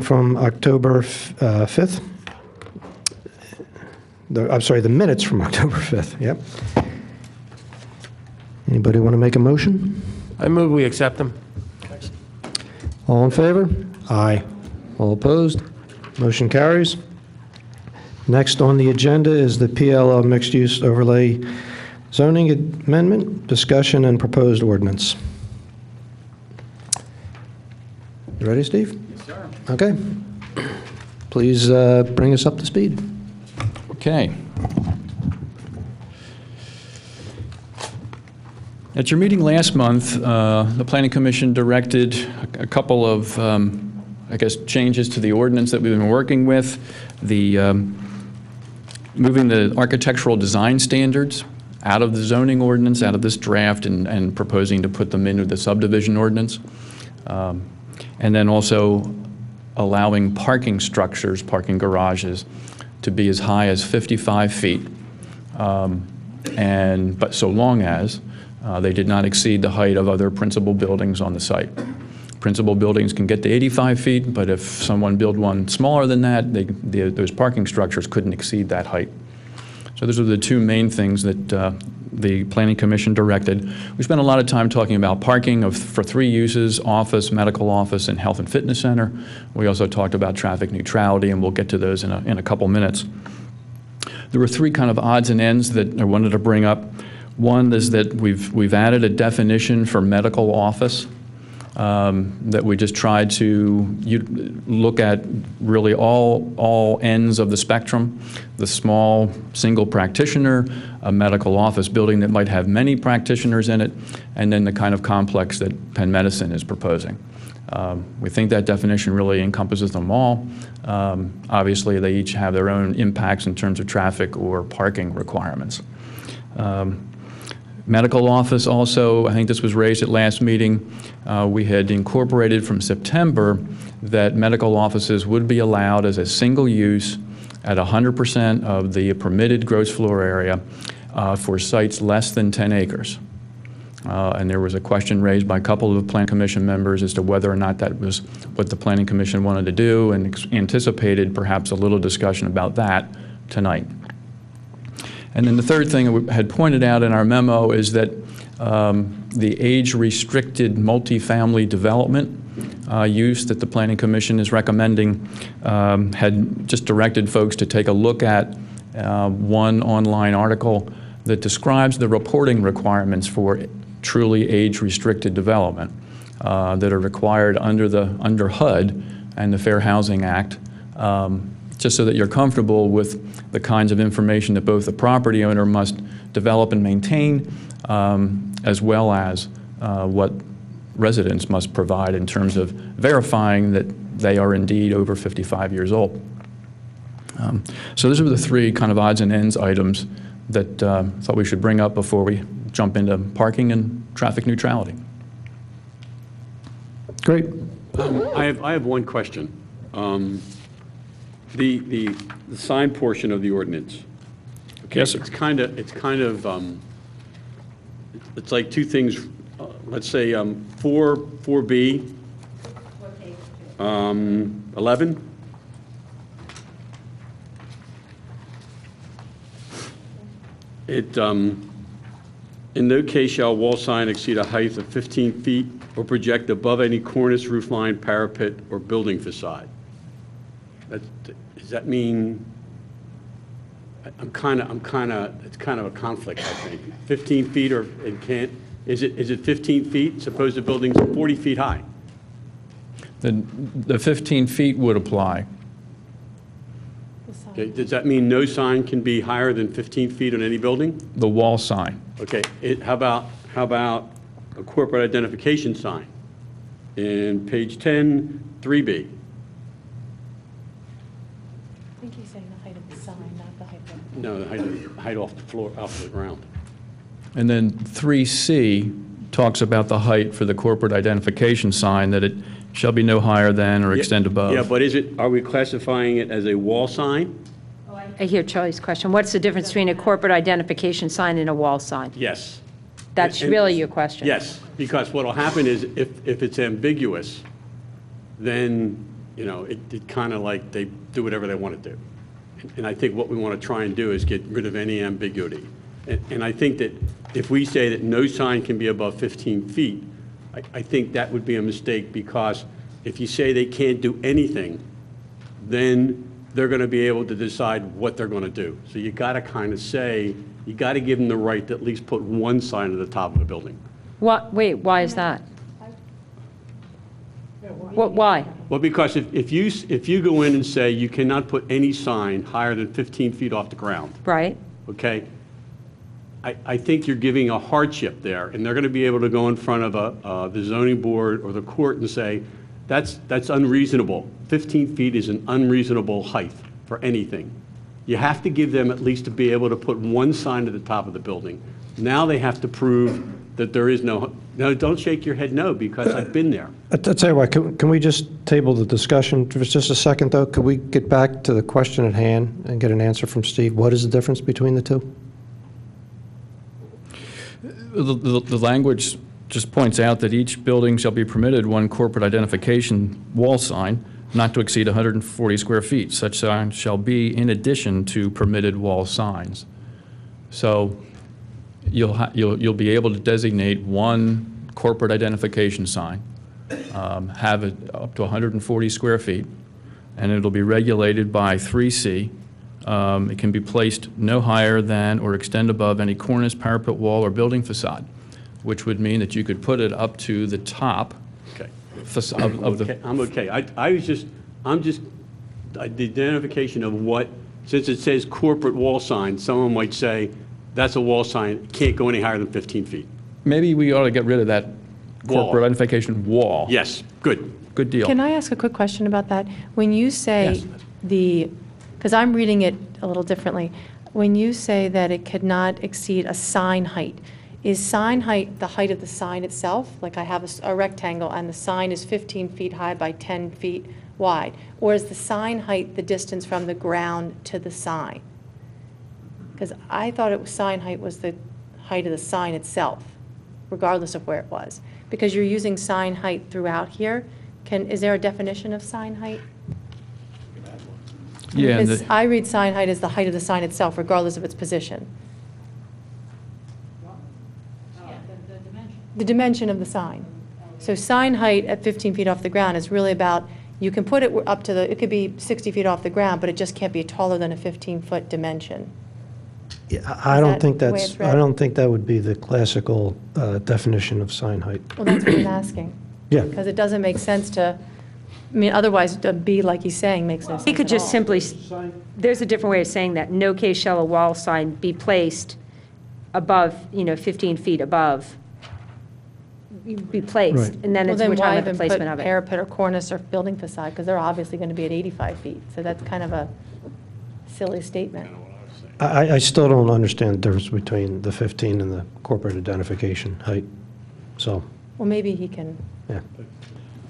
from October 5th. I'm sorry, the minutes from October 5th, yep. Anybody want to make a motion? I move we accept them. All in favor? Aye. All opposed? Motion carries. Next on the agenda is the PLO mixed-use overlay zoning amendment, discussion, and proposed ordinance. You ready, Steve? Yes, sir. Okay. Please bring us up to speed. Okay. At your meeting last month, the Planning Commission directed a couple of, I guess, changes to the ordinance that we've been working with. Moving the architectural design standards out of the zoning ordinance, out of this draft, and proposing to put them into the subdivision ordinance. And then also allowing parking structures, parking garages, to be as high as 55 feet, but so long as they did not exceed the height of other principal buildings on the site. Principal buildings can get to 85 feet, but if someone built one smaller than that, those parking structures couldn't exceed that height. So those are the two main things that the Planning Commission directed. We spent a lot of time talking about parking for three uses: office, medical office, and health and fitness center. We also talked about traffic neutrality, and we'll get to those in a couple minutes. There were three kind of odds and ends that I wanted to bring up. One is that we've added a definition for medical office, that we just tried to look at really all ends of the spectrum: the small single practitioner, a medical office building that might have many practitioners in it, and then the kind of complex that Penn Medicine is proposing. We think that definition really encompasses them all. Obviously, they each have their own impacts in terms of traffic or parking requirements. Medical office also, I think this was raised at last meeting, we had incorporated from September that medical offices would be allowed as a single use at 100% of the permitted gross floor area for sites less than 10 acres. And there was a question raised by a couple of Planning Commission members as to whether or not that was what the Planning Commission wanted to do, and anticipated perhaps a little discussion about that tonight. And then the third thing we had pointed out in our memo is that the age-restricted multifamily development use that the Planning Commission is recommending had just directed folks to take a look at one online article that describes the reporting requirements for truly age-restricted development that are required under HUD and the Fair Housing Act, just so that you're comfortable with the kinds of information that both the property owner must develop and maintain, as well as what residents must provide in terms of verifying that they are indeed over 55 years old. So those are the three kind of odds and ends items that I thought we should bring up before we jump into parking and traffic neutrality. Great. I have one question. The sign portion of the ordinance. Okay, Yes, sir. It's like two things. Let's say 4B. What page? 11. It in no case shall a wall sign exceed a height of 15 feet or project above any cornice, roof line, parapet, or building facade. Does that mean? It's kind of a conflict, I think. 15 feet, or it can't. Is it 15 feet? Suppose the building's 40 feet high. The 15 feet would apply. Okay. Does that mean no sign can be higher than 15 feet on any building? The wall sign. Okay. How about a corporate identification sign? In page 10, 3B. I think he's saying the height of the sign, not the height of No, the height off the floor, off the ground. And then 3C talks about the height for the corporate identification sign, that it shall be no higher than or extend above. Yeah, but are we classifying it as a wall sign? I hear Charlie's question. What's the difference between a corporate identification sign and a wall sign? Yes. That's really your question? Yes, because what will happen is if it's ambiguous, then it kind of like they do whatever they want to do. And I think what we want to try and do is get rid of any ambiguity. And I think that if we say that no sign can be above 15 feet, I think that would be a mistake, because if you say they can't do anything, then they're going to be able to decide what they're going to do. So you got to kind of say, you got to give them the right to at least put one sign at the top of the building. Wait, why is that? Why? Well, because if you go in and say you cannot put any sign higher than 15 feet off the ground, Right? okay, I think you're giving a hardship there, and they're going to be able to go in front of the zoning board or the court and say, that's unreasonable. 15 feet is an unreasonable height for anything. You have to give them at least to be able to put one sign at the top of the building. Now they have to prove that there is no, don't shake your head no, because I've been there. I'll tell you what, can we just table the discussion for just a second, though? Could we get back to the question at hand and get an answer from Steve? What is the difference between the two? The language just points out that each building shall be permitted one corporate identification wall sign not to exceed 140 square feet. Such sign shall be in addition to permitted wall signs. So you'll be able to designate one corporate identification sign, have it up to 140 square feet, and it'll be regulated by 3C. It can be placed no higher than or extend above any cornice, parapet wall, or building facade, which would mean that you could put it up to the top Okay. facade of the... Okay, I'm okay. I'm just, the identification of what, since it says corporate wall sign, someone might say, that's a wall sign, it can't go any higher than 15 feet. Maybe we ought to get rid of that Wall. corporate identification wall. Yes, good. Good deal. Can I ask a quick question about that? When you say Yes. because I'm reading it a little differently, when you say that it could not exceed a sign height, is sign height the height of the sign itself? Like I have a rectangle and the sign is 15 feet high by 10 feet wide? Or is the sign height the distance from the ground to the sign? Because I thought sign height was the height of the sign itself, regardless of where it was. Because you're using sign height throughout here. Is there a definition of sign height? Yeah, and Because I read sign height as the height of the sign itself, regardless of its position. The dimension of the sign. So sign height at 15 feet off the ground is really about, you can put it up to it could be 60 feet off the ground, but it just can't be taller than a 15-foot dimension. Yeah, I don't that think the way that's, it's read? I don't think that would be the classical definition of sign height. Well, that's what I'm asking. Yeah. Because it doesn't make sense to, I mean, otherwise, a B, like he's saying, makes no sense He could at just all. simply, there's a different way of saying that. No case shall a wall sign be placed above, 15 feet above, be placed. Right. And then Well, it's, then we're why talking about the even placement put of it. parapet or cornice or building facade? Because they're obviously going to be at 85 feet. So that's kind of a silly statement. I still don't understand the difference between the 15 and the corporate identification height. So, Well, maybe he can yeah.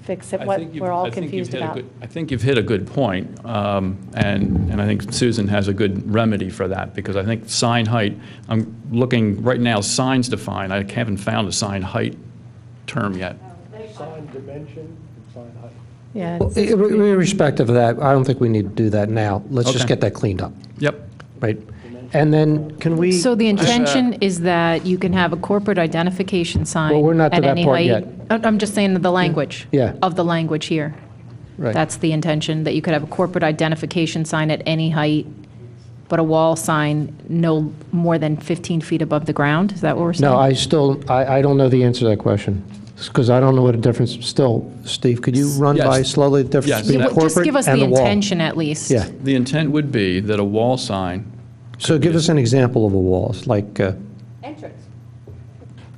fix it, I what think we're all I think you've confused hit a about. good- I think you've hit a good point, and I think Susan has a good remedy for that, because I think sign height, I'm looking, right now, signs defined, I haven't found a sign height term yet. Sign dimension and sign height. Yeah, Well, it's- irrespective of that, I don't think we need to do that now. Let's just Okay. get that cleaned up, Yep. right? And then, can we? So the intention is that you can have a corporate identification sign Well, we're not to at that any part height. yet. I'm just saying the language. Yeah. Of the language here. Right. That's the intention, that you could have a corporate identification sign at any height, but a wall sign no more than 15 feet above the ground? Is that what we're saying? No, I don't know the answer to that question, because I don't know what the difference, still, Steve, could you run Yes. by slowly the difference Yes. between Yeah, the but just corporate give us and the the wall? intention at least. Yeah, The intent would be that a wall sign, so give us an example of a wall, it's like, Entrance. give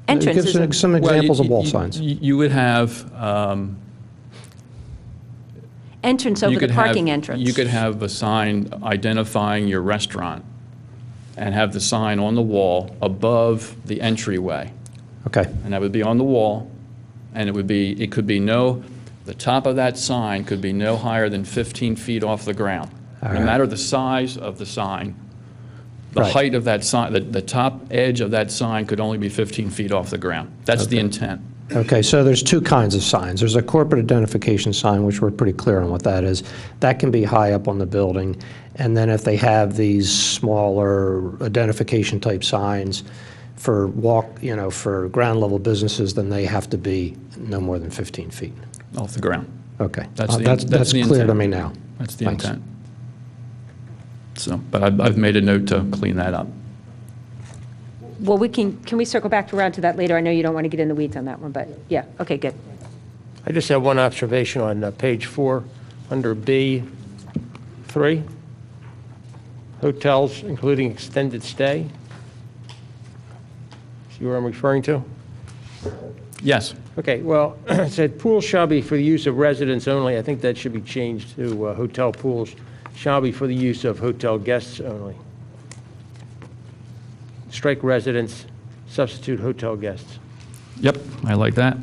Entrance us is some well, examples of wall signs. You would have... entrance you over the could have- parking entrance. You could have a sign identifying your restaurant and have the sign on the wall above the entryway. Okay, And that would be on the wall, and it could be the top of that sign could be no higher than 15 feet off the ground. All No right. matter the size of the sign, the Right. height of that sign, the top edge of that sign could only be 15 feet off the ground. That's the Okay. intent. Okay, so there's two kinds of signs. There's a corporate identification sign, which we're pretty clear on what that is. That can be high up on the building. And then if they have these smaller identification type signs for for ground level businesses, then they have to be no more than 15 feet. Off the ground. Okay. That's the- That's that's the clear to intent. me now. That's the Thanks. intent. So, but I've made a note to clean that up. Well, can we circle back around to that later? I know you don't want to get in the weeds on that one, but yeah, okay, good. I just have one observation on page 4, under B3, hotels including extended stay. See where I'm referring to? Yes. Okay, well, it said pools shall be for the use of residents only. I think that should be changed to hotel pools shall be for the use of hotel guests only. Strike residents, substitute hotel guests. Yep, I like that.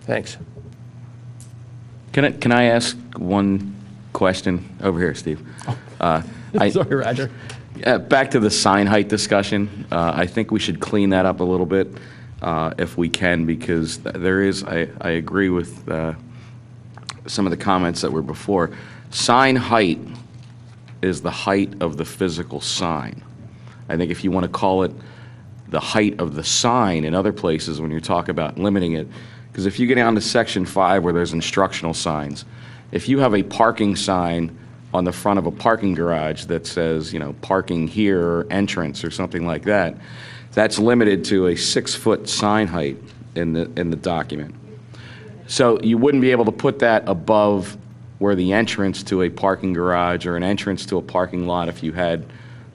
Thanks. Can I ask one question? Over here, Steve. Sorry, Roger. Back to the sign height discussion. I think we should clean that up a little bit if we can, because there is, I agree with some of the comments that were before. Sign height is the height of the physical sign. I think if you want to call it the height of the sign in other places when you talk about limiting it, because if you get down to section 5 where there's instructional signs, if you have a parking sign on the front of a parking garage that says, parking here, or entrance, or something like that, that's limited to a 6-foot sign height in the document. So you wouldn't be able to put that above where the entrance to a parking garage or an entrance to a parking lot, if you had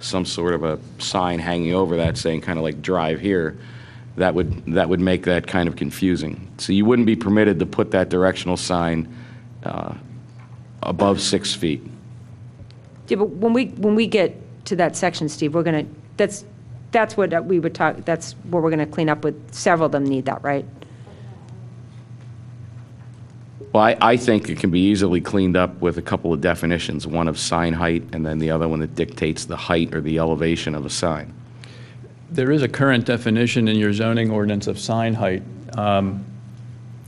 some sort of a sign hanging over that saying kind of like drive here, that would make that kind of confusing. So you wouldn't be permitted to put that directional sign above 6 feet. Yeah, but when we get to that section, Steve, that's what we would talk, that's what we're going to clean up with. Several of them need that, right? Well, I think it can be easily cleaned up with a couple of definitions, one of sign height and then the other one that dictates the height or the elevation of a sign. There is a current definition in your zoning ordinance of sign height.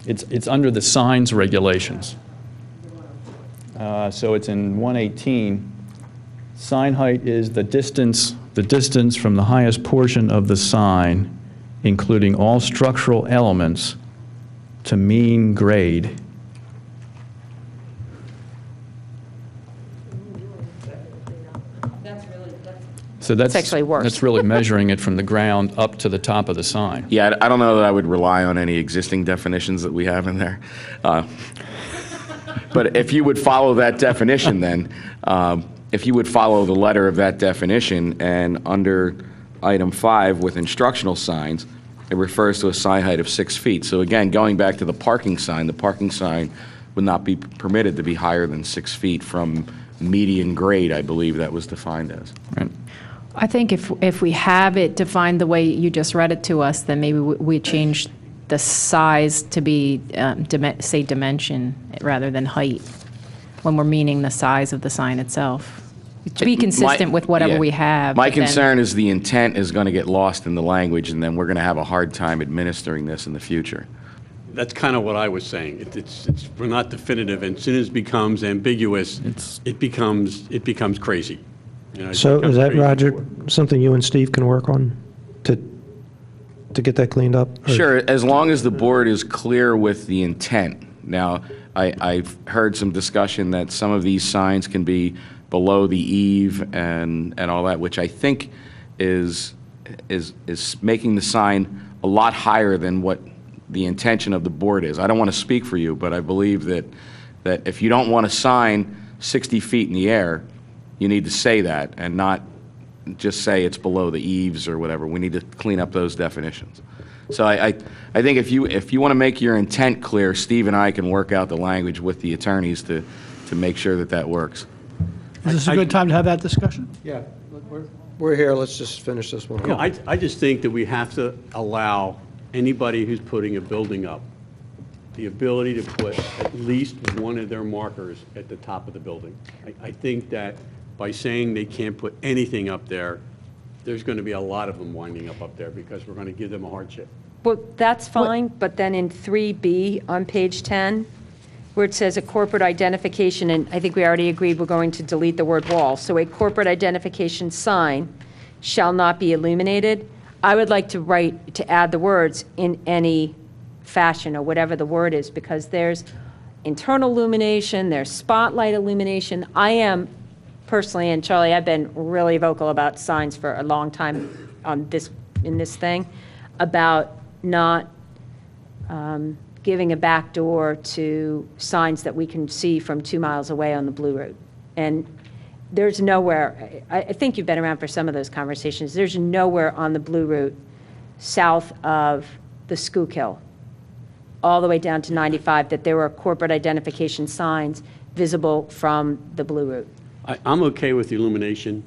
It's under the signs regulations. So it's in 118. Sign height is the distance from the highest portion of the sign, including all structural elements, to mean grade. So that's actually worse. That's really measuring it from the ground up to the top of the sign. Yeah, I don't know that I would rely on any existing definitions that we have in there. But if you would follow that definition then, if you would follow the letter of that definition, and under item 5 with instructional signs, it refers to a sign height of 6 feet. So again, going back to the parking sign would not be permitted to be higher than 6 feet from median grade, I believe that was defined as. Right. I think if we have it defined the way you just read it to us, then maybe we change the size to be, say, dimension rather than height, when we're meaning the size of the sign itself. To be consistent with whatever Yeah. we have. My but then- concern is the intent is going to get lost in the language, and then we're going to have a hard time administering this in the future. That's kind of what I was saying. We're not definitive, and as soon as it becomes ambiguous, it becomes crazy. It So becomes is that, crazy. Roger, something you and Steve can work on to get that cleaned up? Or- Sure, as long as the board is clear with the intent. Now, I've heard some discussion that some of these signs can be below the eave and all that, which I think is making the sign a lot higher than what the intention of the board is. I don't want to speak for you, but I believe that if you don't want a sign 60 feet in the air, you need to say that and not just say it's below the eaves or whatever. We need to clean up those definitions. So I think if you want to make your intent clear, Steve and I can work out the language with the attorneys to make sure that works. Is this a good time to have that discussion? Yeah, we're here, let's just finish this one. I just think that we have to allow anybody who's putting a building up the ability to put at least one of their markers at the top of the building. I think that by saying they can't put anything up there, there's going to be a lot of them winding up there because we're going to give them a hardship. Well, that's fine, but then in 3B on page 10, where it says a corporate identification, and I think we already agreed we're going to delete the word wall, so a corporate identification sign shall not be illuminated. I would like to add the words in any fashion, or whatever the word is, because there's internal illumination, there's spotlight illumination. I am personally, and Charlie, I've been really vocal about signs for a long time on in this thing, about not giving a back door to signs that we can see from 2 miles away on the Blue Route. And there's nowhere, I think you've been around for some of those conversations, there's nowhere on the Blue Route south of the Schuylkill, all the way down to 95, that there were corporate identification signs visible from the Blue Route. I'm okay with the illumination.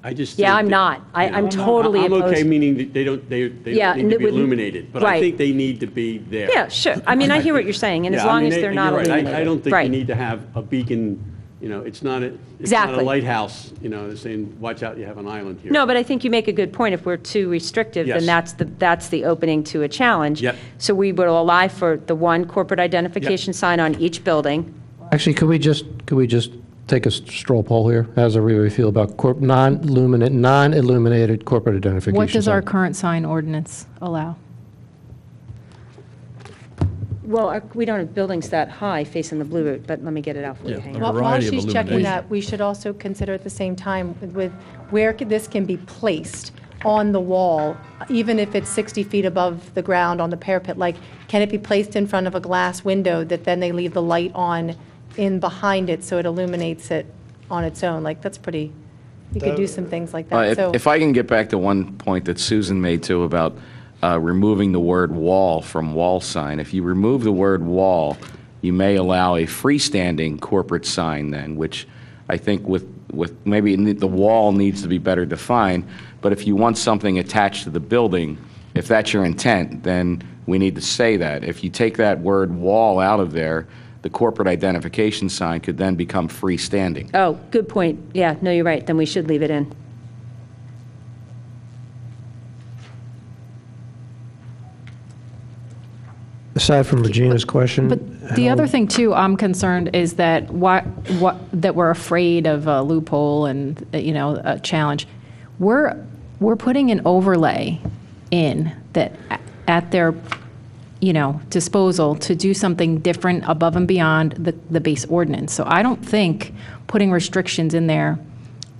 I just Yeah, think I'm that- not. I'm totally I'm opposed. okay, meaning that they don't Yeah, need to be and it would- illuminated, but I right. think they need to be there. Yeah, sure. I mean, I hear what you're saying, and as Yeah, I long mean, as they're not you're right. illuminated. I don't think you Right. need to have a beacon, it's not a Exactly. lighthouse, saying, watch out, you have an island here. No, but I think you make a good point. If we're too restrictive, then Yes. that's the opening to a challenge. Yep. So we would allow for the one corporate identification sign on each building. Actually, could we just take a straw poll here? How does everybody feel about non-illuminated corporate identification? What does our sign? current sign ordinance allow? Well, we don't have buildings that high facing the Blue Route, but let me get it out for you. Yeah, Hang a on. While variety of she's checking illumination. that, we should also consider at the same time with where this can be placed on the wall, even if it's 60 feet above the ground on the parapet. Like, can it be placed in front of a glass window that then they leave the light on in behind it so it illuminates it on its own? Like, that's pretty, you could do some things like that. So If I can get back to one point that Susan made too about removing the word wall from wall sign. If you remove the word wall, you may allow a freestanding corporate sign then, which I think with maybe the wall needs to be better defined, but if you want something attached to the building, if that's your intent, then we need to say that. If you take that word wall out of there, the corporate identification sign could then become freestanding. Oh, good point. Yeah, no, you're right. Then we should leave it in. Aside from Regina's question. But the other thing, too, I'm concerned is that that we're afraid of a loophole and, a challenge. We're putting an overlay in that at their, disposal to do something different above and beyond the base ordinance. So I don't think putting restrictions in there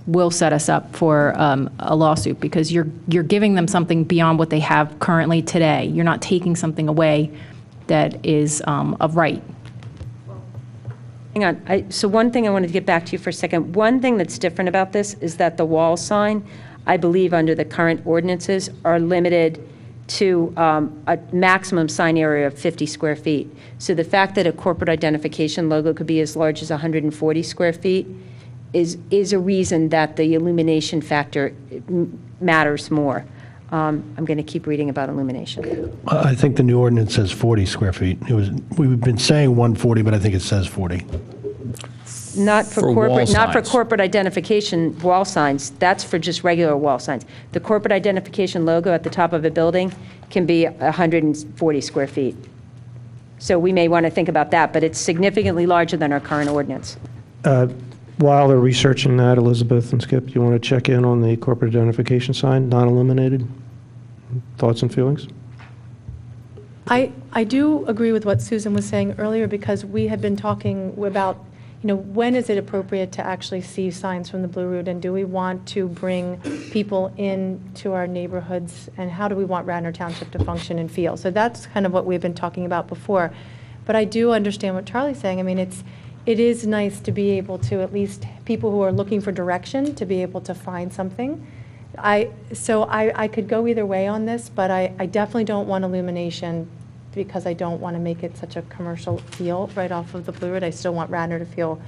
will set us up for a lawsuit, because you're giving them something beyond what they have currently today. You're not taking something away that is of right. Hang on. So one thing I wanted to get back to you for a second. One thing that's different about this is that the wall sign, I believe under the current ordinances, are limited to a maximum sign area of 50 square feet. So the fact that a corporate identification logo could be as large as 140 square feet is a reason that the illumination factor matters more. I'm going to keep reading about illumination. I think the new ordinance says 40 square feet. We've been saying 140, but I think it says 40. Not for For wall corporate, not for signs. corporate identification wall signs. That's for just regular wall signs. The corporate identification logo at the top of a building can be 140 square feet. So we may want to think about that, but it's significantly larger than our current ordinance. While they're researching that, Elizabeth and Skip, you want to check in on the corporate identification sign, non-illuminated? Thoughts and feelings? I do agree with what Susan was saying earlier, because we had been talking about, when is it appropriate to actually see signs from the Blue Route, and do we want to bring people into our neighborhoods, and how do we want Radnor Township to function and feel? So that's kind of what we've been talking about before. But I do understand what Charlie's saying. I mean, it is nice to be able to, at least people who are looking for direction, to be able to find something. So I could go either way on this, but I definitely don't want illumination, because I don't want to make it such a commercial feel right off of the Blue Route. I still want Radnor to feel,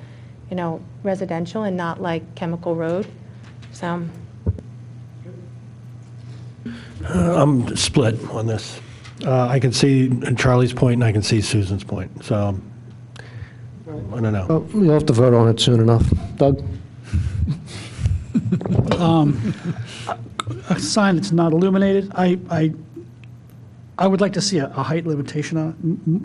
residential and not like Chemical Road. So I'm split on this. I can see Charlie's point and I can see Susan's point, so I don't know. Well, you'll have to vote on it soon enough. Doug? A sign that's not illuminated, I would like to see a height limitation on it.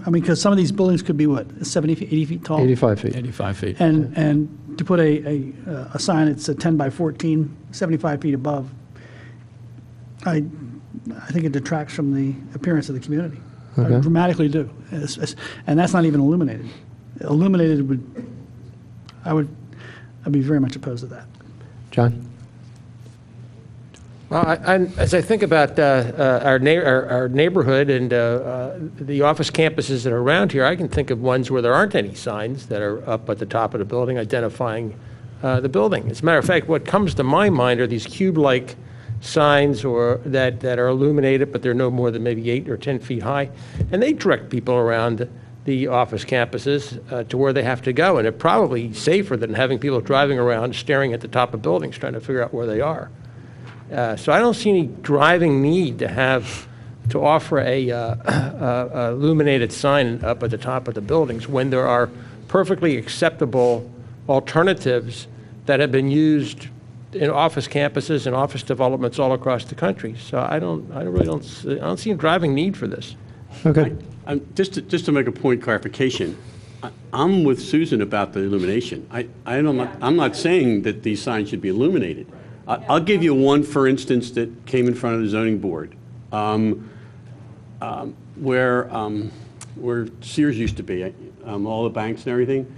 I mean, because some of these buildings could be, what, 70 feet, 80 feet tall? 85 feet. 85 feet. And to put a sign that's a 10 by 14, 75 feet above, I think it detracts from the appearance of the community. I Okay. dramatically do. And that's not even illuminated. Illuminated I'd be very much opposed to that. John? Well, as I think about our neighborhood and the office campuses that are around here, I can think of ones where there aren't any signs that are up at the top of the building identifying the building. As a matter of fact, what comes to my mind are these cube-like signs that are illuminated, but they're no more than maybe 8 or 10 feet high, and they direct people around the office campuses to where they have to go, and they're probably safer than having people driving around staring at the top of buildings trying to figure out where they are. So I don't see any driving need to offer a illuminated sign up at the top of the buildings when there are perfectly acceptable alternatives that have been used in office campuses and office developments all across the country. So I don't see a driving need for this. Okay. Just to make a point clarification, I'm with Susan about the illumination. I'm not saying that these signs should be illuminated. I'll give you one, for instance, that came in front of the zoning board, where Sears used to be, all the banks and everything.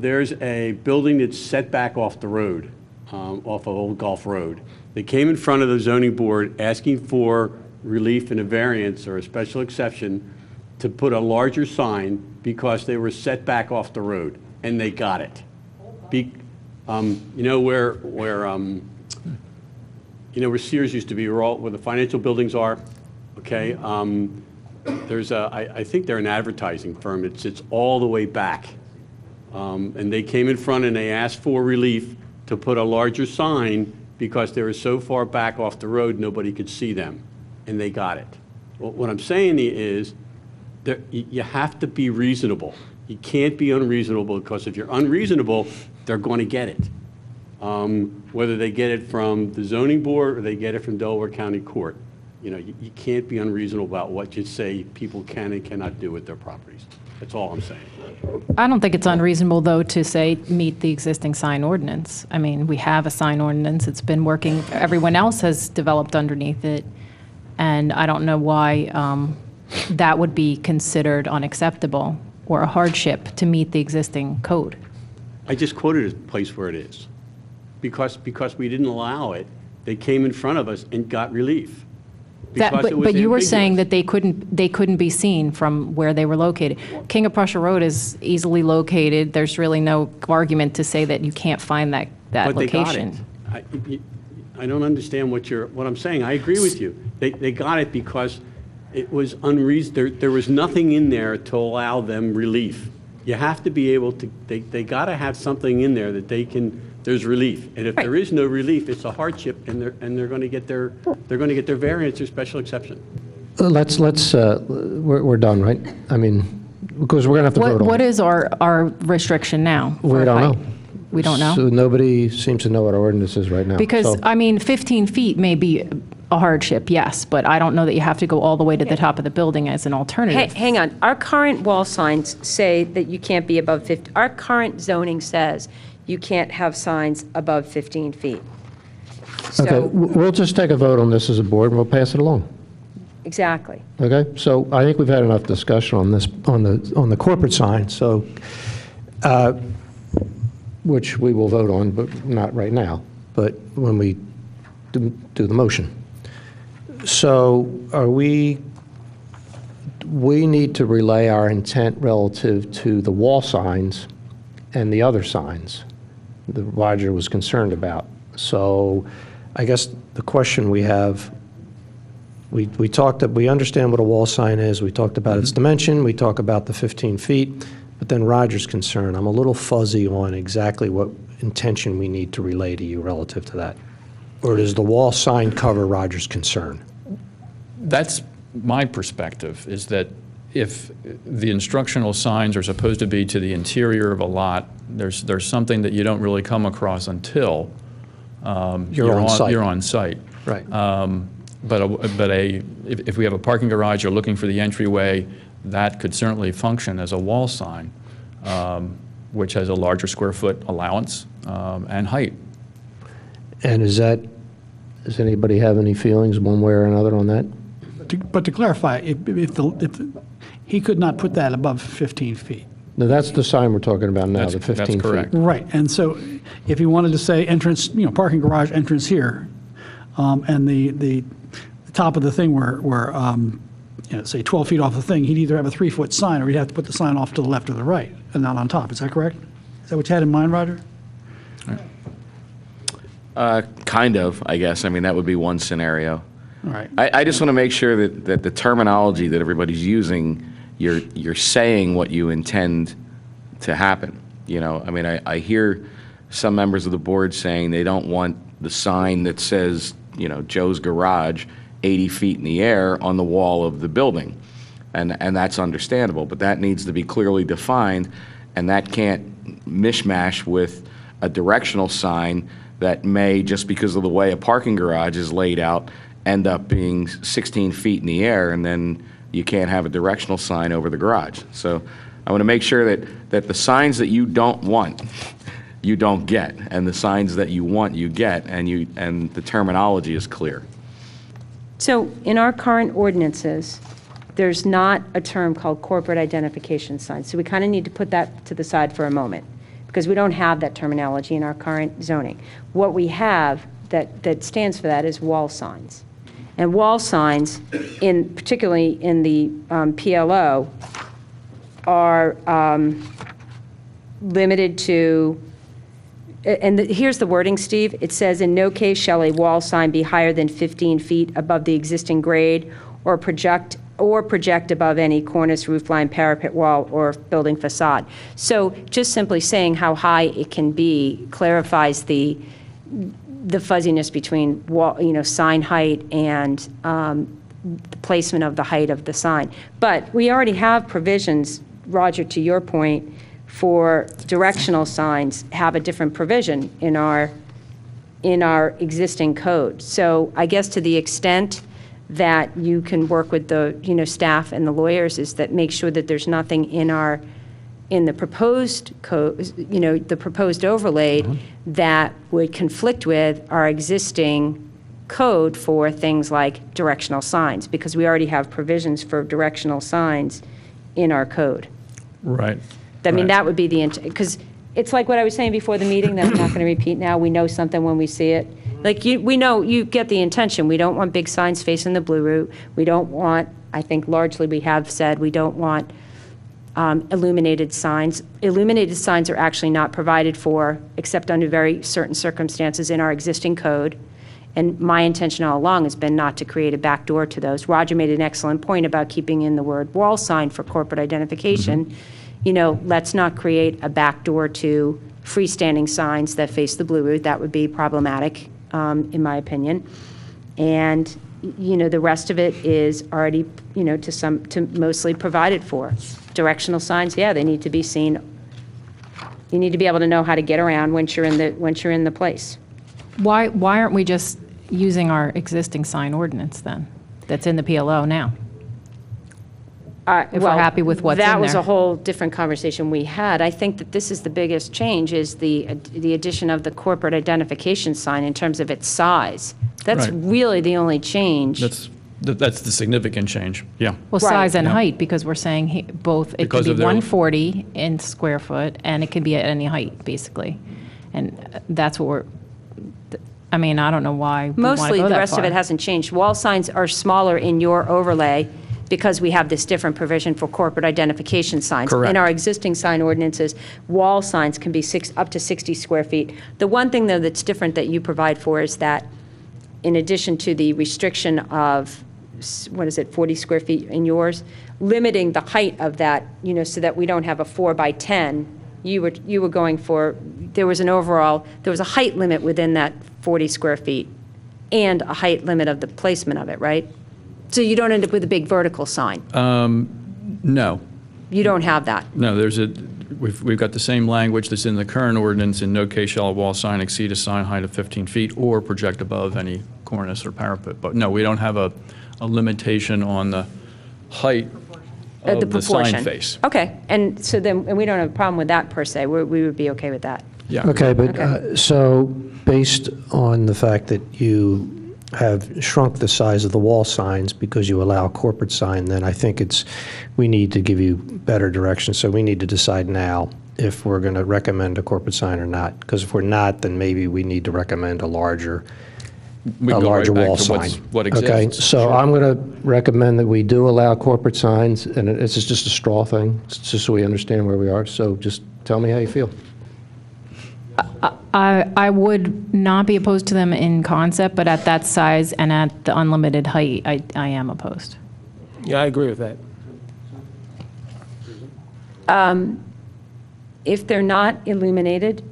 There's a building that's set back off the road, off of Old Gulf Road. They came in front of the zoning board asking for relief and a variance or a special exception to put a larger sign because they were set back off the road, and they got it. You know where Sears used to be, where the financial buildings are, okay? I think they're an advertising firm. It sits all the way back. And they came in front and they asked for relief to put a larger sign because they were so far back off the road nobody could see them, and they got it. Well, what I'm saying is you have to be reasonable. You can't be unreasonable, because if you're unreasonable, they're going to get it. Whether they get it from the zoning board or they get it from Delaware County Court. You can't be unreasonable about what you say people can and cannot do with their properties. That's all I'm saying. I don't think it's unreasonable, though, to say meet the existing sign ordinance. I mean, we have a sign ordinance. It's been working. Everyone else has developed underneath it. And I don't know why that would be considered unacceptable or a hardship to meet the existing code. I just quoted a place where it is. Because we didn't allow it, they came in front of us and got relief. But you were saying that they couldn't be seen from where they were located. King of Prussia Road is easily located. There's really no argument to say that you can't find that location. But they got it. I don't understand what I'm saying. I agree with you. They got it because it was unreasonable. There was nothing in there to allow them relief. You have to be able to. They got to have something in there that they can. There's relief, and if there is no relief, it's a hardship, and they're going to get their variance or special exception. We're done, right? I mean, because we're going to have to vote on it. What is our restriction now? We don't know. We don't know? So nobody seems to know what our ordinance is right now. Because, So- I mean, 15 feet may be a hardship, yes, but I don't know that you have to go all the way to the top of the building as an alternative. Hang on. Our current wall signs say that you can't be above 50. Our current zoning says you can't have signs above 15 feet. Okay, So, we'll just take a vote on this as a board, and we'll pass it along. exactly. Okay, so I think we've had enough discussion on this, on the corporate sign, so, which we will vote on, but not right now, but when we do the motion. So we need to relay our intent relative to the wall signs and the other signs that Roger was concerned about. So I guess the question we have, we understand what a wall sign is, we talked about its dimension, we talk about the 15 feet, but then Roger's concern, I'm a little fuzzy on exactly what intention we need to relay to you relative to that. Or does the wall sign cover Roger's concern? That's my perspective, is that if the instructional signs are supposed to be to the interior of a lot, there's something that you don't really come across until You're on site. You're on site. Right. If we have a parking garage, you're looking for the entryway, that could certainly function as a wall sign, which has a larger square foot allowance and height. And does anybody have any feelings one way or another on that? But to clarify, if he could not put that above 15 feet. No, that's the sign we're talking about now, the 15 feet. That's correct. Right, and so if he wanted to say entrance, parking garage entrance here, and the top of the thing were say 12 feet off the thing, he'd either have a 3-foot sign or he'd have to put the sign off to the left or the right and not on top. Is that correct? Is that what you had in mind, Roger? Kind of, I guess. I mean, that would be one scenario. All right. I just want to make sure that the terminology that everybody's using, you're saying what you intend to happen. I mean, I hear some members of the board saying they don't want the sign that says, Joe's Garage 80 feet in the air on the wall of the building. And that's understandable, but that needs to be clearly defined, and that can't mishmash with a directional sign that may, just because of the way a parking garage is laid out, end up being 16 feet in the air, and then you can't have a directional sign over the garage. So I want to make sure that the signs that you don't want, you don't get, and the signs that you want, you get, and the terminology is clear. So in our current ordinances, there's not a term called corporate identification signs. So we kind of need to put that to the side for a moment, because we don't have that terminology in our current zoning. What we have that stands for that is wall signs. And wall signs, particularly in the PLO, are limited to, and here's the wording, Steve. It says, in no case shall a wall sign be higher than 15 feet above the existing grade or project above any cornice, roofline, parapet wall, or building facade. So just simply saying how high it can be clarifies the fuzziness between wall, sign height and the placement of the height of the sign. But we already have provisions, Roger, to your point, for directional signs have a different provision in our existing code. So I guess to the extent that you can work with the staff and the lawyers is that make sure that there's nothing in the proposed code, the proposed overlay that would conflict with our existing code for things like directional signs, because we already have provisions for directional signs in our code. Right. I mean, that would be the, because it's like what I was saying before the meeting that I'm not going to repeat now. We know something when we see it. Like, we know, you get the intention. We don't want big signs facing the Blue Route. We don't want, I think largely we have said, we don't want illuminated signs. Illuminated signs are actually not provided for, except under very certain circumstances in our existing code. And my intention all along has been not to create a backdoor to those. Roger made an excellent point about keeping in the word wall sign for corporate identification. Let's not create a backdoor to freestanding signs that face the Blue Route. That would be problematic, in my opinion. And, the rest of it is already, to mostly provided for. Directional signs, yeah, they need to be seen. You need to be able to know how to get around once you're in the place. Why aren't we just using our existing sign ordinance then, that's in the PLO now? If we're happy with what's in there. That was a whole different conversation we had. I think that this is the biggest change, is the addition of the corporate identification sign in terms of its size. That's Right. really the only change. That's the significant change, yeah. Well, Right. size and Yeah. height, because we're saying both, it could Because be of their- 140 in square foot, and it could be at any height, basically. And that's what I don't know why we want to Mostly, go the that rest of far. it hasn't changed. Wall signs are smaller in your overlay because we have this different provision for corporate identification signs. Correct. In our existing sign ordinances, wall signs can be up to 60 square feet. The one thing, though, that's different that you provide for is that in addition to the restriction of, 40 square feet in yours, limiting the height of that, so that we don't have a 4 by 10, you were going for, there was a height limit within that 40 square feet and a height limit of the placement of it, right? So you don't end up with a big vertical sign. No. You don't have that. No, we've got the same language that's in the current ordinance. In no case shall a wall sign exceed a sign height of 15 feet or project above any cornice or parapet. But no, we don't have a limitation on the height The of the sign proportion. face. Okay, and so then, and we don't have a problem with that per se. We would be okay with that. Yeah. Okay, but, Okay. so, based on the fact that you have shrunk the size of the wall signs because you allow corporate sign, then I think we need to give you better direction. So we need to decide now if we're going to recommend a corporate sign or not. Because if we're not, then maybe we need to recommend a larger We can go right back wall to sign. what Okay, exists. so Sure. I'm going to recommend that we do allow corporate signs, and it's just a straw thing, just so we understand where we are. So just tell me how you feel. I would not be opposed to them in concept, but at that size and at the unlimited height, I am opposed. Yeah, I agree with that. If they're not illuminated,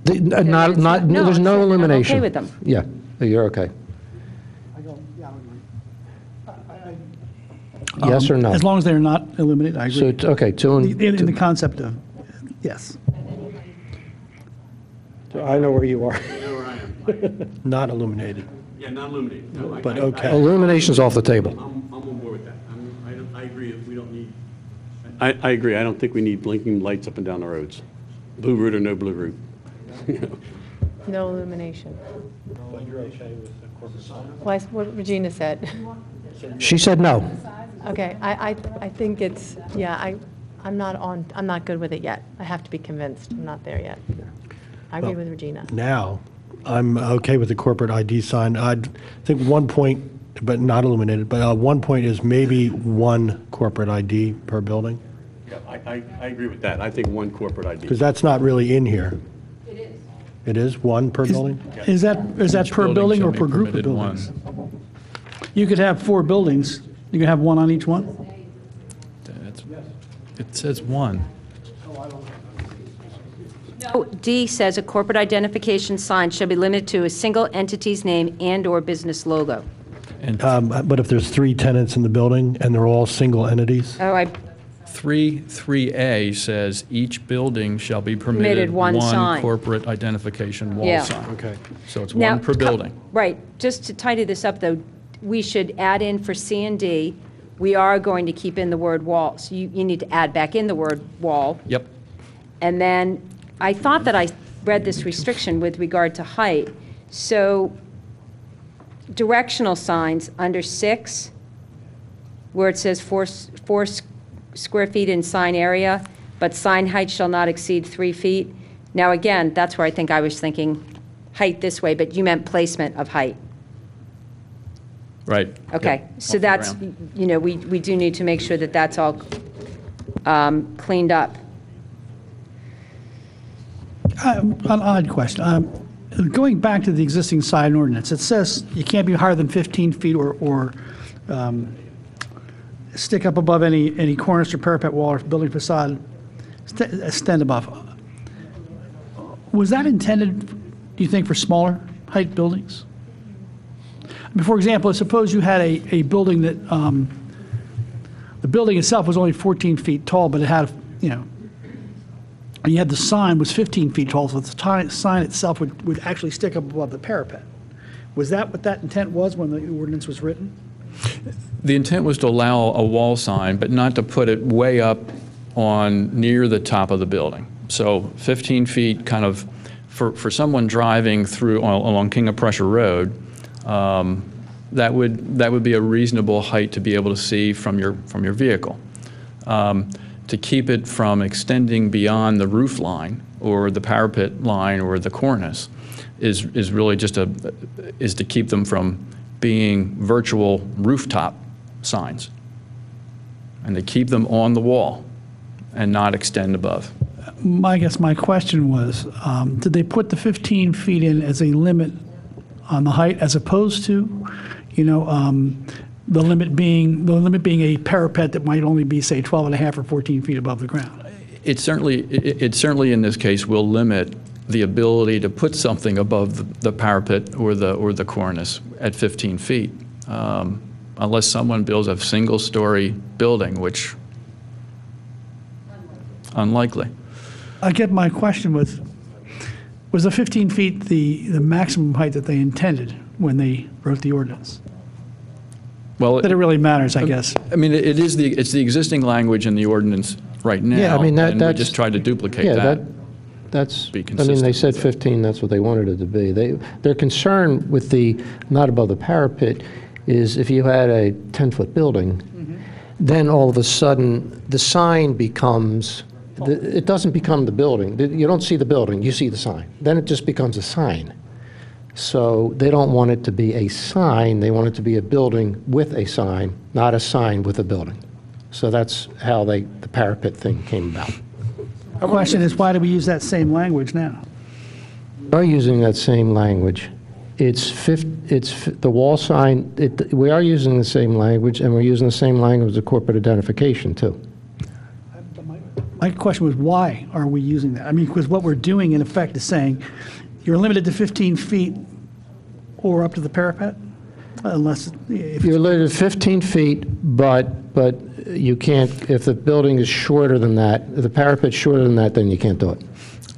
There's I'm no saying illumination. I'm okay with them. Yeah, you're okay. Yes or no? As long as they're not illuminated, I So, agree. okay, In the concept of, yes. I know where you are. I know where I am. Not illuminated. Yeah, not illuminated. No, But okay. illumination's off the table. I'm on board with that. I agree that we don't need. I agree. I don't think we need blinking lights up and down the roads. Blue route or no blue route. No illumination. Well, what Regina said. She said no. Okay, I think it's, yeah, I'm not good with it yet. I have to be convinced. I'm not there yet. I agree with Regina. Now, I'm okay with the corporate ID sign. I think 1 point, but not illuminated, but 1 point is maybe 1 corporate ID per building, Yeah, I agree with that. I think one corporate ID. because that's not really in here. It is. It is 1 per building? Is that Each per building shall or be per group of permitted one. buildings? You could have 4 buildings. You could have 1 on each one? It says one. No, D says a corporate identification sign shall be limited to a single entity's name and/or business logo. And But if there's 3 tenants in the building and they're all single entities? Oh, 3A says each building shall be Permitted permitted one sign. corporate identification wall Yeah. sign. Okay. So it's Now, one per building. Right, just to tidy this up, though, we should add in for C and D, we are going to keep in the word wall. So you need to add back in the word wall. Yep. And then, I thought that I read this restriction with regard to height. So directional signs under 6, where it says 4 square feet in sign area, but sign height shall not exceed 3 feet. Now, again, that's where I think I was thinking height this way, but you meant placement of height. Right. Okay, Yep. so Off the that's, ground. we do need to make sure that that's all cleaned up. An odd question. Going back to the existing sign ordinance, it says you can't be higher than 15 feet or stick up above any cornice or parapet wall or building facade, extend above. Was that intended, do you think, for smaller height buildings? I mean, for example, suppose you had a building that, the building itself was only 14 feet tall, but it had, and you had the sign was 15 feet tall, so the sign itself would actually stick up above the parapet. Was that what that intent was when the ordinance was written? The intent was to allow a wall sign, but not to put it way up near the top of the building. So 15 feet kind of, for someone driving along King of Prussia Road, that would be a reasonable height to be able to see from your vehicle. To keep it from extending beyond the roof line or the parapet line or the cornice is really just is to keep them from being virtual rooftop signs, and to keep them on the wall and not extend above. I guess my question was, did they put the 15 feet in as a limit on the height as opposed to, the limit being a parapet that might only be, say, 12 and a half or 14 feet above the ground? It certainly in this case will limit the ability to put something above the parapet or the cornice at 15 feet, unless someone builds a single-story building, which unlikely. I get my question was, Was the 15 feet the maximum height that they intended when they wrote the ordinance? Well, That it really matters, I guess. I mean, it's the existing language in the ordinance right now. Yeah, I mean, and we that's- just tried to duplicate Yeah, that. that's, Be I mean, consistent they said with it. 15, that's what they wanted it to be. Their concern with the not above the parapet is if you had a 10-foot building, then all of a sudden, the sign becomes, it doesn't become the building. You don't see the building, you see the sign. Then it just becomes a sign. So they don't want it to be a sign, they want it to be a building with a sign, not a sign with a building. So that's how the parapet thing came about. The question is, why do we use that same language now? We are using that same language. The wall sign, we are using the same language, and we're using the same language of corporate identification, too. My question was, why are we using that? I mean, because what we're doing, in effect, is saying, you're limited to 15 feet or up to the parapet? Unless, if You're limited to 15 feet, but you can't, if the building is shorter than that, if the parapet's shorter than that, then you can't do it.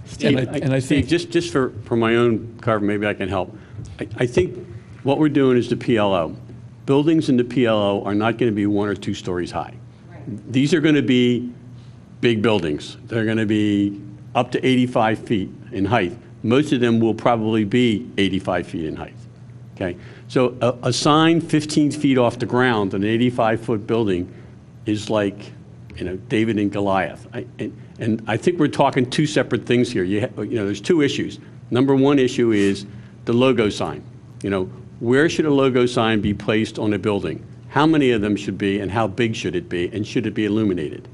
Steve, And I Steve, think- just for my own carve, maybe I can help. I think what we're doing is the PLO. Buildings in the PLO are not going to be 1 or 2 stories high. These are going to be big buildings. They're going to be up to 85 feet in height. Most of them will probably be 85 feet in height. Okay? So a sign 15 feet off the ground, an 85-foot building, is like, David and Goliath. And I think we're talking 2 separate things here. There's 2 issues. Number 1 issue is the logo sign. Where should a logo sign be placed on a building? How many of them should be, and how big should it be, and should it be illuminated?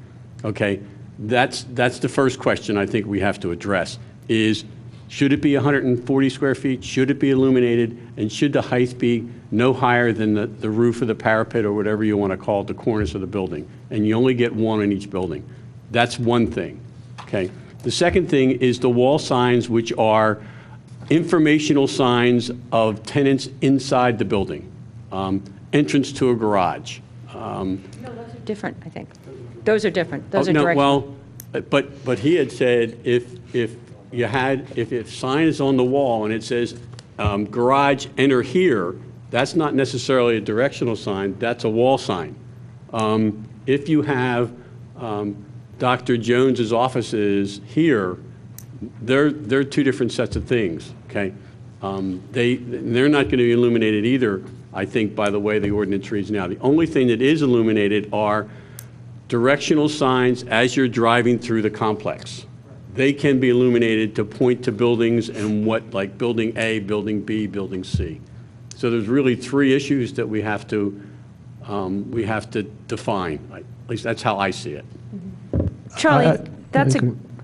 Okay, that's the first question I think we have to address, is should it be 140 square feet? Should it be illuminated? And should the height be no higher than the roof of the parapet, or whatever you want to call it, the cornice of the building? And you only get 1 in each building. That's one thing, okay? The second thing is the wall signs, which are informational signs of tenants inside the building, entrance to a garage. No, those are different, I think. Those are different. Those are No, directional. well, but he had said if sign is on the wall and it says garage, enter here, that's not necessarily a directional sign, that's a wall sign. If you have Dr. Jones's offices here, they're 2 different sets of things, okay? They're not going to be illuminated either, I think, by the way the ordinance reads now. The only thing that is illuminated are directional signs as you're driving through the complex. They can be illuminated to point to buildings and like building A, building B, building C. So there's really 3 issues that we have to define. At least that's how I see it. Charlie,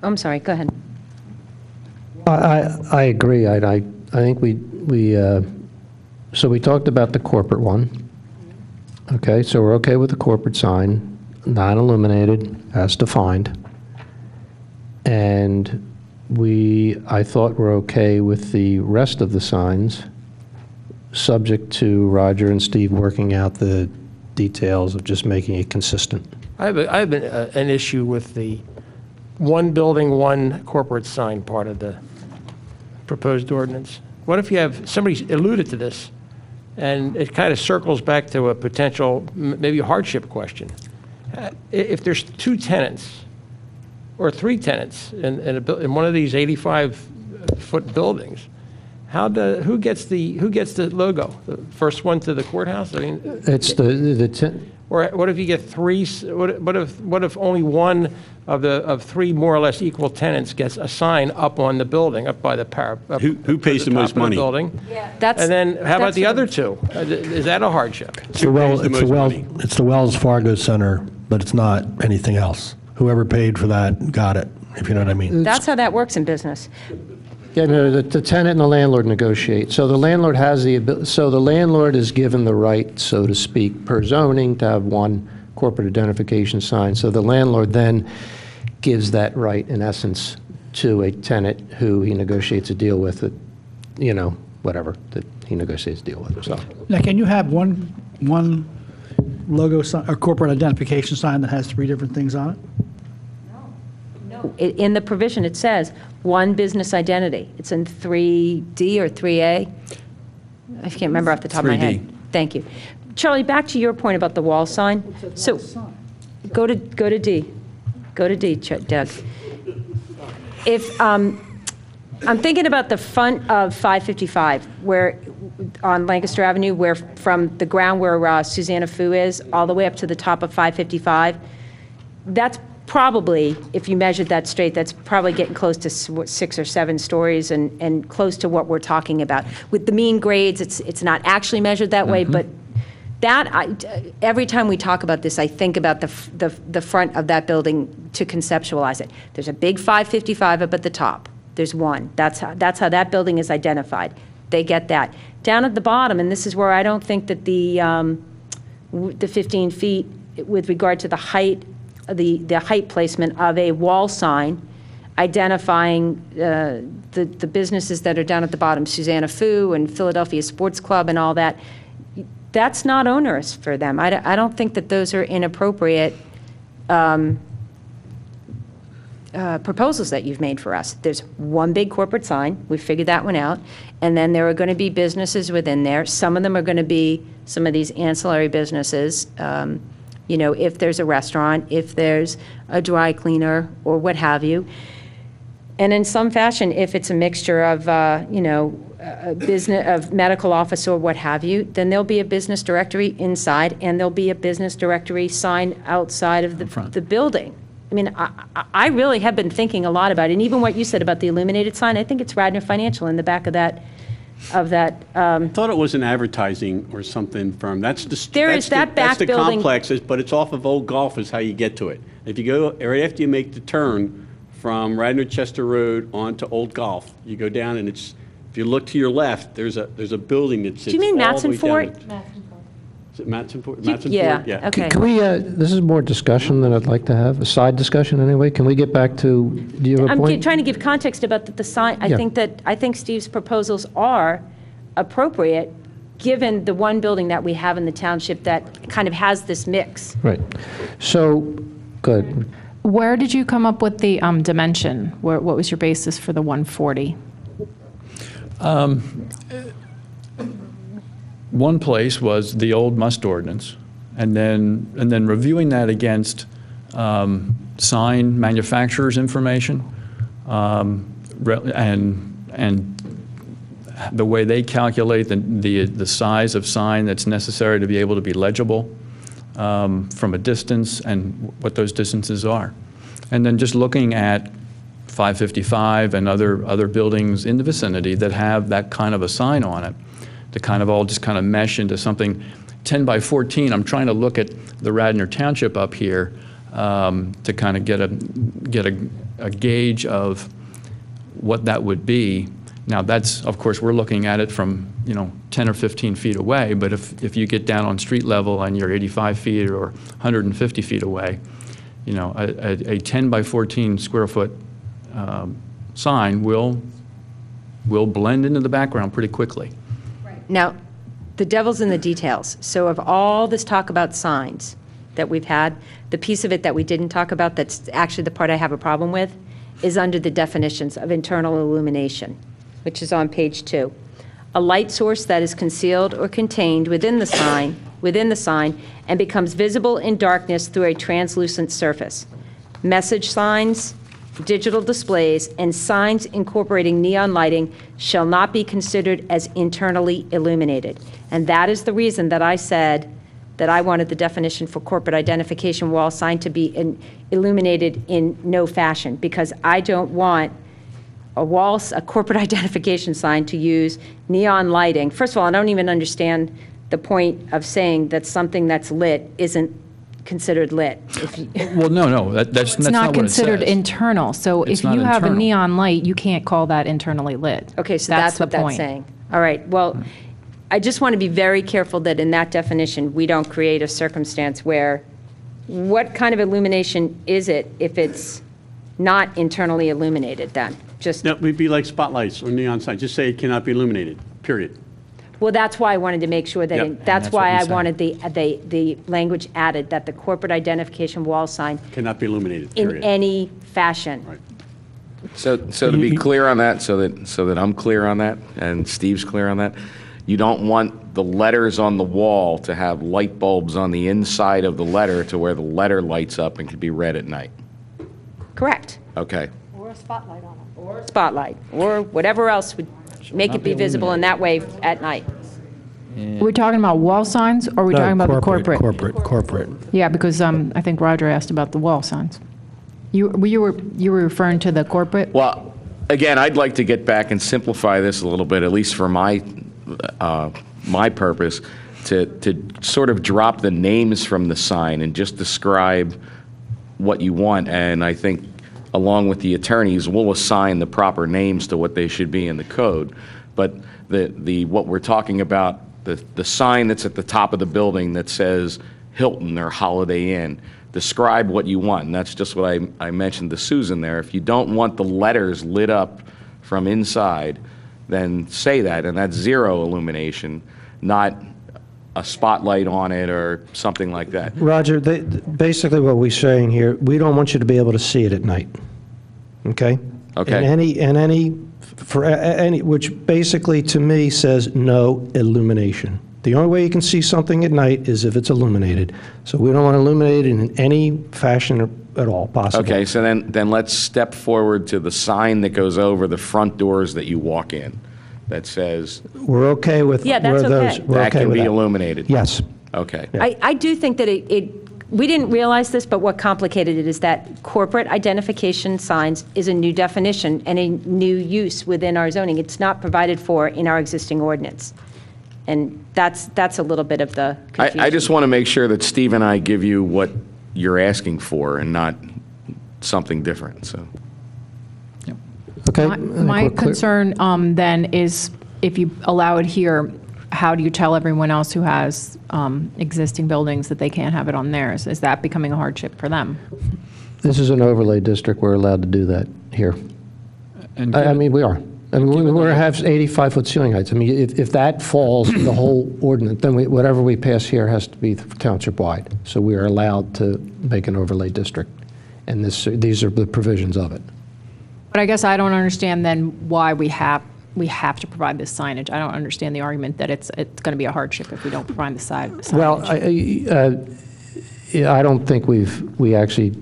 I'm sorry, go ahead. I agree. I think so we talked about the corporate one. Okay, so we're okay with the corporate sign, non-illuminated, as defined. And I thought we're okay with the rest of the signs, subject to Roger and Steve working out the details of just making it consistent. I have an issue with the 1 building, 1 corporate sign part of the proposed ordinance. What if you have, somebody alluded to this, and it kind of circles back to a potential, maybe a hardship question. If there's 2 tenants or 3 tenants in one of these 85-foot buildings, who gets the logo? The first one to the courthouse? I mean, It's or what if you get 3? What if only one of 3 more or less equal tenants gets a sign up on the building, up by the parapet? Who pays the most money? That's, And then how about that's the what other 2? Is that a hardship? It's the money? It's the Wells Fargo Center, but it's not anything else. Whoever paid for that got it, if you know what I mean. That's how that works in business. Yeah, no, the tenant and the landlord negotiate. So the landlord the landlord is given the right, so to speak, per zoning, to have 1 corporate identification sign. So the landlord then gives that right, in essence, to a tenant who he negotiates a deal with, whatever, that he negotiates a deal with. So Now, can you have one logo sign, or corporate identification sign that has 3 different things on it? In the provision, it says one business identity. It's in 3D or 3A. I can't remember off the top of my 3D. head. Thank you. Charlie, back to your point about the wall sign. So go to D. Go to D, Doug. If, I'm thinking about the front of 555, where, on Lancaster Avenue, where from the ground where Susanna Fu is, all the way up to the top of 555. That's probably, if you measured that straight, that's probably getting close to 6 or 7 stories and close to what we're talking about. With the mean grades, it's not actually measured that way, but every time we talk about this, I think about the front of that building to conceptualize it. There's a big 555 up at the top. There's one. That's how that building is identified. They get that. Down at the bottom, and this is where I don't think that the 15 feet with regard to the height placement of a wall sign identifying the businesses that are down at the bottom, Susanna Fu and Philadelphia Sports Club and all that, that's not onerous for them. I don't think that those are inappropriate proposals that you've made for us. There's one big corporate sign. We figured that one out. And then there are going to be businesses within there. Some of them are going to be some of these ancillary businesses. You know, if there's a restaurant, if there's a dry cleaner or what have you. And in some fashion, if it's a mixture of, you know, a business, of medical office or what have you, then there'll be a business directory inside and there'll be a business directory sign outside of the building. I mean, I really have been thinking a lot about it. And even what you said about the illuminated sign, I think it's Radnor Financial in the back of that. I thought it was an advertising or something firm. That's the There is that back that's the building. complexes, but it's off of Old Golf is how you get to it. If you go right after you make the turn from Radnor Chester Road onto Old Golf, you go down and it's, if you look to your left, there's a building that sits. Do you mean all the way Matson down. Fort? Is it Matson Fort? Yeah, Yeah. okay. Can we, this is more discussion than I'd like to have, a side discussion anyway. Can we get back to, do you have a I'm point? trying to give context about the sign. Yeah. I think Steve's proposals are appropriate, given the one building that we have in the township that kind of has this mix. Right. So, good. Where did you come up with the dimension? What was your basis for the 140? One place was the old must ordinance, and then reviewing that against sign manufacturers' information, and the way they calculate the size of sign that's necessary to be able to be legible from a distance and what those distances are. And then just looking at 555 and other buildings in the vicinity that have that kind of a sign on it, to kind of all just kind of mesh into something 10 by 14. I'm trying to look at the Radnor Township up here to kind of get a gauge of what that would be. Now that's, of course, we're looking at it from, 10 or 15 feet away, but if you get down on street level and you're 85 feet or 150 feet away, a 10 by 14 square foot sign will blend into the background pretty quickly. Now, the devil's in the details. So of all this talk about signs that we've had, the piece of it that we didn't talk about that's actually the part I have a problem with is under the definitions of internal illumination, which is on page 2. A light source that is concealed or contained within the sign, and becomes visible in darkness through a translucent surface. Message signs, digital displays, and signs incorporating neon lighting shall not be considered as internally illuminated. And that is the reason that I said that I wanted the definition for corporate identification wall sign to be illuminated in no fashion, because I don't want a corporate identification sign to use neon lighting. First of all, I don't even understand the point of saying that something that's lit isn't considered lit. Well, no, that's It's not not considered what it says. internal, so It's if not you have a internal. neon light, you can't call that internally lit. Okay, so that's what the that's point. saying. All right, well, I just want to be very careful that in that definition, we don't create a circumstance where, what kind of illumination is it if it's not internally illuminated then? Just, That would be like spotlights or neon signs. Just say it cannot be illuminated, period. well, that's why I wanted to make sure that, Yep. in- And that's that's what why we I said. wanted the language added, that the corporate identification wall sign Cannot be illuminated, in period. any fashion. Right. So to be clear on that, so that I'm clear on that, and Steve's clear on that, you don't want the letters on the wall to have light bulbs on the inside of the letter to where the letter lights up and can be read at night. Correct. Okay. Or a spotlight on it. Or a spotlight, or whatever else would make it be visible in that way at night. We're talking about wall signs, or are we No, talking about the corporate? Corporate. Yeah, because I think Roger asked about the wall signs. You were referring to the corporate? Well, again, I'd like to get back and simplify this a little bit, at least for my purpose, to sort of drop the names from the sign and just describe what you want. And I think, along with the attorneys, we'll assign the proper names to what they should be in the code. But what we're talking about, the sign that's at the top of the building that says Hilton or Holiday Inn, describe what you want. And that's just what I mentioned to Susan there. If you don't want the letters lit up from inside, then say that, and that's zero illumination, not a spotlight on it or something like that. Roger, basically what we're saying here, we don't want you to be able to see it at night, okay? Okay. For any, which basically to me says no illumination. The only way you can see something at night is if it's illuminated. So we don't want to illuminate it in any fashion at all possible. Okay, so then let's step forward to the sign that goes over the front doors that you walk in, that says We're okay with Yeah, that's where those. okay. We're that okay can with be that. illuminated. Yes. Okay. I do think that we didn't realize this, but what complicated it is that corporate identification signs is a new definition and a new use within our zoning. It's not provided for in our existing ordinance. And that's a little bit of the confusion. I just want to make sure that Steve and I give you what you're asking for and not something different, so. Okay. My concern then is if you allow it here, how do you tell everyone else who has existing buildings that they can't have it on theirs? Is that becoming a hardship for them? This is an overlay district. We're allowed to do that here. And I mean, we are. I mean, we're going to have 85-foot ceiling heights. I mean, if that falls, the whole ordinance, then whatever we pass here has to be township-wide. So we are allowed to make an overlay district, and these are the provisions of it. But I guess I don't understand then why we have to provide this signage. I don't understand the argument that it's going to be a hardship if we don't provide the signage. Well, I don't think we actually.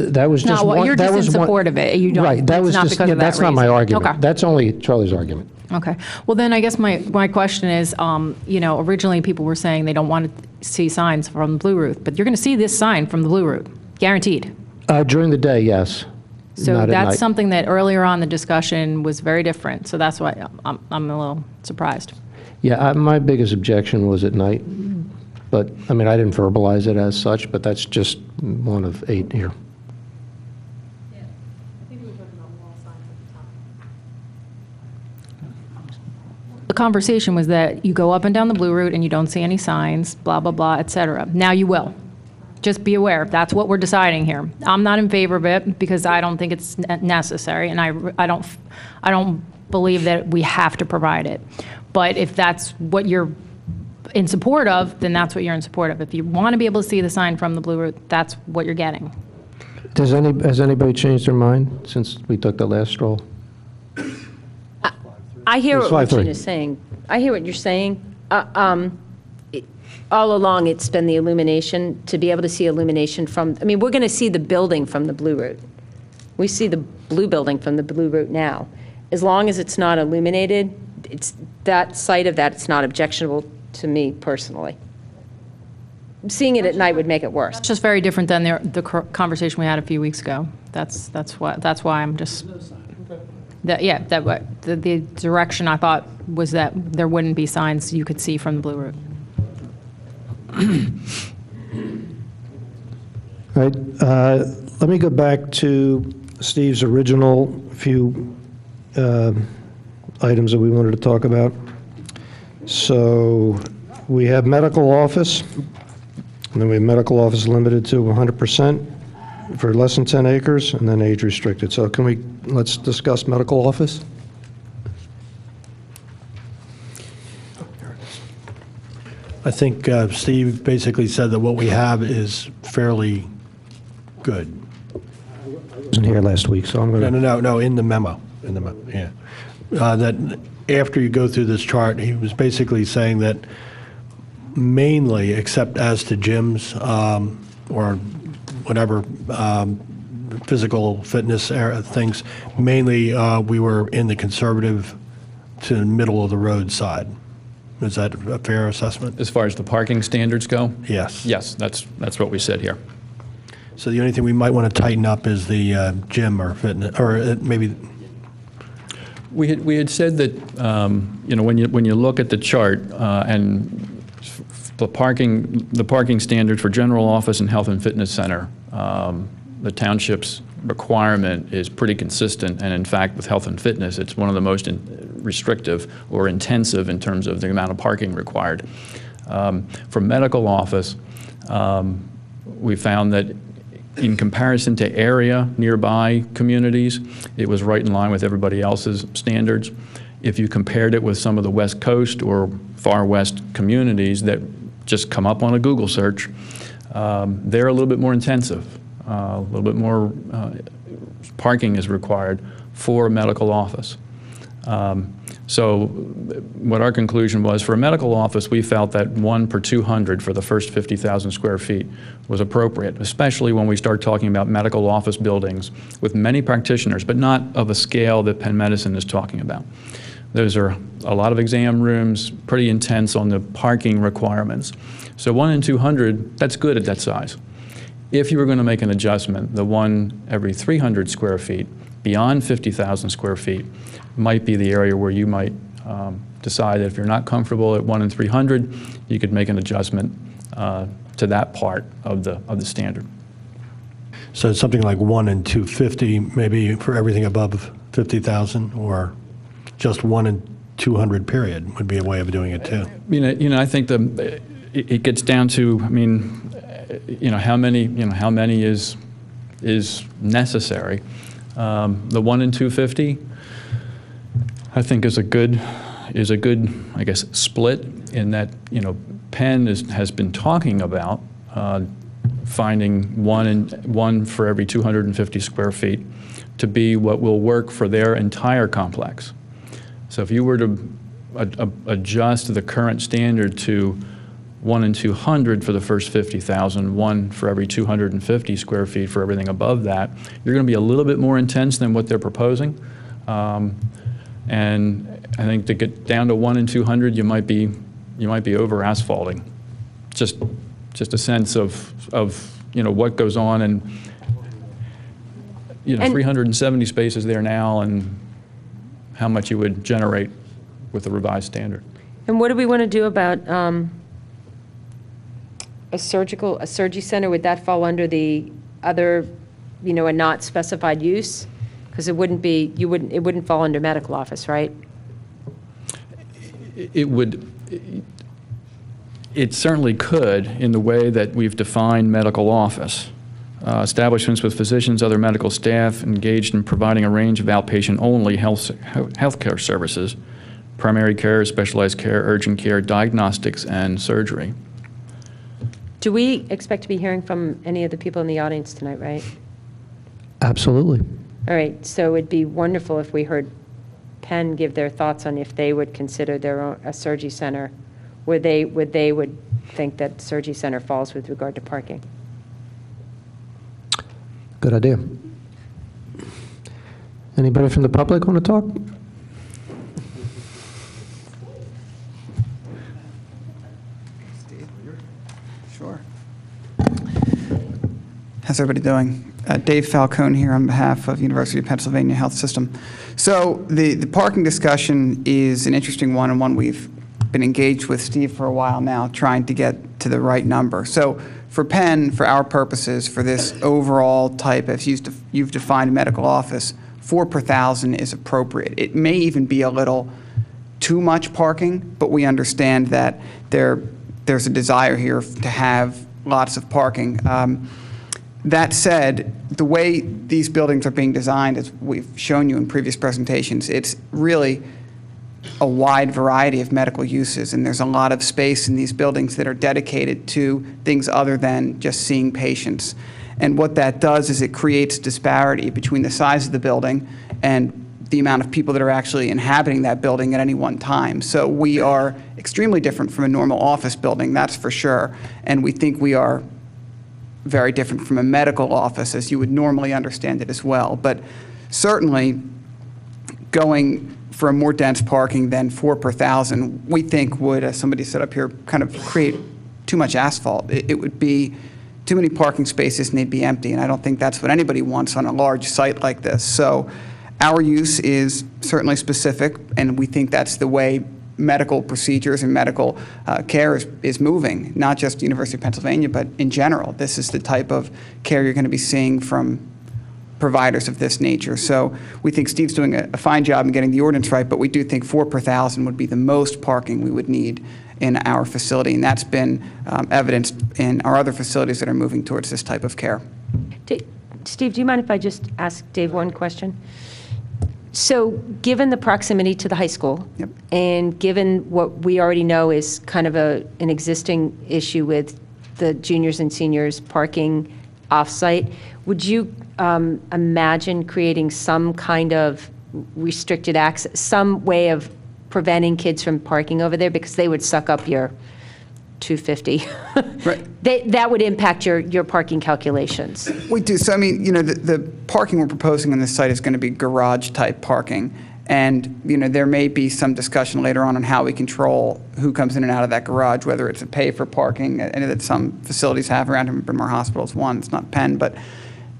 That was just No, well, one. you're that just was in one- support of it. You don't. Right. That it's was not just. because Yeah, of that that's not my reason. argument. Okay. That's only Charlie's argument. Okay. Well, then I guess my question is, originally people were saying they don't want to see signs from the Blue Route, but you're going to see this sign from the Blue Route, guaranteed. During the day, yes. So Not at that's night. something that earlier on the discussion was very different. So that's why I'm a little surprised. Yeah, my biggest objection was at night, but I mean, I didn't verbalize it as such, but that's just one of 8 here. The conversation was that you go up and down the Blue Route and you don't see any signs, blah, blah, blah, et cetera. Now you will. Just be aware, that's what we're deciding here. I'm not in favor of it because I don't think it's necessary, and I don't believe that we have to provide it. But if that's what you're in support of, then that's what you're in support of. If you want to be able to see the sign from the Blue Route, that's what you're getting. Has anybody changed their mind since we took the last stroll? I hear It's what 5:30. Regina's saying. I hear what you're saying. All along, it's been the illumination, to be able to see illumination from, I mean, we're going to see the building from the Blue Route. We see the blue building from the Blue Route now. As long as it's not illuminated, it's that sight of that, it's not objectionable to me personally. Seeing it at night would make it worse. It's just very different than the conversation we had a few weeks ago. That's why I'm just. The direction I thought was that there wouldn't be signs you could see from the Blue Route. All right, let me go back to Steve's original few items that we wanted to talk about. So we have medical office, and then we have medical office limited to 100% for less than 10 acres, and then age restricted. So let's discuss medical office. I think Steve basically said that what we have is fairly good. wasn't here last week, so I'm going to... No, in the memo, yeah. That after you go through this chart, he was basically saying that mainly, except as to gyms or whatever physical fitness things, mainly we were in the conservative to middle of the road side. Is that a fair assessment? As far as the parking standards go? Yes. Yes, that's what we said here. So the only thing we might want to tighten up is the gym or fitness, or maybe... We had said that, when you look at the chart and the parking standard for general office and health and fitness center, the township's requirement is pretty consistent, and in fact, with health and fitness, it's one of the most restrictive or intensive in terms of the amount of parking required. For medical office, we found that in comparison to area nearby communities, it was right in line with everybody else's standards. If you compared it with some of the West Coast or far west communities that just come up on a Google search, they're a little bit more intensive. A little bit more parking is required for a medical office. So what our conclusion was, for a medical office, we felt that 1 per 200 for the first 50,000 square feet was appropriate, especially when we start talking about medical office buildings with many practitioners, but not of a scale that Penn Medicine is talking about. Those are a lot of exam rooms, pretty intense on the parking requirements. So 1 in 200, that's good at that size. If you were going to make an adjustment, the 1 every 300 square feet, beyond 50,000 square feet, might be the area where you might decide that if you're not comfortable at 1 in 300, you could make an adjustment to that part of the standard. So something like 1 in 250, maybe for everything above 50,000, or just 1 in 200 period would be a way of doing it too. I think it gets down to, how many is necessary. The 1 in 250, I think, is a good, I guess, split in that, Penn has been talking about finding one for every 250 square feet to be what will work for their entire complex. So if you were to adjust the current standard to 1 in 200 for the first 50,000, 1 for every 250 square feet for everything above that, you're going to be a little bit more intense than what they're proposing. And I think to get down to 1 in 200, you might be over asphalting. Just a sense of what goes on, and 370 spaces there now, and how much you would generate with the revised standard. And what do we want to do about a surgery center? Would that fall under the other, a not specified use? Because it wouldn't fall under medical office, right? It certainly could, in the way that we've defined medical office. Establishments with physicians, other medical staff engaged in providing a range of outpatient-only healthcare services, primary care, specialized care, urgent care, diagnostics, and surgery. Do we expect to be hearing from any of the people in the audience tonight, right? Absolutely. All right, so it'd be wonderful if we heard Penn give their thoughts on if they would consider their own a surgery center, where they would think that surgery center falls with regard to parking. Good idea. Anybody from the public want to talk? Sure. How's everybody doing? Dave Falcone here on behalf of University of Pennsylvania Health System. So the parking discussion is an interesting one, and one we've been engaged with Steve for a while now, trying to get to the right number. So for Penn, for our purposes, for this overall type, as you've defined medical office, 4 per 1,000 is appropriate. It may even be a little too much parking, but we understand that there's a desire here to have lots of parking. That said, the way these buildings are being designed, as we've shown you in previous presentations, it's really a wide variety of medical uses, and there's a lot of space in these buildings that are dedicated to things other than just seeing patients. And what that does is it creates disparity between the size of the building and the amount of people that are actually inhabiting that building at any one time. So we are extremely different from a normal office building, that's for sure. And we think we are very different from a medical office, as you would normally understand it as well. But certainly, going for a more dense parking than 4 per 1,000, we think would, as somebody said up here, kind of create too much asphalt. It would be too many parking spaces and they'd be empty, and I don't think that's what anybody wants on a large site like this. So our use is certainly specific, and we think that's the way medical procedures and medical care is moving, not just University of Pennsylvania, but in general. This is the type of care you're going to be seeing from providers of this nature. So we think Steve's doing a fine job in getting the ordinance right, but we do think 4 per 1,000 would be the most parking we would need in our facility, and that's been evidenced in our other facilities that are moving towards this type of care. Steve, do you mind if I just ask Dave one question? So given the proximity to the high school, Yep. and given what we already know is kind of an existing issue with the juniors and seniors parking off-site, would you imagine creating some kind of restricted access, some way of preventing kids from parking over there, because they would suck up your $250? Right. That would impact your parking calculations. We do. So, I mean, you know, the parking we're proposing on this site is going to be garage-type parking. And, you know, there may be some discussion later on how we control who comes in and out of that garage, whether it's a pay-for parking, and that some facilities have around here. Bryn Mawr Hospital's one. It's not Penn, but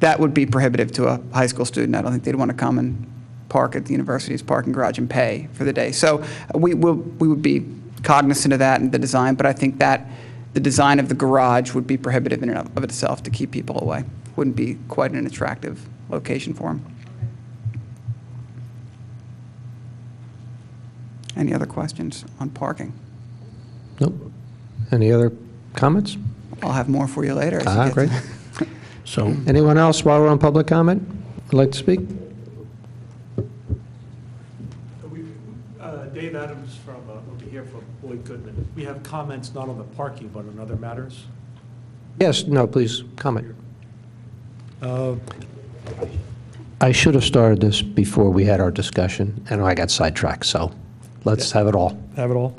that would be prohibitive to a high school student. I don't think they'd want to come and park at the university's parking garage and pay for the day. So we would be cognizant of that in the design, but I think that the design of the garage would be prohibitive in and of itself to keep people away. Wouldn't be quite an attractive location for them. Any other questions on parking? Nope. Any other comments? I'll have more for you later. As you get Great. to- So, Anyone else while we're on public comment would like to speak? Dave Adams from, over here from Lloyd Goodman. We have comments not on the parking, but on other matters. Yes, no, please, comment. I should have started this before we had our discussion, and I got sidetracked, so let's have it all. Have it all?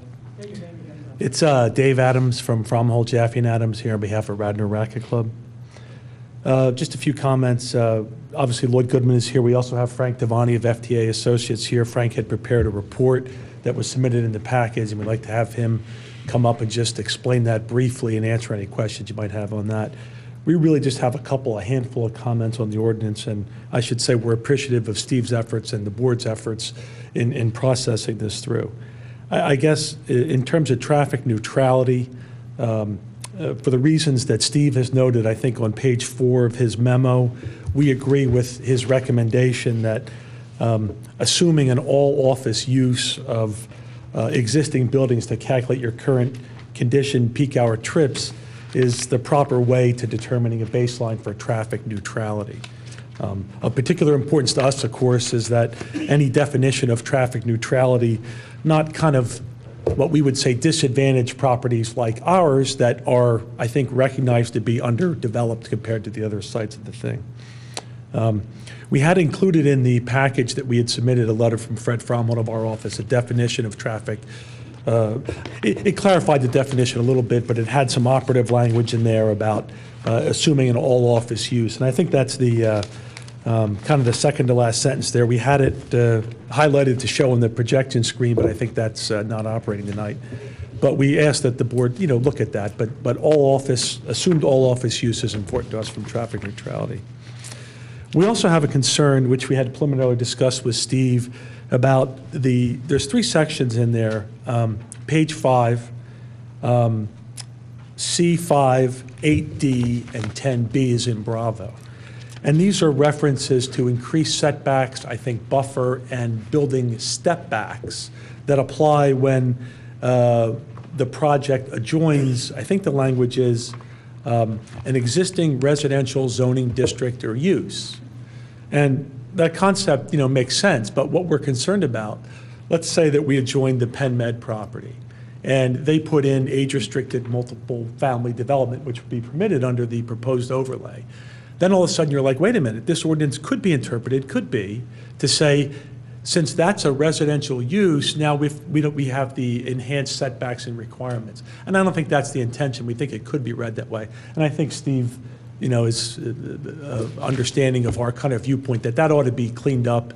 It's Dave Adams from Fromhold, Jaffe and Adams here on behalf of Radnor Racket Club. Just a few comments. Obviously, Lloyd Goodman is here. We also have Frank Devani of FTA Associates here. Frank had prepared a report that was submitted in the package, and we'd like to have him come up and just explain that briefly and answer any questions you might have on that. We really just have a handful of comments on the ordinance, and I should say we're appreciative of Steve's efforts and the board's efforts in processing this through. I guess in terms of traffic neutrality, for the reasons that Steve has noted, I think on page 4 of his memo, we agree with his recommendation that assuming an all-office use of existing buildings to calculate your current condition peak hour trips is the proper way to determining a baseline for traffic neutrality. Of particular importance to us, of course, is that any definition of traffic neutrality, not kind of what we would say disadvantaged properties like ours that are, I think, recognized to be underdeveloped compared to the other sites of the thing. We had included in the package that we had submitted a letter from Fred Fromhold of our office, a definition of traffic. It clarified the definition a little bit, but it had some operative language in there about assuming an all-office use. And I think that's the kind of the second to last sentence there. We had it highlighted to show on the projection screen, but I think that's not operating tonight. But we asked that the board, look at that. But assumed all office use is important to us from traffic neutrality. We also have a concern, which we had preliminarily discussed with Steve, about there's 3 sections in there, page 5, C5, 8D, and 10B is in Bravo. And these are references to increased setbacks, I think buffer and building step backs that apply when the project adjoins, I think the language is, an existing residential zoning district or use. And that concept, makes sense, but what we're concerned about, let's say that we adjoined the Penn Med property, and they put in age-restricted multiple family development, which would be permitted under the proposed overlay. Then all of a sudden, you're like, wait a minute, this ordinance could be interpreted, could be, to say, since that's a residential use, now we have the enhanced setbacks and requirements. And I don't think that's the intention. We think it could be read that way. And I think Steve, is understanding of our kind of viewpoint that ought to be cleaned up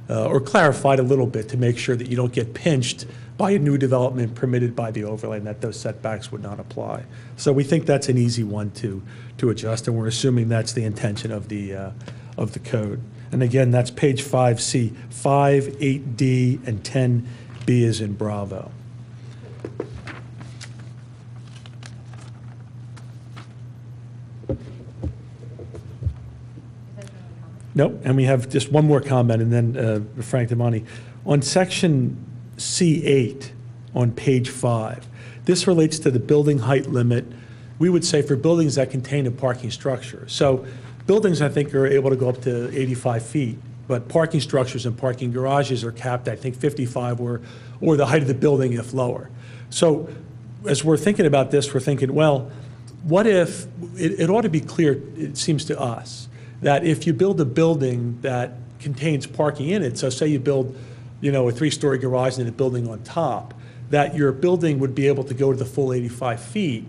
or clarified a little bit to make sure that you don't get pinched by a new development permitted by the overlay and that those setbacks would not apply. So we think that's an easy one to adjust, and we're assuming that's the intention of the code. And again, that's page 5C, 5, 8D, and 10B is in Bravo. Nope, and we have just one more comment, and then Frank Damani. On section C8 on page 5, this relates to the building height limit, we would say for buildings that contain a parking structure. So buildings, I think, are able to go up to 85 feet, but parking structures and parking garages are capped, I think, 55 or the height of the building if lower. So as we're thinking about this, we're thinking, well, what if, it ought to be clear, it seems to us, that if you build a building that contains parking in it, so say you build, a 3-story garage and a building on top, that your building would be able to go to the full 85 feet,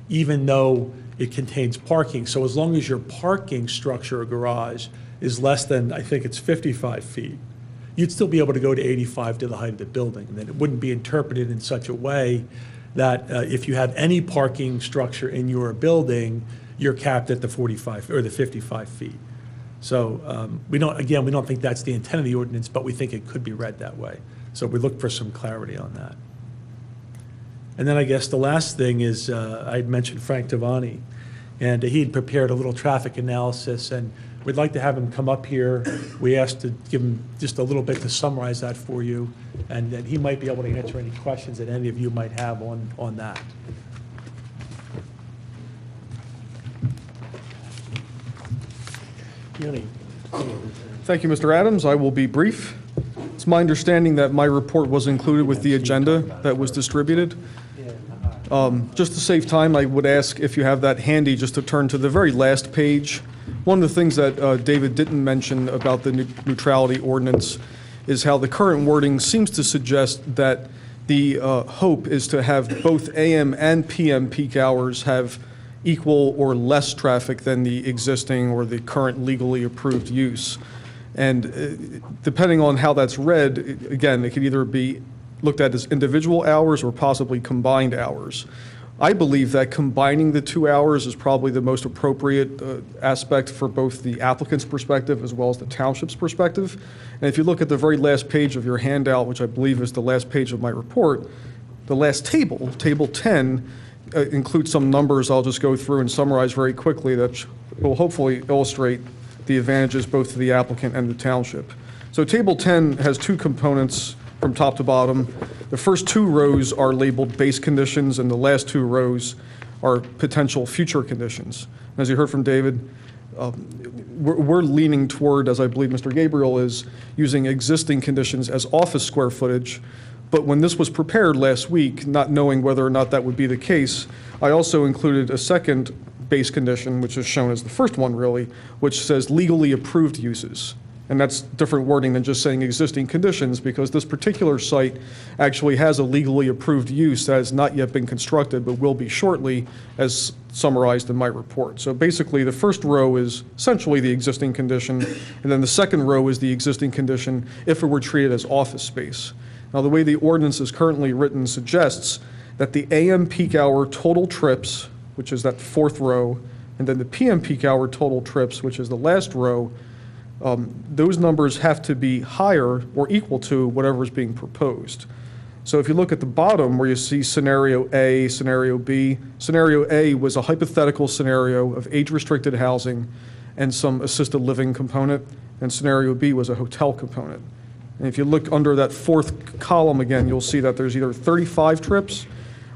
even though it contains parking. So as long as your parking structure or garage is less than, I think it's 55 feet, you'd still be able to go to 85 to the height of the building. And then it wouldn't be interpreted in such a way that if you have any parking structure in your building, you're capped at the 45 or the 55 feet. So we don't think that's the intent of the ordinance, but we think it could be read that way. So we look for some clarity on that. And then I guess the last thing is I mentioned Frank Devani, and he had prepared a little traffic analysis, and we'd like to have him come up here. We asked to give him just a little bit to summarize that for you, and then he might be able to answer any questions that any of you might have on that. Thank you, Mr. Adams. I will be brief. It's my understanding that my report was included with the agenda that was distributed. Just to save time, I would ask if you have that handy just to turn to the very last page. One of the things that David didn't mention about the neutrality ordinance is how the current wording seems to suggest that the hope is to have both AM and PM peak hours have equal or less traffic than the existing or the current legally approved use. And depending on how that's read, again, it could either be looked at as individual hours or possibly combined hours. I believe that combining the 2 hours is probably the most appropriate aspect for both the applicant's perspective as well as the township's perspective. And if you look at the very last page of your handout, which I believe is the last page of my report, the last table, table 10, includes some numbers I'll just go through and summarize very quickly that will hopefully illustrate the advantages both to the applicant and the township. So table 10 has 2 components from top to bottom. The first 2 rows are labeled base conditions, and the last 2 rows are potential future conditions. As you heard from David, we're leaning toward, as I believe Mr. Gabriel is, using existing conditions as office square footage. But when this was prepared last week, not knowing whether or not that would be the case, I also included a second base condition, which is shown as the first one really, which says legally approved uses. And that's different wording than just saying existing conditions, because this particular site actually has a legally approved use that has not yet been constructed, but will be shortly, as summarized in my report. So basically, the first row is essentially the existing condition, and then the second row is the existing condition if it were treated as office space. Now, the way the ordinance is currently written suggests that the AM peak hour total trips, which is that 4th row, and then the PM peak hour total trips, which is the last row, those numbers have to be higher or equal to whatever is being proposed. So if you look at the bottom where you see scenario A, scenario B, scenario A was a hypothetical scenario of age-restricted housing and some assisted living component, and scenario B was a hotel component. And if you look under that 4th column again, you'll see that there's either 35 trips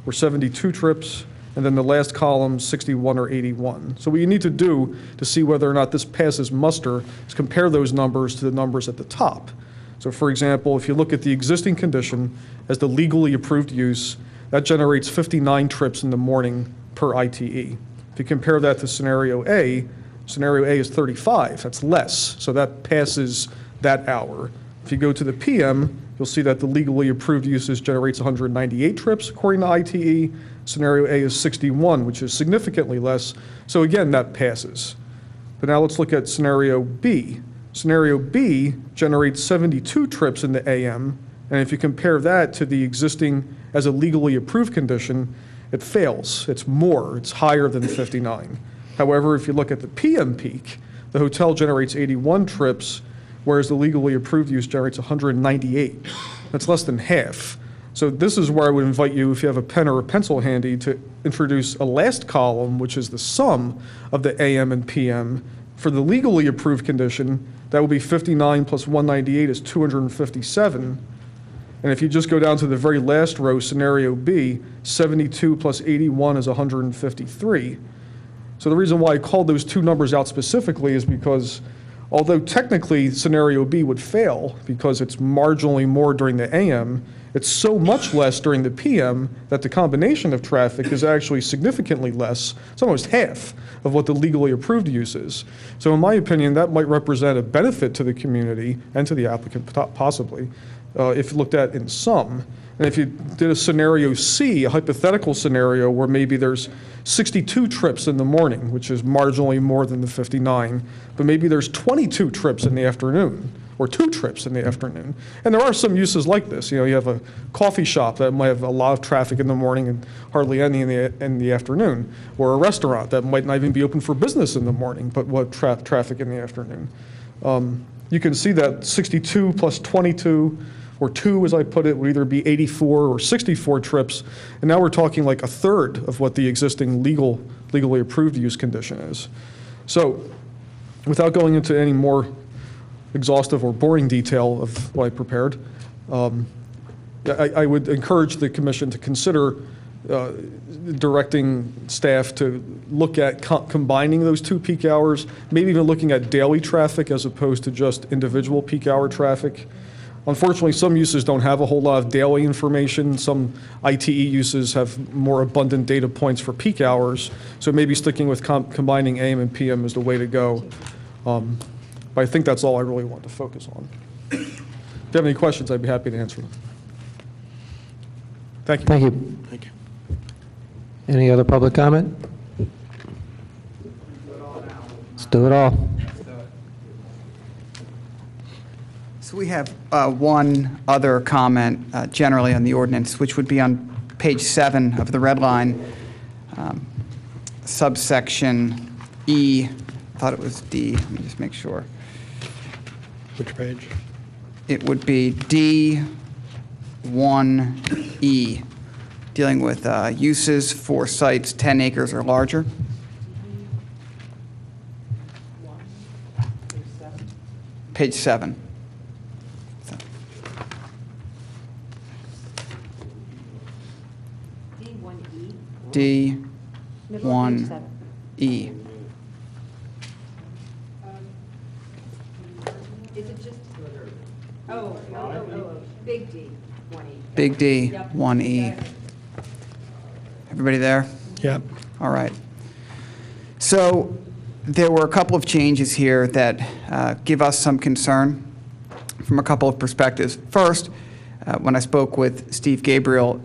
or 72 trips, and then the last column, 61 or 81. So what you need to do to see whether or not this passes muster is compare those numbers to the numbers at the top. So for example, if you look at the existing condition as the legally approved use, that generates 59 trips in the morning per ITE. If you compare that to scenario A, Scenario A is 35, that's less, so that passes that hour. If you go to the PM, you'll see that the legally approved uses generates 198 trips according to ITE. Scenario A is 61, which is significantly less, so again, that passes. But now let's look at scenario B. Scenario B generates 72 trips in the AM, and if you compare that to the existing as a legally approved condition, it fails. It's more, it's higher than 59. However, if you look at the PM peak, the hotel generates 81 trips, whereas the legally approved use generates 198. That's less than half. So this is where I would invite you, if you have a pen or a pencil handy, to introduce a last column, which is the sum of the AM and PM. For the legally approved condition, that would be 59 plus 198 is 257. And if you just go down to the very last row, scenario B, 72 plus 81 is 153. So the reason why I called those two numbers out specifically is because although technically scenario B would fail because it's marginally more during the AM, it's so much less during the PM that the combination of traffic is actually significantly less. It's almost half of what the legally approved use is. So in my opinion, that might represent a benefit to the community and to the applicant possibly, if looked at in sum. And if you did a scenario C, a hypothetical scenario where maybe there's 62 trips in the morning, which is marginally more than the 59, but maybe there's 22 trips in the afternoon, or 2 trips in the afternoon. And there are some uses like this. You know, you have a coffee shop that might have a lot of traffic in the morning and hardly any in the afternoon, or a restaurant that might not even be open for business in the morning, but what traffic in the afternoon. You can see that 62 plus 22, or 2, as I put it, would either be 84 or 64 trips, and now we're talking like a third of what the existing legally approved use condition is. So, without going into any more exhaustive or boring detail of what I prepared, I would encourage the commission to consider directing staff to look at combining those 2 peak hours, maybe even looking at daily traffic as opposed to just individual peak hour traffic. Unfortunately, some uses don't have a whole lot of daily information. Some ITE uses have more abundant data points for peak hours, so maybe sticking with combining AM and PM is the way to go. But I think that's all I really want to focus on. If you have any questions, I'd be happy to answer them. Thank you. Thank you. Thank you. Any other public comment? Let's do it all. So we have one other comment generally on the ordinance, which would be on page 7 of the red line, subsection E. I thought it was D. Let me just make sure. Which page? It would be D1E, dealing with uses for sites 10 acres or larger. Page 7. D1E. Is it just, oh, big D, 1E. Big D, 1E. Everybody there? Yep. All right. So there were a couple of changes here that give us some concern from a couple of perspectives. First, when I spoke with Steve Gabriel,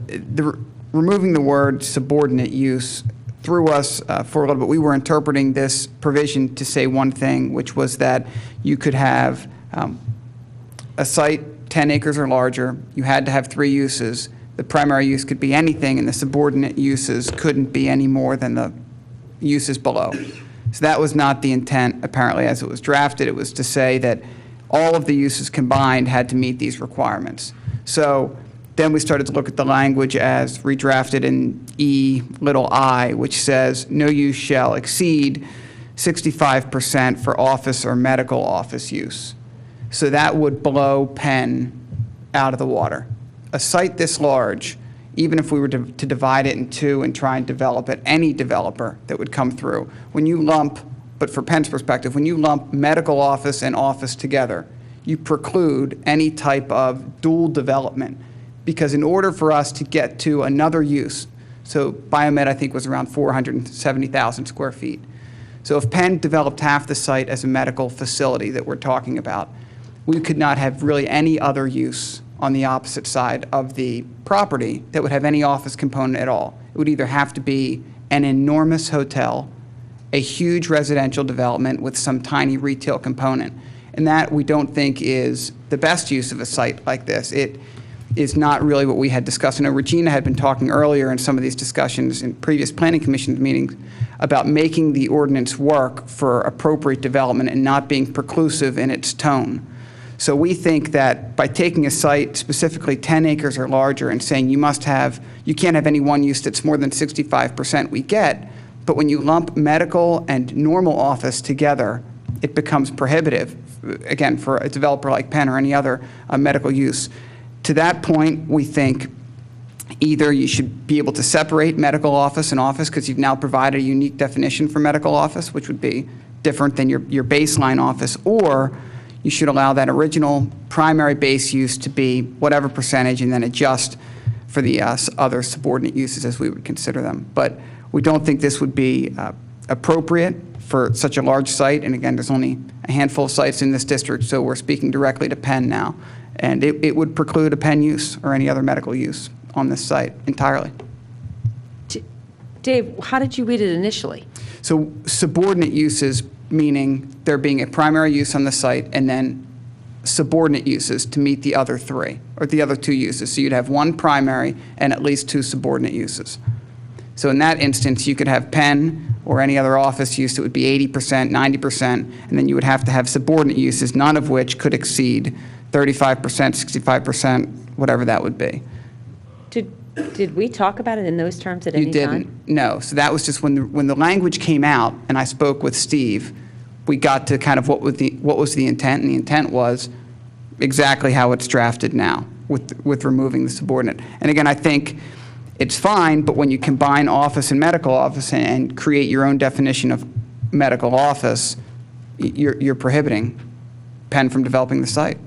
removing the word subordinate use threw us for a little bit. We were interpreting this provision to say one thing, which was that you could have a site 10 acres or larger. You had to have 3 uses. The primary use could be anything, and the subordinate uses couldn't be any more than the uses below. So that was not the intent, apparently, as it was drafted. It was to say that all of the uses combined had to meet these requirements. So then we started to look at the language as redrafted in E(i), which says, no use shall exceed 65% for office or medical office use. So that would blow Penn out of the water. A site this large, even if we were to divide it in 2 and try and develop it, any developer that would come through, when you lump, but for Penn's perspective, when you lump medical office and office together, you preclude any type of dual development. Because in order for us to get to another use, so Biomed I think was around 470,000 square feet. So if Penn developed half the site as a medical facility that we're talking about, we could not have really any other use on the opposite side of the property that would have any office component at all. It would either have to be an enormous hotel, a huge residential development with some tiny retail component. And that we don't think is the best use of a site like this. It is not really what we had discussed. I know Regina had been talking earlier in some of these discussions in previous planning commission meetings about making the ordinance work for appropriate development and not being preclusive in its tone. So we think that by taking a site, specifically 10 acres or larger, and saying you can't have any one use that's more than 65%, we get, but when you lump medical and normal office together, it becomes prohibitive, again, for a developer like Penn or any other medical use. To that point, we think either you should be able to separate medical office and office because you've now provided a unique definition for medical office, which would be different than your baseline office, or you should allow that original primary base use to be whatever percentage and then adjust for the other subordinate uses as we would consider them. But we don't think this would be appropriate for such a large site. And again, there's only a handful of sites in this district, so we're speaking directly to Penn now. And it would preclude a Penn use or any other medical use on this site entirely. Dave, how did you read it initially? So subordinate uses, meaning there being a primary use on the site and then subordinate uses to meet the other three, or the other two uses. So you'd have one primary and at least two subordinate uses. So in that instance, you could have Penn or any other office use that would be 80%, 90%, and then you would have to have subordinate uses, none of which could exceed 35%, 65%, whatever that would be. Did we talk about it in those terms at any time? You didn't, no. So that was just when the language came out, and I spoke with Steve, we got to kind of what was the intent, and the intent was exactly how it's drafted now, with removing the subordinate. And again, I think it's fine, but when you combine office and medical office and create your own definition of medical office, you're prohibiting Penn from developing the site.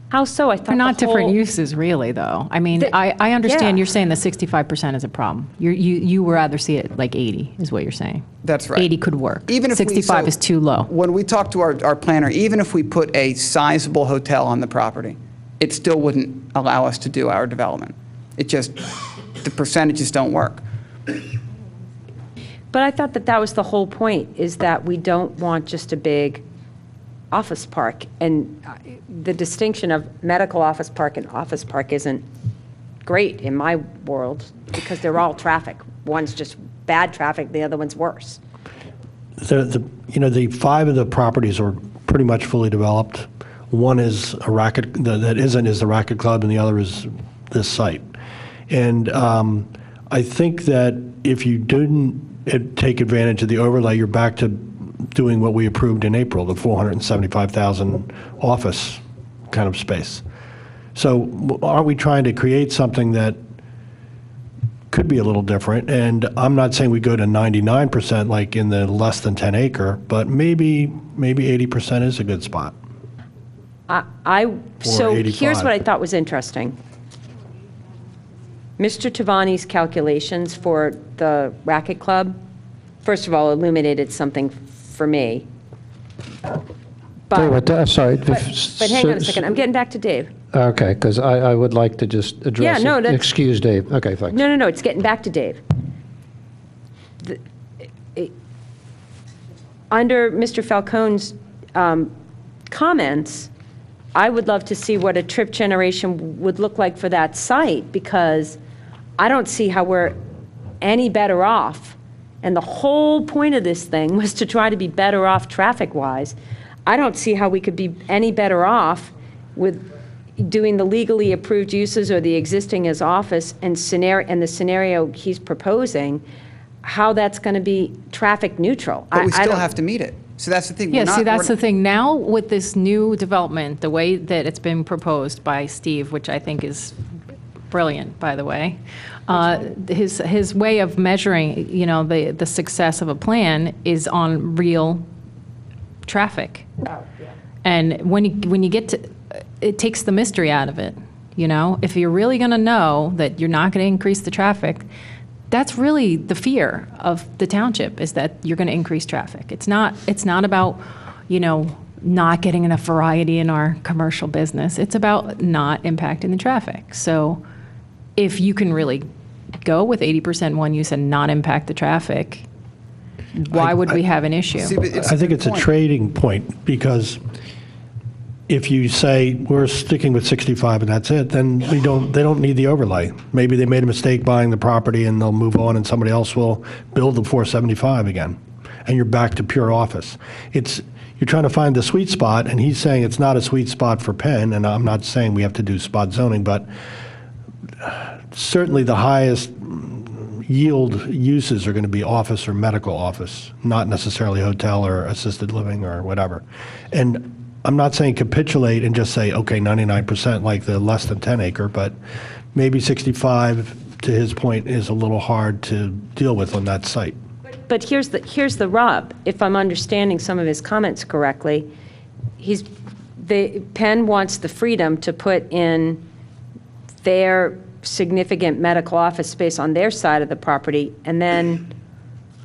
How so? I thought They're not the different whole- uses, really, though. I mean, I understand yeah. you're saying the 65% is a problem. You would rather see it like 80, is what you're saying. That's right. 80 could work. Even if 65 is too low. When we talked to our planner, even if we put a sizable hotel on the property, it still wouldn't allow us to do our development. It just, the percentages don't work. But I thought that was the whole point, is that we don't want just a big office park. And the distinction of medical office park and office park isn't great in my world because they're all traffic. One's just bad traffic, the other one's worse. The 5 of the properties are pretty much fully developed. One is a racket, that isn't is the racket club, and the other is this site. And I think that if you didn't take advantage of the overlay, you're back to doing what we approved in April, the 475,000 office kind of space. So aren't we trying to create something that could be a little different? And I'm not saying we go to 99% like in the less than 10 acre, but maybe 80% is a good spot. So 85. here's what I thought was interesting. Mr. Tavani's calculations for the racket club, first of all, illuminated something for me. But Sorry. but hang on a second, I'm getting back to Dave. Okay, because I would like to just address Yeah, no, it. that's- Excuse Dave. Okay, thanks. No, it's getting back to Dave. Under Mr. Falcone's comments, I would love to see what a trip generation would look like for that site, because I don't see how we're any better off. And the whole point of this thing was to try to be better off traffic-wise. I don't see how we could be any better off with doing the legally approved uses or the existing as office and the scenario he's proposing, how that's going to be traffic neutral. But we I still don't- have to meet it. So that's the thing. Yeah, see, that's the thing. Now, with this new development, the way that it's been proposed by Steve, which I think is brilliant, by the way, his way of measuring, the success of a plan is on real traffic. And when you get to, it takes the mystery out of it. If you're really going to know that you're not going to increase the traffic, that's really the fear of the township, is that you're going to increase traffic. It's not about, not getting enough variety in our commercial business. It's about not impacting the traffic. So if you can really go with 80% one use and not impact the traffic, why would we have an issue? See, but I think it's a trading point, because if you say we're sticking with 65 and that's it, then they don't need the overlay. Maybe they made a mistake buying the property and they'll move on and somebody else will build the 475 again, and you're back to pure office. You're trying to find the sweet spot, and he's saying it's not a sweet spot for Penn, and I'm not saying we have to do spot zoning, but certainly the highest yield uses are going to be office or medical office, not necessarily hotel or assisted living or whatever. And I'm not saying capitulate and just say, okay, 99% like the less than 10 acre, but maybe 65, to his point, is a little hard to deal with on that site. But here's the rub. If I'm understanding some of his comments correctly, Penn wants the freedom to put in their significant medical office space on their side of the property, and then,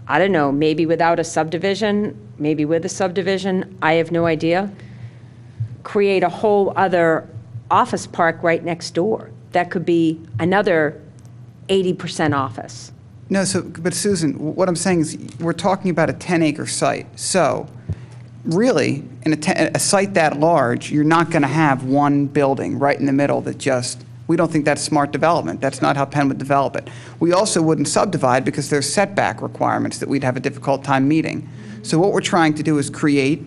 I don't know, maybe without a subdivision, maybe with a subdivision, I have no idea, create a whole other office park right next door. That could be another 80% office. No, but Susan, what I'm saying is we're talking about a 10-acre site. So really, in a site that large, you're not going to have one building right in the middle that just, we don't think that's smart development. That's not how Penn would develop it. We also wouldn't subdivide because there's setback requirements that we'd have a difficult time meeting. So what we're trying to do is create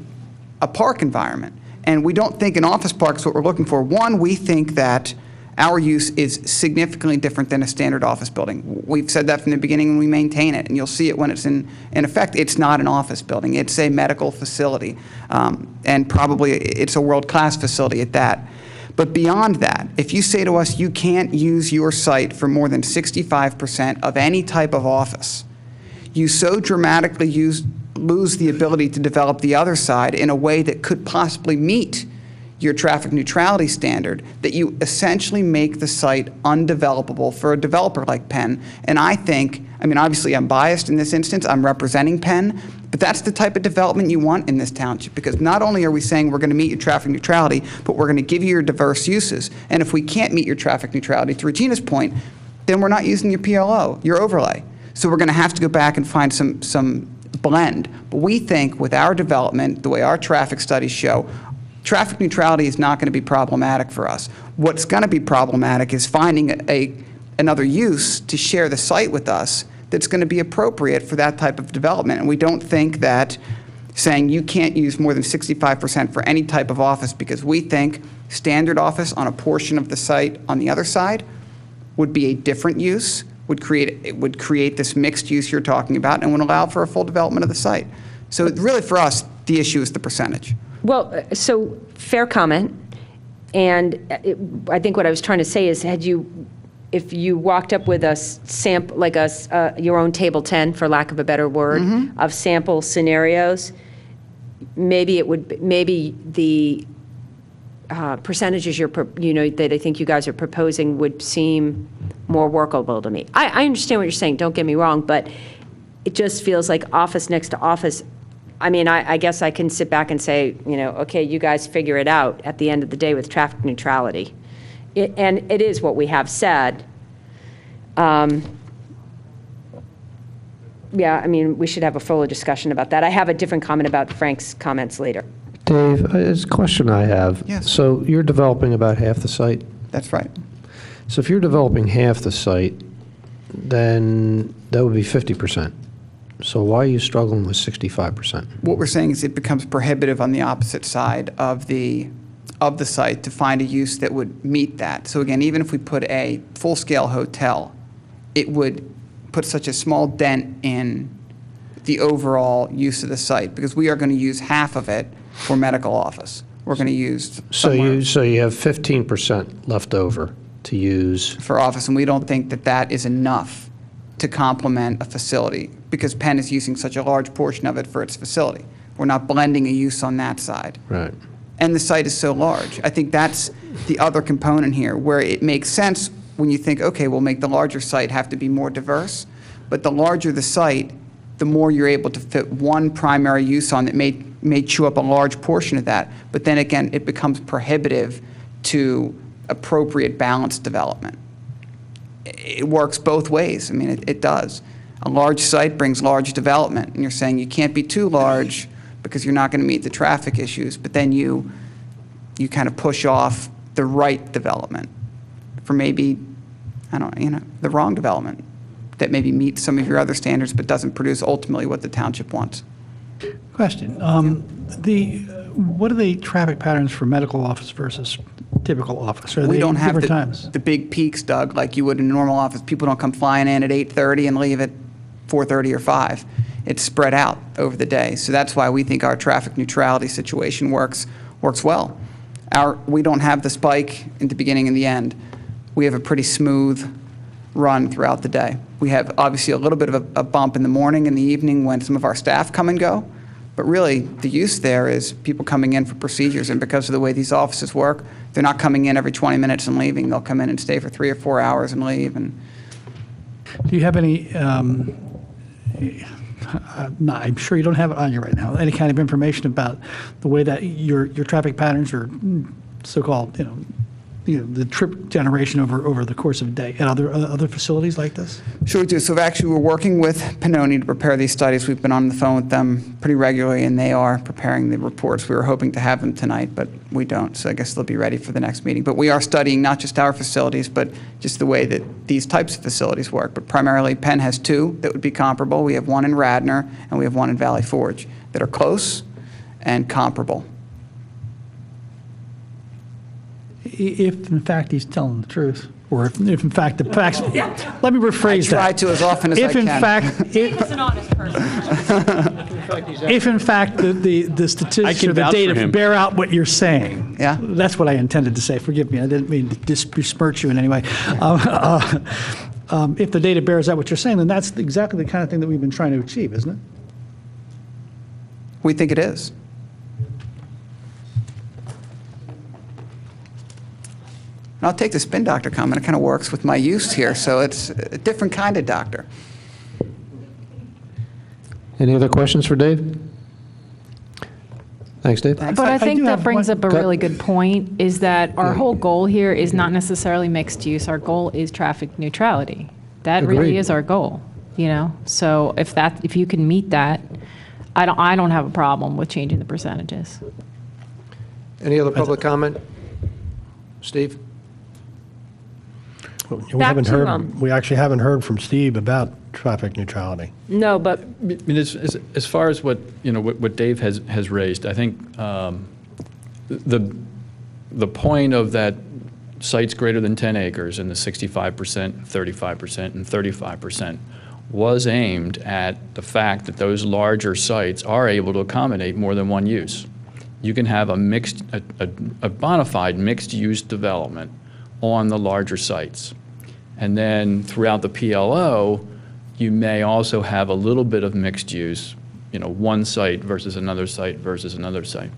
a park environment. And we don't think an office park is what we're looking for. One, we think that our use is significantly different than a standard office building. We've said that from the beginning, and we maintain it. And you'll see it when it's in effect. It's not an office building. It's a medical facility. And probably it's a world-class facility at that. But beyond that, if you say to us you can't use your site for more than 65% of any type of office, you so dramatically lose the ability to develop the other side in a way that could possibly meet your traffic neutrality standard, that you essentially make the site undevelopable for a developer like Penn. And I think, obviously I'm biased in this instance, I'm representing Penn, but that's the type of development you want in this township, because not only are we saying we're going to meet your traffic neutrality, but we're going to give you your diverse uses. And if we can't meet your traffic neutrality, to Regina's point, then we're not using your PLO, your overlay. So we're going to have to go back and find some blend. But we think with our development, the way our traffic studies show, traffic neutrality is not going to be problematic for us. What's going to be problematic is finding another use to share the site with us that's going to be appropriate for that type of development. And we don't think that saying you can't use more than 65% for any type of office, because we think standard office on a portion of the site on the other side would be a different use, would create this mixed use you're talking about, and would allow for a full development of the site. So really for us, the issue is the percentage. Well, so fair comment, and I think what I was trying to say is, if you walked up with a sample, like your own table 10, for lack of a better word, of sample scenarios, maybe the percentages that I think you guys are proposing would seem more workable to me. I understand what you're saying. Don't get me wrong, but it just feels like office next to office. I guess I can sit back and say, okay, you guys figure it out at the end of the day with traffic neutrality. And it is what we have said. We should have a fuller discussion about that. I have a different comment about Frank's comments later. Dave, it's a question I have. Yes. So you're developing about half the site? That's right. So if you're developing half the site, then that would be 50%. So why are you struggling with 65%? What we're saying is it becomes prohibitive on the opposite side of the site to find a use that would meet that. So again, even if we put a full-scale hotel, it would put such a small dent in the overall use of the site, because we are going to use half of it for medical office. We're going to use so you have 15% left over to use for office, and we don't think that is enough to complement a facility, because Penn is using such a large portion of it for its facility. We're not blending a use on that side. Right. And the site is so large. I think that's the other component here, where it makes sense when you think, okay, we'll make the larger site have to be more diverse. But the larger the site, the more you're able to fit one primary use on that may chew up a large portion of that. But then again, it becomes prohibitive to appropriate balanced development. It works both ways. I mean, it does. A large site brings large development, and you're saying you can't be too large because you're not going to meet the traffic issues, but then you kind of push off the right development for maybe, the wrong development that maybe meets some of your other standards but doesn't produce ultimately what the township wants. Question. What are the traffic patterns for medical office versus typical office? Are We they don't have different times? the big peaks, Doug, like you would in a normal office. People don't come flying in at 8:30 and leave at 4:30 or 5. It's spread out over the day. So that's why we think our traffic neutrality situation works well. We don't have the spike in the beginning and the end. We have a pretty smooth run throughout the day. We have obviously a little bit of a bump in the morning and the evening when some of our staff come and go. But really, the use there is people coming in for procedures, and because of the way these offices work, they're not coming in every 20 minutes and leaving. They'll come in and stay for 3 or 4 hours and leave. And Do you have any, I'm sure you don't have it on you right now, any kind of information about the way that your traffic patterns are so-called, the trip generation over the course of a day at other facilities like this? sure we do. So we're working with Pannoni to prepare these studies. We've been on the phone with them pretty regularly, and they are preparing the reports. We were hoping to have them tonight, but we don't. So I guess they'll be ready for the next meeting. But we are studying not just our facilities, but just the way that these types of facilities work. But primarily, Penn has 2 that would be comparable. We have one in Radnor, and we have one in Valley Forge that are close and comparable. If in fact he's telling the truth, or if in fact the facts, let me rephrase that. I try to as often as I can. He's an honest person. If in fact the statistics or the vouch for data him. bear out what you're saying, Yeah. that's what I intended to say. Forgive me, I didn't mean to besmirch you in any way. If the data bears out what you're saying, then that's exactly the kind of thing that we've been trying to achieve, isn't it? We think it is. And I'll take the spin doctor comment. It kind of works with my use here, so it's a different kind of doctor. Any other questions for Dave? Thanks, Dave. But I think do that have brings one- up a really good point, is that our whole goal here is not necessarily mixed use. Our goal is traffic neutrality. That really Agreed. is our goal, So if you can meet that, I don't have a problem with changing the percentages. Any other public comment? Steve? We actually haven't heard from Steve about traffic neutrality. No, but I mean, as far as what Dave has raised, I think the point of that sites greater than 10 acres and the 65%, 35%, and 35% was aimed at the fact that those larger sites are able to accommodate more than one use. You can have a bona fide mixed-use development on the larger sites. And then throughout the PLO, you may also have a little bit of mixed use, one site versus another site versus another site.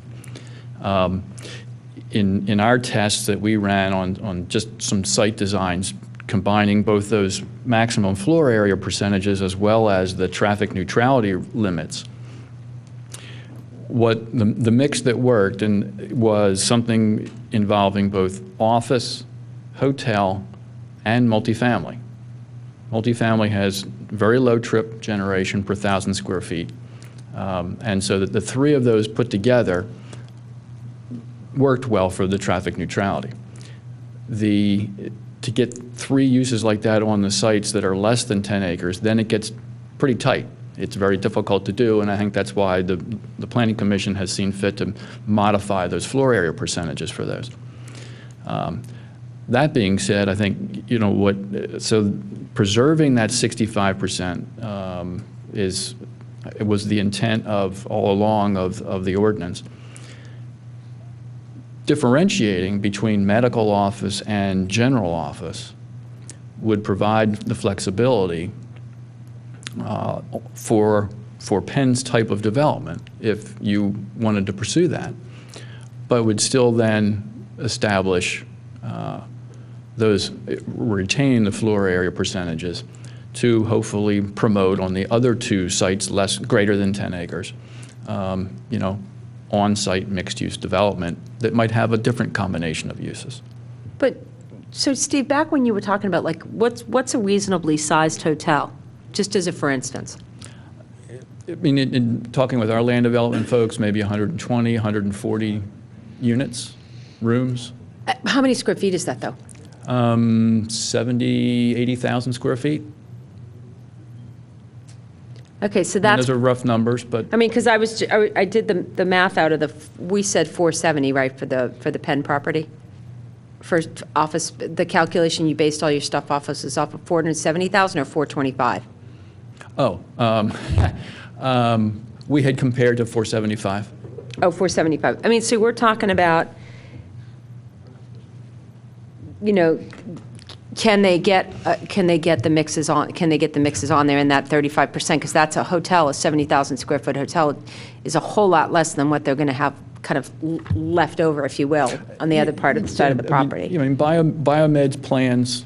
In our tests that we ran on just some site designs, combining both those maximum floor area percentages as well as the traffic neutrality limits, what the mix that worked was something involving both office, hotel, and multifamily. Multifamily has very low trip generation per 1,000 square feet. And so that the 3 of those put together worked well for the traffic neutrality. To get 3 uses like that on the sites that are less than 10 acres, then it gets pretty tight. It's very difficult to do, and I think that's why the Planning Commission has seen fit to modify those floor area percentages for those. That being said, I think, so preserving that 65% it was the intent of all along of the ordinance. Differentiating between medical office and general office would provide the flexibility for Penn's type of development if you wanted to pursue that, but would still then establish retain the floor area percentages to hopefully promote on the other two sites greater than 10 acres, on-site mixed-use development that might have a different combination of uses. But, so Steve, back when you were talking about, like, what's a reasonably sized hotel? Just as a for instance. I mean, in talking with our land development folks, maybe 120, 140 units, rooms. How many square feet is that, though? 70, 80,000 square feet. Okay, so And that's, those are rough numbers, but I mean, because I did the math out of we said 470, right, for the Penn property? First office, the calculation you based all your stuff off of is off of 470,000 or 425? we had compared to 475. Oh, 475. I mean, so we're talking about, can they get the mixes on? Can they get the mixes on there in that 35%? Because that's a hotel, a 70,000 square foot hotel, is a whole lot less than what they're going to have kind of left over, if you will, on the other part of the side of the property. Biomed's plans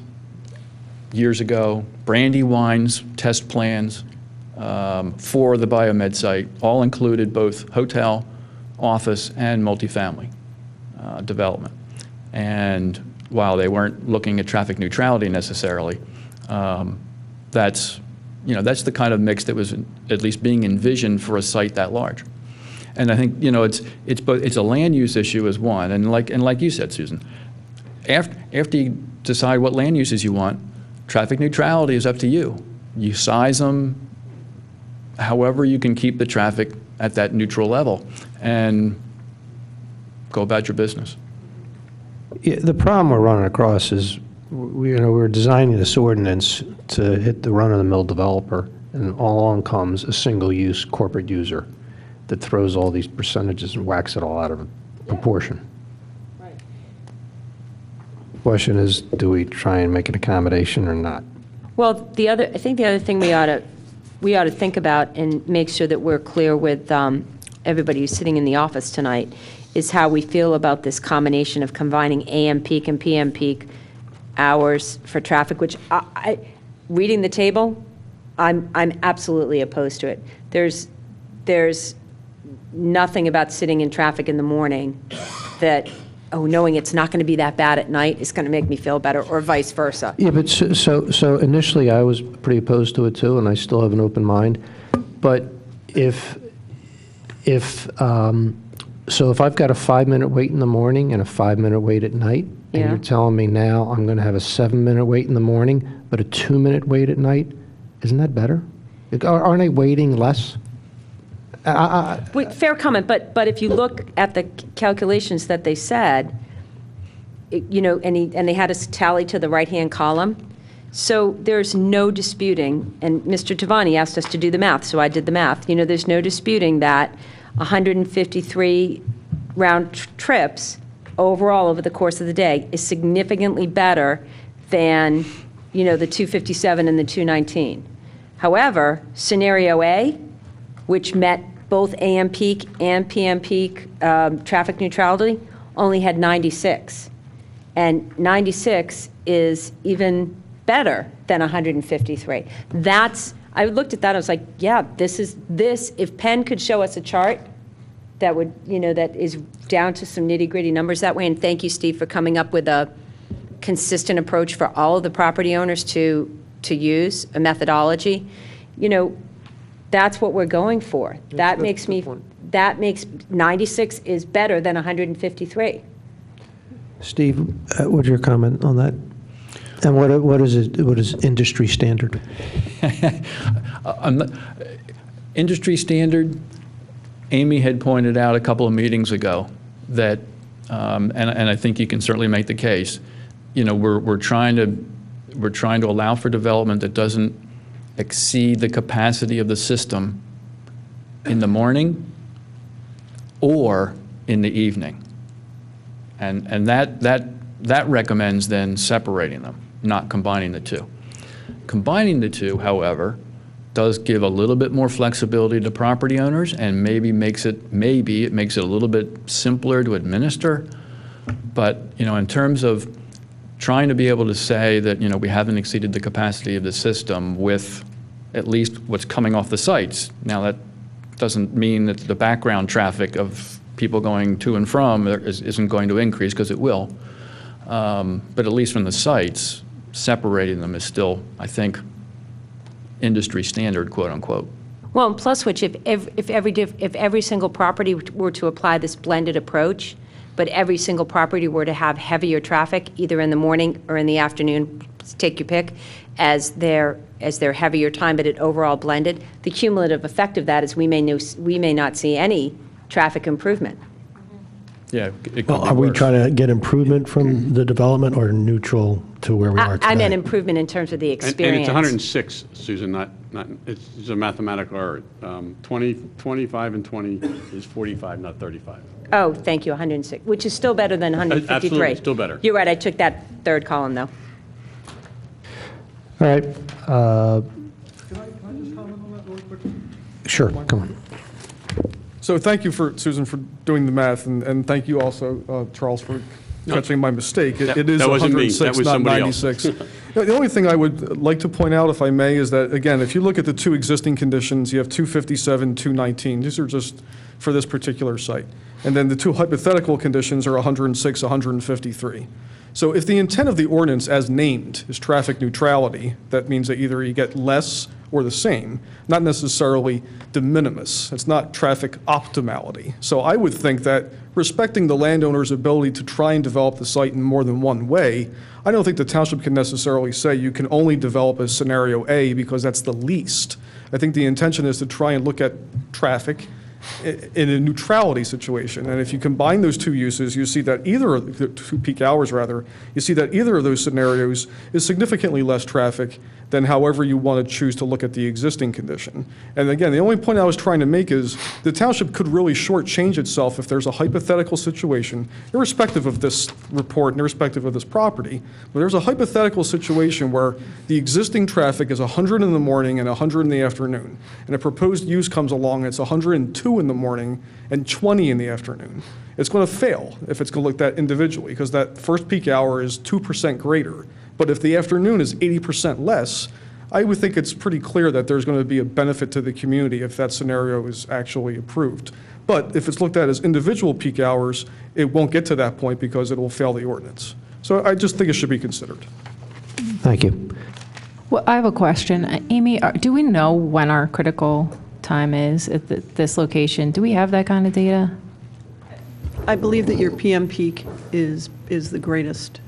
years ago, Brandywine's test plans for the Biomed site all included both hotel, office, and multifamily development. And while they weren't looking at traffic neutrality necessarily, that's the kind of mix that was at least being envisioned for a site that large. And I think it's a land use issue as one, and like you said, Susan, after you decide what land uses you want, traffic neutrality is up to you. You size them however you can keep the traffic at that neutral level, and go about your business. Yeah, the problem we're running across is, we're designing this ordinance to hit the run-of-the-mill developer, and along comes a single-use corporate user that throws all these percentages and whacks it all out of proportion. Right. Question is, do we try and make an accommodation or not? Well, I think the other thing we ought to think about and make sure that we're clear with everybody who's sitting in the office tonight is how we feel about this combination of combining AM peak and PM peak hours for traffic, which reading the table, I'm absolutely opposed to it. There's nothing about sitting in traffic in the morning that, knowing it's not going to be that bad at night is going to make me feel better, or vice versa. Yeah, but so initially I was pretty opposed to it too, and I still have an open mind. But if I've got a 5-minute wait in the morning and a 5-minute wait at night, and Yeah. you're telling me now I'm going to have a 7-minute wait in the morning, but a 2-minute wait at night, isn't that better? Aren't I waiting less? Wait, fair comment, but if you look at the calculations that they said, and they had us tally to the right-hand column, so there's no disputing, and Mr. Tavani asked us to do the math, so I did the math. There's no disputing that 153 round trips overall over the course of the day is significantly better than, the 257 and the 219. However, scenario A, which met both AM peak and PM peak traffic neutrality, only had 96. And 96 is even better than 153. I looked at that, I was like, yeah, if Penn could show us a chart that would, that is down to some nitty-gritty numbers that way, and thank you, Steve, for coming up with a consistent approach for all of the property owners to use, a methodology, that's what we're going for. That makes 96 is better than 153. Steve, what's your comment on that? And what is industry standard? Industry standard, Amy had pointed out a couple of meetings ago that, and I think you can certainly make the case, we're trying to allow for development that doesn't exceed the capacity of the system in the morning or in the evening. And that recommends then separating them, not combining the two. Combining the two, however, does give a little bit more flexibility to property owners, and maybe it makes it a little bit simpler to administer. But in terms of trying to be able to say that, we haven't exceeded the capacity of the system with at least what's coming off the sites. Now, that doesn't mean that the background traffic of people going to and from isn't going to increase, because it will. But at least from the sites, separating them is still, I think, industry standard, quote unquote. Well, and plus which, if every single property were to apply this blended approach, but every single property were to have heavier traffic, either in the morning or in the afternoon, take your pick, as their heavier time, but it overall blended, the cumulative effect of that is we may not see any traffic improvement. Yeah, it could Well, be are we worse. trying to get improvement from the development or neutral to where we are today? I meant improvement in terms of the And experience. it's 106, Susan, it's a mathematical error. 25 and 20 is 45, not 35. Oh, thank you, 106, which is still better than 153. Absolutely, still better. You're right, I took that third column, though. All right. Can I just comment on that really quickly? Sure, come on. So thank you, Susan, for doing the math, and thank you also, Charles, for catching my mistake. It is That wasn't me. 106, That was not somebody else. 96. The only thing I would like to point out, if I may, is that, again, if you look at the two existing conditions, you have 257, 219. These are just for this particular site. And then the two hypothetical conditions are 106, 153. So if the intent of the ordinance as named is traffic neutrality, that means that either you get less or the same, not necessarily de minimis. It's not traffic optimality. So I would think that respecting the landowner's ability to try and develop the site in more than one way, I don't think the township can necessarily say you can only develop a scenario A because that's the least. I think the intention is to try and look at traffic in a neutrality situation. And if you combine those two uses, you see that either of the two peak hours, rather, you see that either of those scenarios is significantly less traffic than however you want to choose to look at the existing condition. And again, the only point I was trying to make is the township could really shortchange itself if there's a hypothetical situation, irrespective of this report and irrespective of this property, but there's a hypothetical situation where the existing traffic is 100 in the morning and 100 in the afternoon, and a proposed use comes along, it's 102 in the morning and 20 in the afternoon. It's going to fail if it's going to look at that individually, because that first peak hour is 2% greater. But if the afternoon is 80% less, I would think it's pretty clear that there's going to be a benefit to the community if that scenario is actually approved. But if it's looked at as individual peak hours, it won't get to that point because it will fail the ordinance. So I just think it should be considered. Thank you. Well, I have a question. Amy, do we know when our critical time is at this location? Do we have that kind of data? I believe that your PM peak is the greatest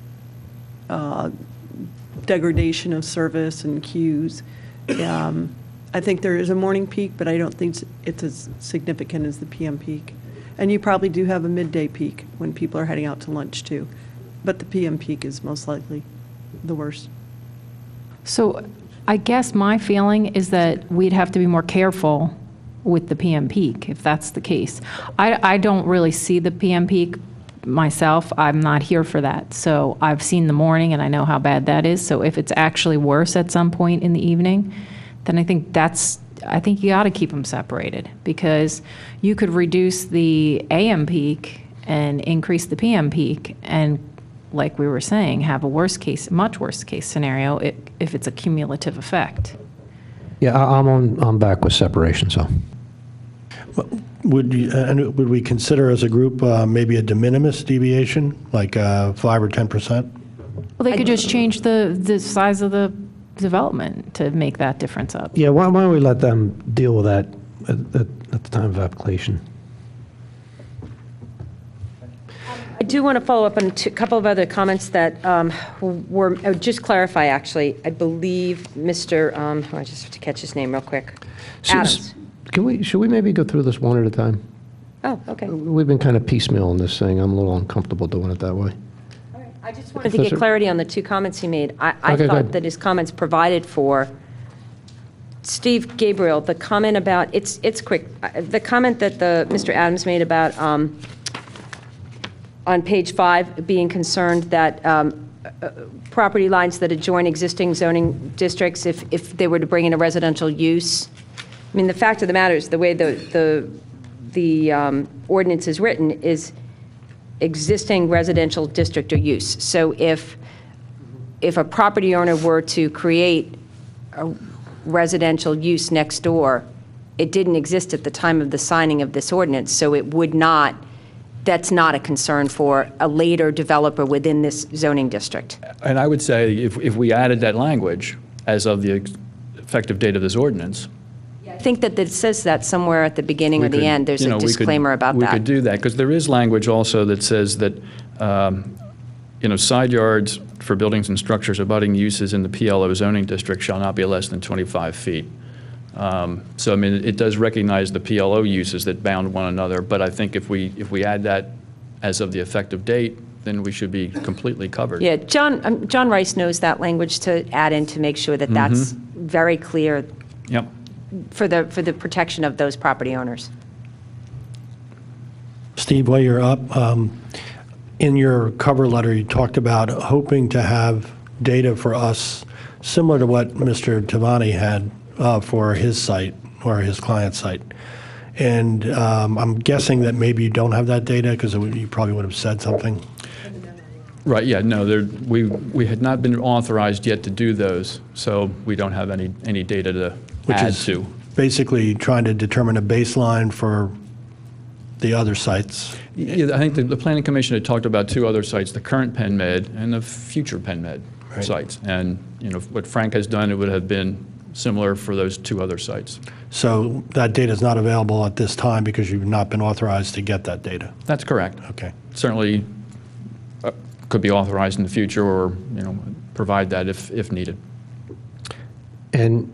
degradation of service and queues. I think there is a morning peak, but I don't think it's as significant as the PM peak. And you probably do have a midday peak when people are heading out to lunch too. But the PM peak is most likely the worst. So I guess my feeling is that we'd have to be more careful with the PM peak, if that's the case. I don't really see the PM peak myself. I'm not here for that. So I've seen the morning and I know how bad that is. So if it's actually worse at some point in the evening, then I think you ought to keep them separated, because you could reduce the AM peak and increase the PM peak, and like we were saying, have a much worse case scenario if it's a cumulative effect. Yeah, I'm back with separation, so. Would we consider as a group maybe a de minimis deviation, like 5 or 10%? Well, they could just change the size of the development to make that difference up. Yeah, why don't we let them deal with that at the time of application? I do want to follow up on a couple of other comments that were, just clarify, actually. I believe Mr., I just have to catch his name real quick. Adams. Should we maybe go through this one at a time? Oh, okay. We've been kind of piecemeal in this thing. I'm a little uncomfortable doing it that way. I just wanted to get clarity on the two comments he made. I Okay, go thought ahead. that his comments provided for Steve Gabriel, the comment about, it's quick, the comment that Mr. Adams made about on page 5, being concerned that property lines that adjoin existing zoning districts, if they were to bring in a residential use. I mean, the fact of the matter is the way the ordinance is written is existing residential district or use. So if if a property owner were to create a residential use next door, it didn't exist at the time of the signing of this ordinance, so it would not, that's not a concern for a later developer within this zoning district. And I would say if we added that language as of the effective date of this ordinance. I think that it says that somewhere at the beginning or we the could, end, there's you know, a we could- disclaimer about We that. could do that, because there is language also that says that, side yards for buildings and structures abutting uses in the PLO zoning district shall not be less than 25 feet. So, I mean, it does recognize the PLO uses that bound one another, but I think if we add that as of the effective date, then we should be completely covered. Yeah, John Rice knows that language to add in to make sure that that's very clear Yep. for the protection of those property owners. Steve, while you're up, in your cover letter, you talked about hoping to have data for us similar to what Mr. Tavani had for his site or his client's site. And I'm guessing that maybe you don't have that data because you probably would have said something. Right, yeah, no, we had not been authorized yet to do those, so we don't have any data to add to. Basically trying to determine a baseline for the other sites. Yeah, I think the Planning Commission had talked about two other sites, the current PenMed and the future PenMed sites. And, what Frank has done, it would have been similar for those two other sites. So that data is not available at this time because you've not been authorized to get that data? That's correct. Okay. Certainly could be authorized in the future or, provide that if needed. And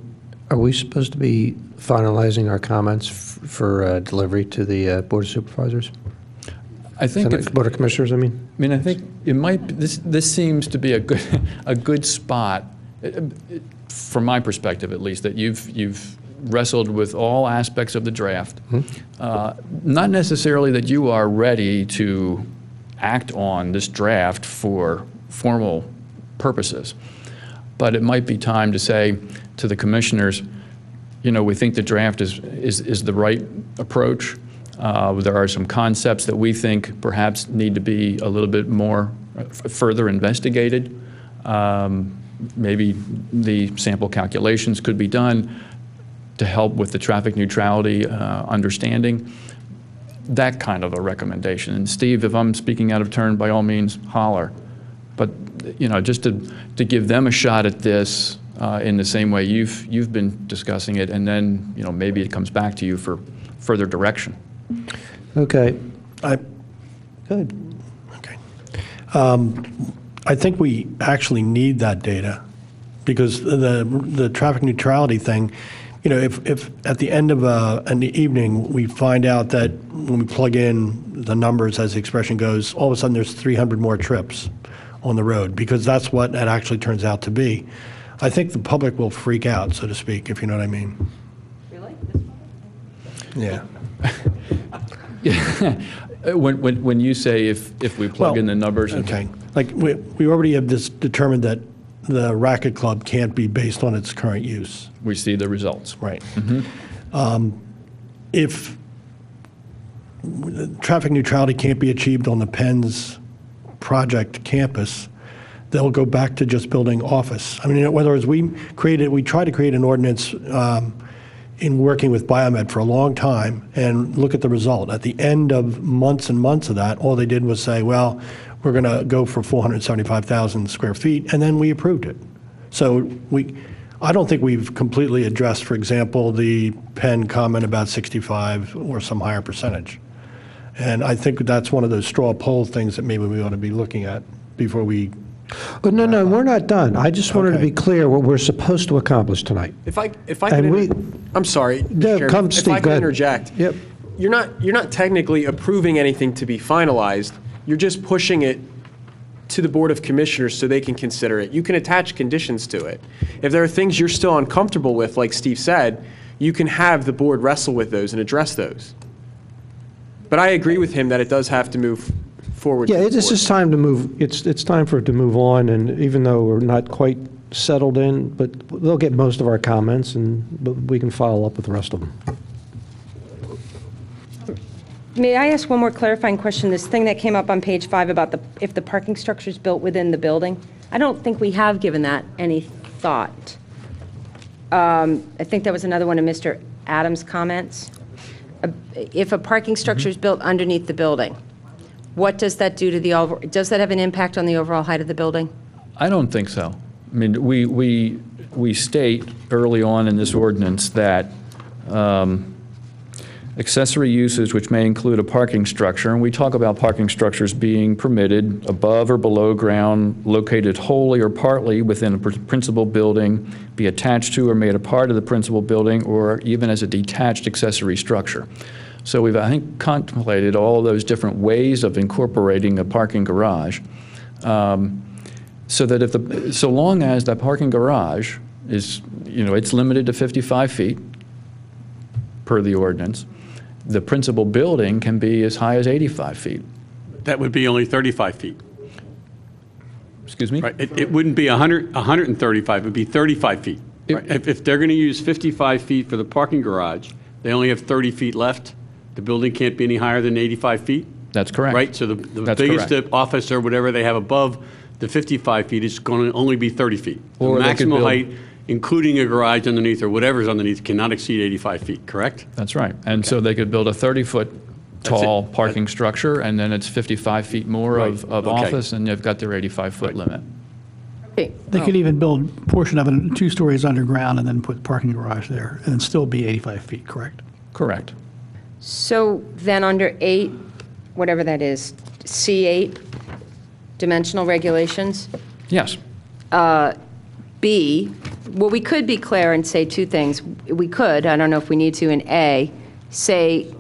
are we supposed to be finalizing our comments for delivery to the Board of Supervisors? I think Board of Commissioners, I mean? I mean, I think it might, this seems to be a good spot, from my perspective at least, that you've wrestled with all aspects of the draft. Not necessarily that you are ready to act on this draft for formal purposes, but it might be time to say to the commissioners, we think the draft is the right approach. There are some concepts that we think perhaps need to be a little bit more further investigated. Maybe the sample calculations could be done to help with the traffic neutrality understanding. That kind of a recommendation. And Steve, if I'm speaking out of turn, by all means, holler. But just to give them a shot at this in the same way you've been discussing it, and then maybe it comes back to you for further direction. Okay. Good. Okay. I think we actually need that data because the traffic neutrality thing, if at the end of an evening we find out that when we plug in the numbers, as the expression goes, all of a sudden there's 300 more trips on the road because that's what it actually turns out to be. I think the public will freak out, so to speak, if you know what I mean. Really? Yeah. When you say if we plug in the numbers. Okay. Like we already have this determined that the racket club can't be based on its current use. We see the results. Right. If traffic neutrality can't be achieved on the Penn's project campus, they'll go back to just building office. I mean, in other words, we tried to create an ordinance in working with Biomed for a long time, and look at the result. At the end of months and months of that, all they did was say, well, we're going to go for 475,000 square feet, and then we approved it. So I don't think we've completely addressed, for example, the Penn comment about 65 or some higher percentage. And I think that's one of those straw poll things that maybe we ought to be looking at before we... But no, we're not done. I just wanted to be clear what we're supposed to accomplish tonight. If I And could, I'm sorry, Mr. Yeah, Chairman, come, if Steve, I go could ahead. interject. Yep. You're not technically approving anything to be finalized. You're just pushing it to the Board of Commissioners so they can consider it. You can attach conditions to it. If there are things you're still uncomfortable with, like Steve said, you can have the board wrestle with those and address those. But I agree with him that it does have to move forward. Yeah, to the it's board. just time to move. It's time for it to move on, and even though we're not quite settled in, but they'll get most of our comments, but we can follow up with the rest of them. May I ask one more clarifying question? This thing that came up on page 5 about if the parking structure is built within the building, I don't think we have given that any thought. I think that was another one of Mr. Adams' comments. If a parking structure is built underneath the building, what does that do to the, does that have an impact on the overall height of the building? I don't think so. I mean, we state early on in this ordinance that accessory uses which may include a parking structure, and we talk about parking structures being permitted above or below ground, located wholly or partly within a principal building, be attached to or made a part of the principal building, or even as a detached accessory structure. So we've, I think, contemplated all of those different ways of incorporating a parking garage, so that if the, so long as that parking garage is, it's limited to 55 feet per the ordinance, the principal building can be as high as 85 feet. That would be only 35 feet. Excuse me? Right. It wouldn't be 135, it would be 35 feet. Right? If they're going to use 55 feet for the parking garage, they only have 30 feet left, the building can't be any higher than 85 feet? That's correct. Right? So the biggest office or whatever they have above the 55 feet is going to only be 30 feet. Or the they could maximum build- height, including a garage underneath or whatever's underneath, cannot exceed 85 feet, correct? That's right. And so they could build a 30-foot tall it. parking structure, and then it's 55 feet more Right. of Okay. office, and they've got their 85-foot limit. Okay. They could even build a portion of it 2 stories underground and then put parking garage there and still be 85 feet, correct? Correct. So then under 8, whatever that is, C8, dimensional regulations, Yes. B, well, we could be clear and say 2 things. We could, I don't know if we need to, in A, say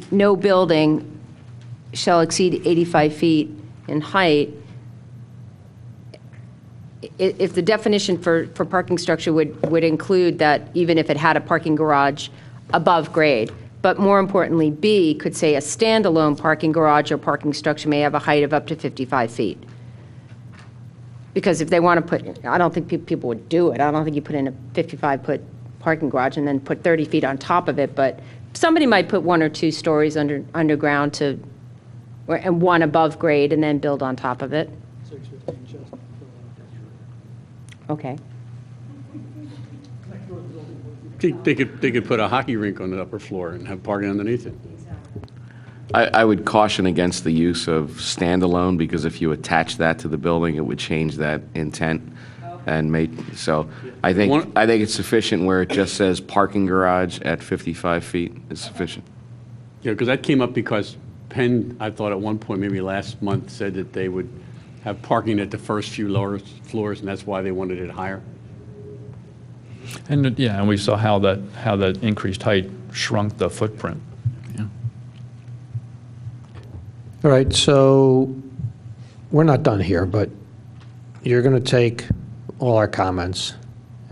no building shall exceed 85 feet in height. If the definition for parking structure would include that even if it had a parking garage above grade, but more importantly, B could say a standalone parking garage or parking structure may have a height of up to 55 feet. Because if they want to put, I don't think people would do it. I don't think you put in a 55-foot parking garage and then put 30 feet on top of it, but somebody might put 1 or 2 stories underground and 1 above grade and then build on top of it. Okay. They could put a hockey rink on the upper floor and have parking underneath it. I would caution against the use of standalone, because if you attach that to the building, it would change that intent and make, so I think it's sufficient where it just says parking garage at 55 feet is sufficient. Yeah, because that came up because Penn, I thought at one point, maybe last month, said that they would have parking at the first few lower floors, and that's why they wanted it higher. And, yeah, and we saw how that increased height shrunk the footprint. Yeah. All right, so we're not done here, but you're going to take all our comments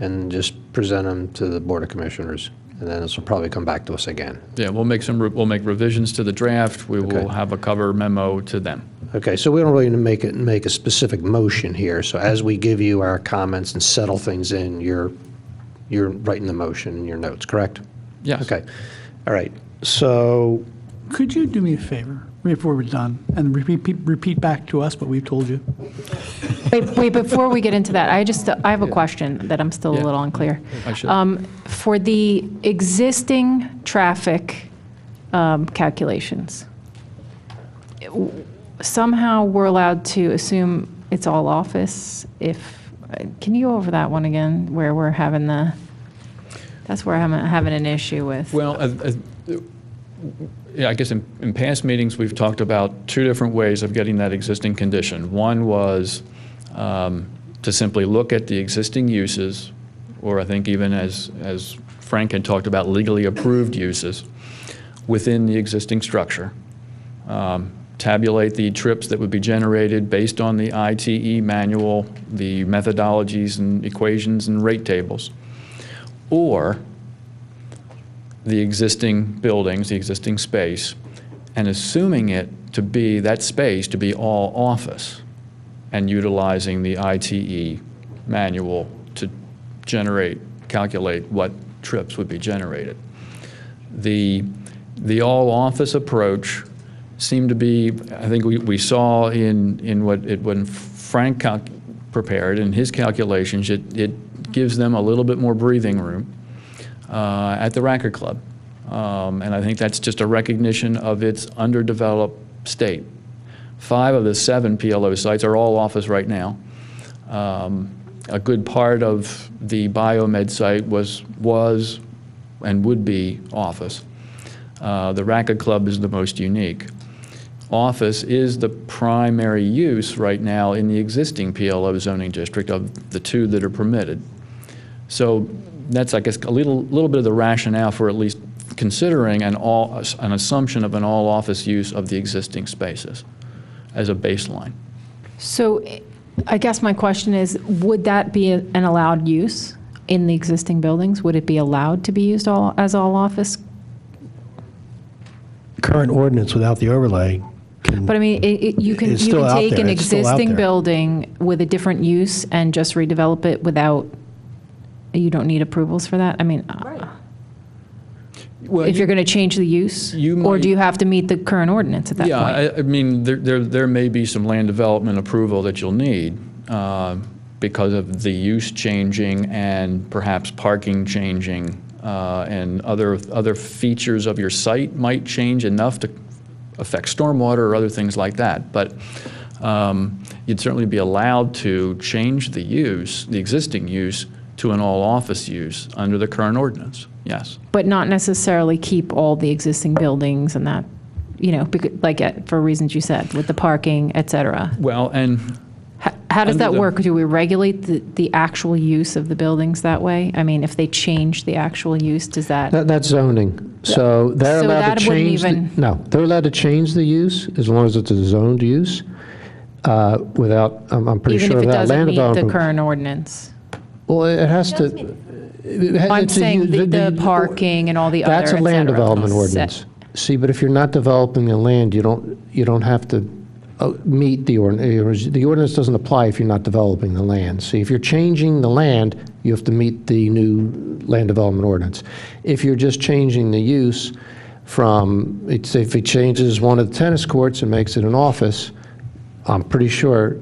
and just present them to the Board of Commissioners, and then this will probably come back to us again. Yeah, we'll make revisions to the draft. We will have a cover memo to them. Okay, so we don't really make a specific motion here. So as we give you our comments and settle things in, you're writing the motion in your notes, correct? Yes. Okay. All right. So Could you do me a favor before we're done and repeat back to us what we've told you? Wait, before we get into that, I have a question that I'm still a little unclear. I should. For the existing traffic calculations, somehow we're allowed to assume it's all office can you go over that one again, where we're having that's where I'm having an issue with? Well, yeah, I guess in past meetings, we've talked about 2 different ways of getting that existing condition. One was to simply look at the existing uses, or I think even as Frank had talked about, legally approved uses within the existing structure. Tabulate the trips that would be generated based on the ITE manual, the methodologies and equations and rate tables, or the existing buildings, the existing space, and assuming it to be, that space to be all office, and utilizing the ITE manual to calculate what trips would be generated. The all-office approach seemed to be, I think we saw in when Frank prepared, in his calculations, it gives them a little bit more breathing room at the Racket Club. And I think that's just a recognition of its underdeveloped state. 5 of the 7 PLO sites are all office right now. A good part of the biomed site was and would be office. The Racket Club is the most unique. Office is the primary use right now in the existing PLO zoning district of the 2 that are permitted. So that's, I guess, a little bit of the rationale for at least considering an assumption of an all-office use of the existing spaces as a baseline. So I guess my question is, would that be an allowed use in the existing buildings? Would it be allowed to be used as all office? Current ordinance without the overlay. But I mean, you can take an existing building with a different use and just redevelop it without, you don't need approvals for that? I mean, Well, if you're going to change the use? Or do you have to meet the current ordinance at that point? Yeah, I mean, there may be some land development approval that you'll need because of the use changing and perhaps parking changing and other features of your site might change enough to affect stormwater or other things like that. But you'd certainly be allowed to change the use, the existing use, to an all-office use under the current ordinance, yes. But not necessarily keep all the existing buildings and that, for reasons you said, with the parking, et cetera. Well, and how does that work? Do we regulate the actual use of the buildings that way? I mean, if they change the actual use, does that? That's zoning. So they're allowed to change. They're allowed to change the use as long as it's a zoned use without, I'm pretty sure, even if it without doesn't land meet development. the current ordinance? Well, it has to. I'm saying the parking and all the other, That's a et land cetera. development ordinance. See, but if you're not developing the land, you don't have to meet the ordinance. The ordinance doesn't apply if you're not developing the land. See, if you're changing the land, you have to meet the new land development ordinance. If you're just changing the use from, if he changes one of the tennis courts and makes it an office, I'm pretty sure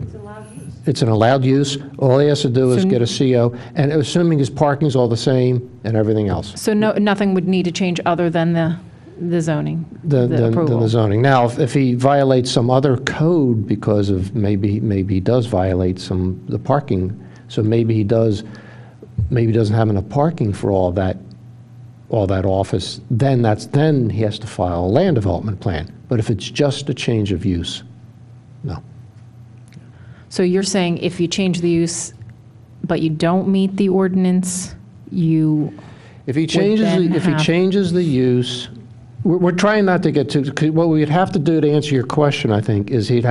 it's an allowed use. All he has to do is get a CO, and assuming his parking's all the same and everything else. So nothing would need to change other than the zoning, the Than approval? the zoning. Now, if he violates some other code because of, maybe he does violate the parking, so maybe he doesn't have enough parking for all that office, then he has to file a land development plan. But if it's just a change of use, no. So you're saying if you change the use, but you don't meet the ordinance, If he changes the use, we're trying not to get to, what we'd have to do to answer your question, I think, is we'd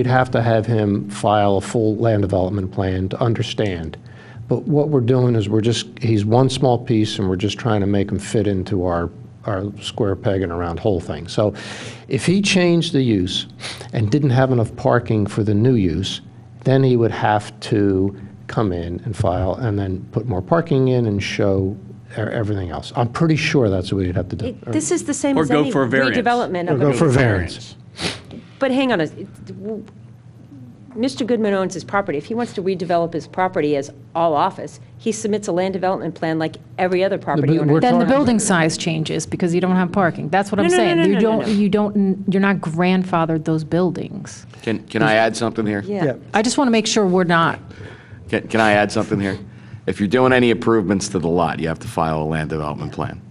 have to have him file a full land development plan to understand. But what we're doing is he's one small piece, and we're just trying to make him fit into our square peg and a round hole thing. So if he changed the use and didn't have enough parking for the new use, then he would have to come in and file and then put more parking in and show everything else. I'm pretty sure that's what he'd have to do. This is the same Or as go any for a variance. redevelopment Or of go a for variance. But hang on, Mr. Goodman owns his property. If he wants to redevelop his property as all office, he submits a land development plan like every other property owner. Then the building size changes because you don't have parking. That's what I'm saying. You're not grandfathered those buildings. Can I add something here? Yeah. I just want to make sure we're not. Can I add something here? If you're doing any improvements to the lot, you have to file a land development plan.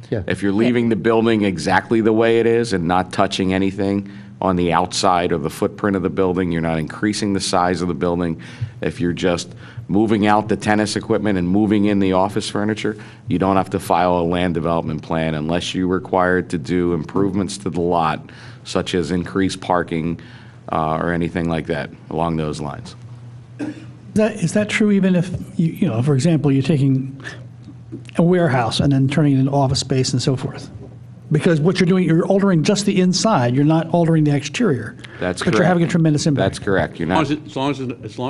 Yeah. If you're leaving the building exactly the way it is and not touching anything on the outside or the footprint of the building, you're not increasing the size of the building. If you're just moving out the tennis equipment and moving in the office furniture, you don't have to file a land development plan unless you're required to do improvements to the lot, such as increased parking or anything like that along those lines. Is that true even if, for example, you're taking a warehouse and then turning it into office space and so forth? Because what you're doing, you're altering just the inside, you're not altering the exterior. That's correct. But you're having a tremendous impact. That's correct. You're not. As long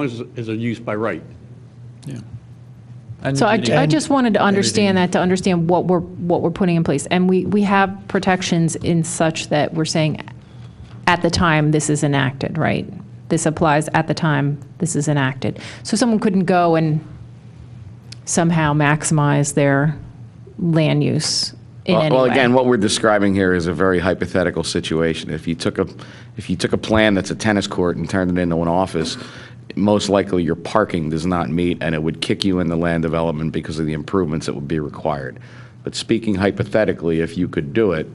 as it's a use by right. Yeah. And So I just wanted to understand that, to understand what we're putting in place. And we have protections in such that we're saying at the time this is enacted, right? this applies at the time this is enacted. So someone couldn't go and somehow maximize their land use in any Well, way. again, what we're describing here is a very hypothetical situation. If you took a plan that's a tennis court and turned it into an office, most likely your parking does not meet, and it would kick you in the land development because of the improvements that would be required. But speaking hypothetically, if you could do it,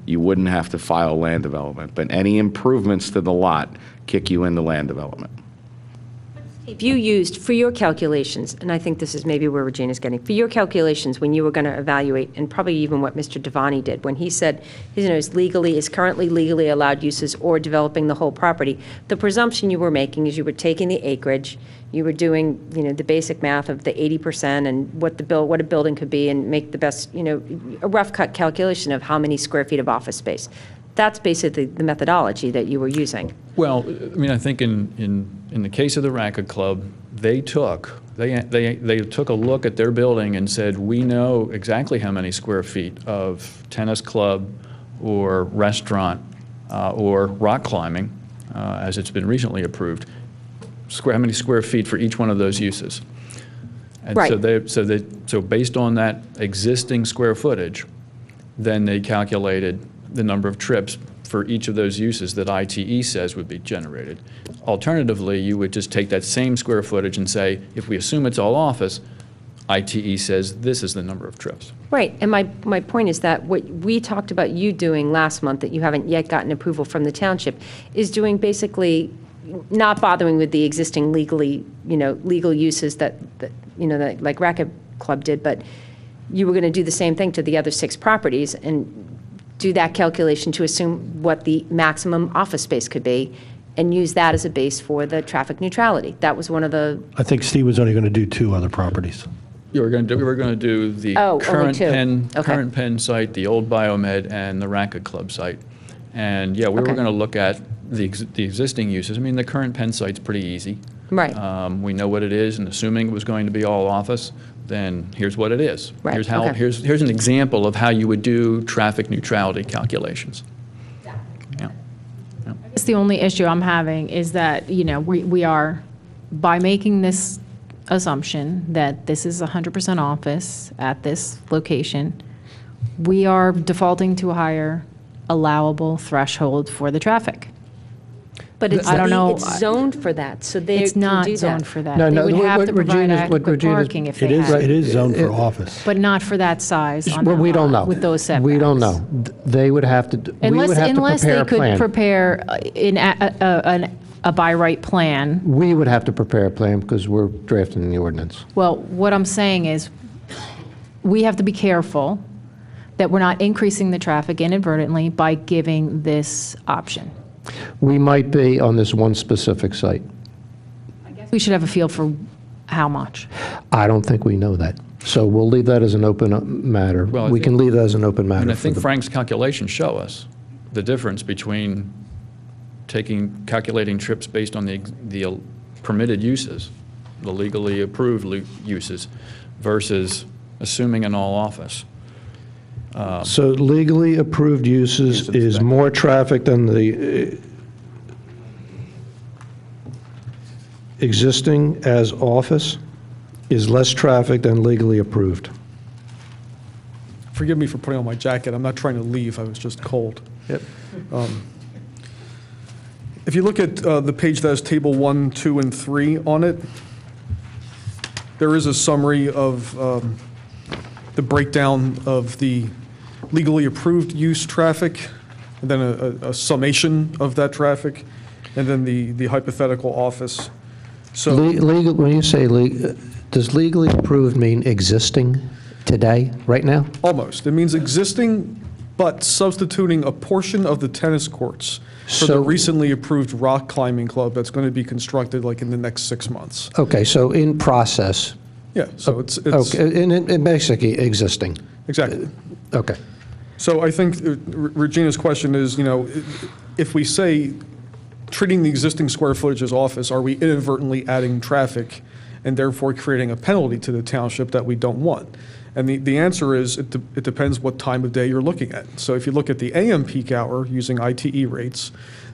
you wouldn't have to file land development. But any improvements to the lot kick you into land development. If you used, for your calculations, and I think this is maybe where Regina's getting, for your calculations, when you were going to evaluate, and probably even what Mr. Devani did, when he said, is currently legally allowed uses or developing the whole property, the presumption you were making is you were taking the acreage, you were doing, the basic math of the 80% and what a building could be, and make the best, a rough cut calculation of how many square feet of office space. That's basically the methodology that you were using. Well, I mean, I think in the case of the Racket Club, they took a look at their building and said, we know exactly how many square feet of tennis club or restaurant or rock climbing, as it's been recently approved, how many square feet for each one of those uses. And Right. so based on that existing square footage, then they calculated the number of trips for each of those uses that ITE says would be generated. Alternatively, you would just take that same square footage and say, if we assume it's all office, ITE says this is the number of trips. Right, and my point is that what we talked about you doing last month that you haven't yet gotten approval from the township is doing basically not bothering with the existing legal uses that like Racket Club did, but you were going to do the same thing to the other 6 properties and do that calculation to assume what the maximum office space could be and use that as a base for the traffic neutrality. That was one of the, I think Steve was only going to do 2 other properties. We were going to do the only current 2. Okay. current Penn site, the old Biomed, and the Racket Club site. And yeah, we were Okay. going to look at the existing uses. I mean, the current Penn site's pretty easy. right. We know what it is, and assuming it was going to be all office, then here's what it is. Right, Here's how. okay. Here's an example of how you would do traffic neutrality calculations. Yeah. It's the only issue I'm having is that, we are, by making this assumption that this is 100% office at this location, we are defaulting to a higher allowable threshold for the traffic. But it's, I don't know. it's zoned for that, so they It's can not do that. zoned for that. No, They no, would have what to provide Regina's- what adequate Regina's- parking if It they is, had it it, is zoned for office. but not for that size on Well, the we don't lot know. with those setbacks. We don't know. They would have to, we would have to Unless prepare they a could plan. prepare a by right plan. We would have to prepare a plan because we're drafting the ordinance. Well, what I'm saying is, we have to be careful that we're not increasing the traffic inadvertently by giving this option. We might be on this one specific site. We should have a feel for how much. I don't think we know that. So we'll leave that as an open matter. Well, I We can think- leave that as an open matter. And I for think the- Frank's calculations show us the difference between calculating trips based on the permitted uses, the legally approved uses, versus assuming an all office. So legally approved uses is more traffic than the existing as office is less traffic than legally approved. Forgive me for putting on my jacket. I'm not trying to leave. I was just cold. Yep. If you look at the page that has Table 1, 2, and 3 on it, there is a summary of the breakdown of the legally approved use traffic, and then a summation of that traffic, and then the hypothetical office. So Legal, when you say, does legally approved mean existing today, right now? almost. It means existing, but substituting a portion of the tennis courts for the So- recently approved rock climbing club that's going to be constructed like in the next 6 months. Okay, so in process. Yeah, so it's Okay, and basically existing. exactly. Okay. So I think Regina's question is, if we say treating the existing square footage as office, are we inadvertently adding traffic and therefore creating a penalty to the township that we don't want? And the answer is it depends what time of day you're looking at. So if you look at the AM peak hour using ITE rates,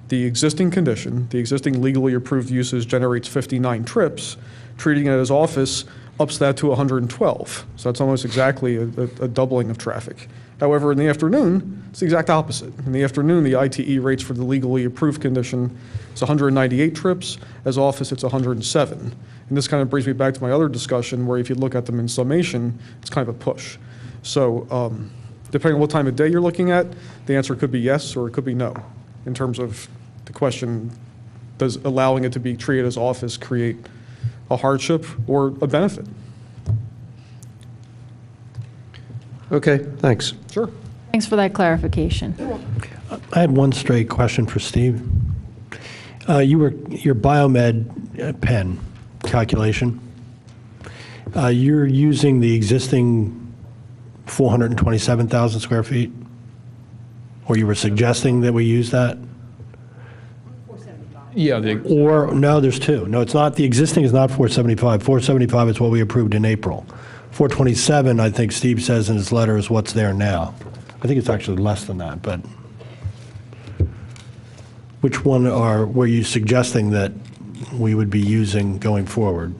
the existing condition, the existing legally approved uses generates 59 trips, treating it as office ups that to 112. So that's almost exactly a doubling of traffic. However, in the afternoon, it's the exact opposite. In the afternoon, the ITE rates for the legally approved condition is 198 trips. As office, it's 107. And this kind of brings me back to my other discussion, where if you look at them in summation, it's kind of a push. So depending on what time of day you're looking at, the answer could be yes or it could be no. In terms of the question, does allowing it to be treated as office create a hardship or a benefit? Okay, thanks. Sure. Thanks for that clarification. I had one straight question for Steve. Your biomed pen calculation, you're using the existing 427,000 square feet? Or you were suggesting that we use that? Yeah, Or, no, there's two. No, it's not, the existing is not 475. 475 is what we approved in April. 427, I think Steve says in his letter, is what's there now. I think it's actually less than that, but which one were you suggesting that we would be using going forward?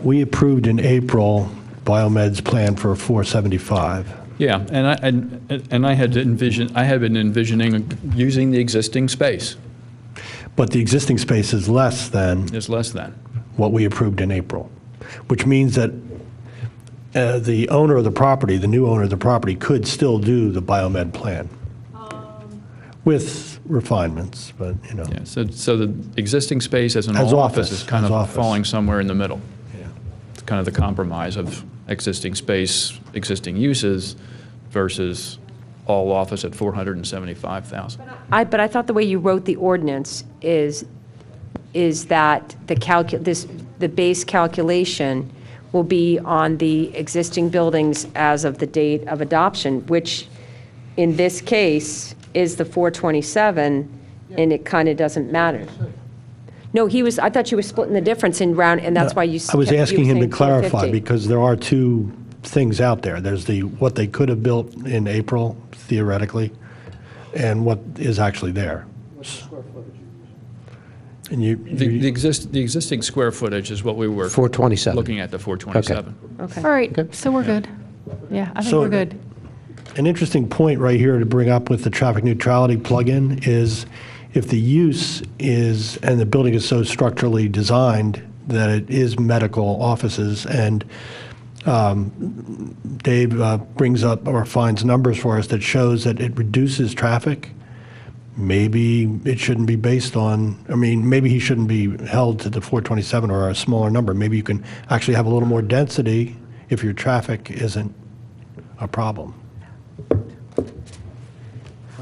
We approved in April Biomed's plan for 475. Yeah, and I had been envisioning using the existing space. But the existing space is less than Is less than. what we approved in April, which means that the owner of the property, the new owner of the property, could still do the biomed plan with refinements, but, you know. Yeah, so the existing space as an As all office, office is kind as of office. falling somewhere in the middle. Yeah. It's kind of the compromise of existing space, existing uses versus all office at 475,000. But I thought the way you wrote the ordinance is that the base calculation will be on the existing buildings as of the date of adoption, which in this case is the 427, and it kind of doesn't matter. No, I thought you were splitting the difference in round, and that's why you. I was asking him to saying clarify, 450. because there are two things out there. There's what they could have built in April, theoretically, and what is actually there. And The existing square footage is what we were 427. looking at, the 427. Okay. All right, so we're good. Yeah, I think So- we're good. An interesting point right here to bring up with the traffic neutrality plug-in is if the use is, and the building is so structurally designed that it is medical offices, and Dave brings up or finds numbers for us that shows that it reduces traffic, maybe it shouldn't be based on, maybe he shouldn't be held to the 427 or a smaller number. Maybe you can actually have a little more density if your traffic isn't a problem.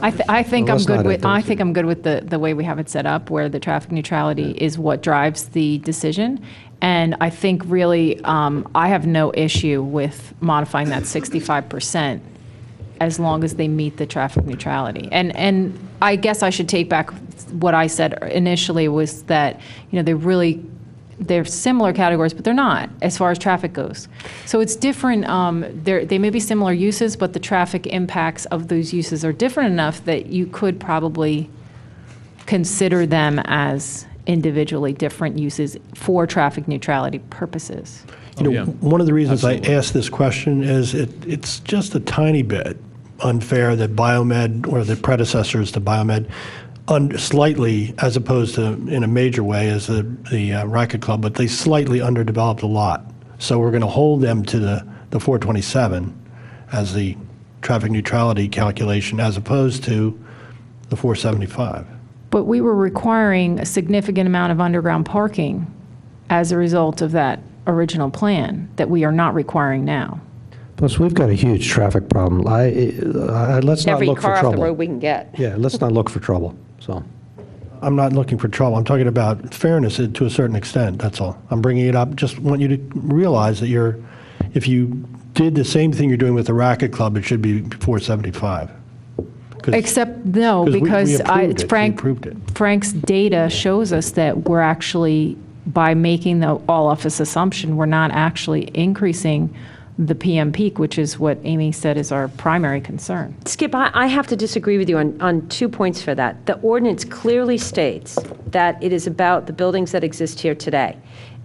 I think Well, I'm let's good not with, add I those. think I'm good with the way we have it set up, where the traffic neutrality is what drives the decision. And I think really, I have no issue with modifying that 65% as long as they meet the traffic neutrality. And I guess I should take back what I said initially, was that, they're similar categories, but they're not as far as traffic goes. So it's different. They may be similar uses, but the traffic impacts of those uses are different enough that you could probably consider them as individually different uses for traffic neutrality purposes. Yeah. One of the reasons Absolutely. I asked this question is it's just a tiny bit unfair that Biomed, or the predecessors to Biomed, slightly, as opposed to in a major way as the Racket Club, but they slightly underdeveloped a lot. So we're going to hold them to the 427 as the traffic neutrality calculation, as opposed to the 475. But we were requiring a significant amount of underground parking as a result of that original plan that we are not requiring now. Plus, we've got a huge traffic problem. Let's not Every look for car off the road trouble. we can get. Yeah, let's not look for trouble, so. I'm not looking for trouble. I'm talking about fairness to a certain extent, that's all. I'm bringing it up, just want you to realize that if you did the same thing you're doing with the Racket Club, it should be 475. 'Cause- Except, no, 'cause we because approved it. Frank, We approved it. Frank's data shows us that we're actually, by making the all-office assumption, we're not actually increasing the PM peak, which is what Amy said is our primary concern. Skip, I have to disagree with you on 2 points for that. The ordinance clearly states that it is about the buildings that exist here today.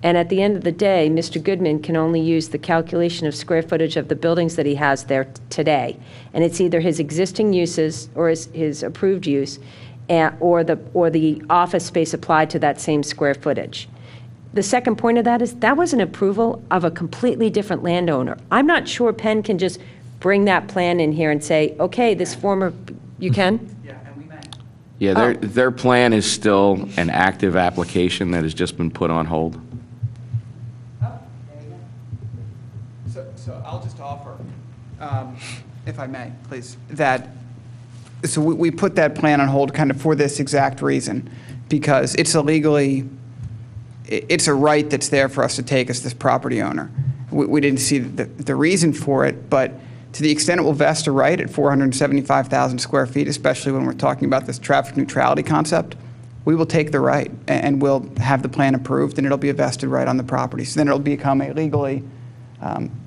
And at the end of the day, Mr. Goodman can only use the calculation of square footage of the buildings that he has there today. And it's either his existing uses or his approved use, or the office space applied to that same square footage. The second point of that is that was an approval of a completely different landowner. I'm not sure Penn can just bring that plan in here and say, okay, this former, you can? Yeah, their plan is still an active application that has just been put on hold. So I'll just offer, if I may, please, that, so we put that plan on hold kind of for this exact reason, because it's it's a right that's there for us to take as this property owner. We didn't see the reason for it, but to the extent it will vest a right at 475,000 square feet, especially when we're talking about this traffic neutrality concept, we will take the right and we'll have the plan approved, and it'll be a vested right on the property. So then it'll become a legally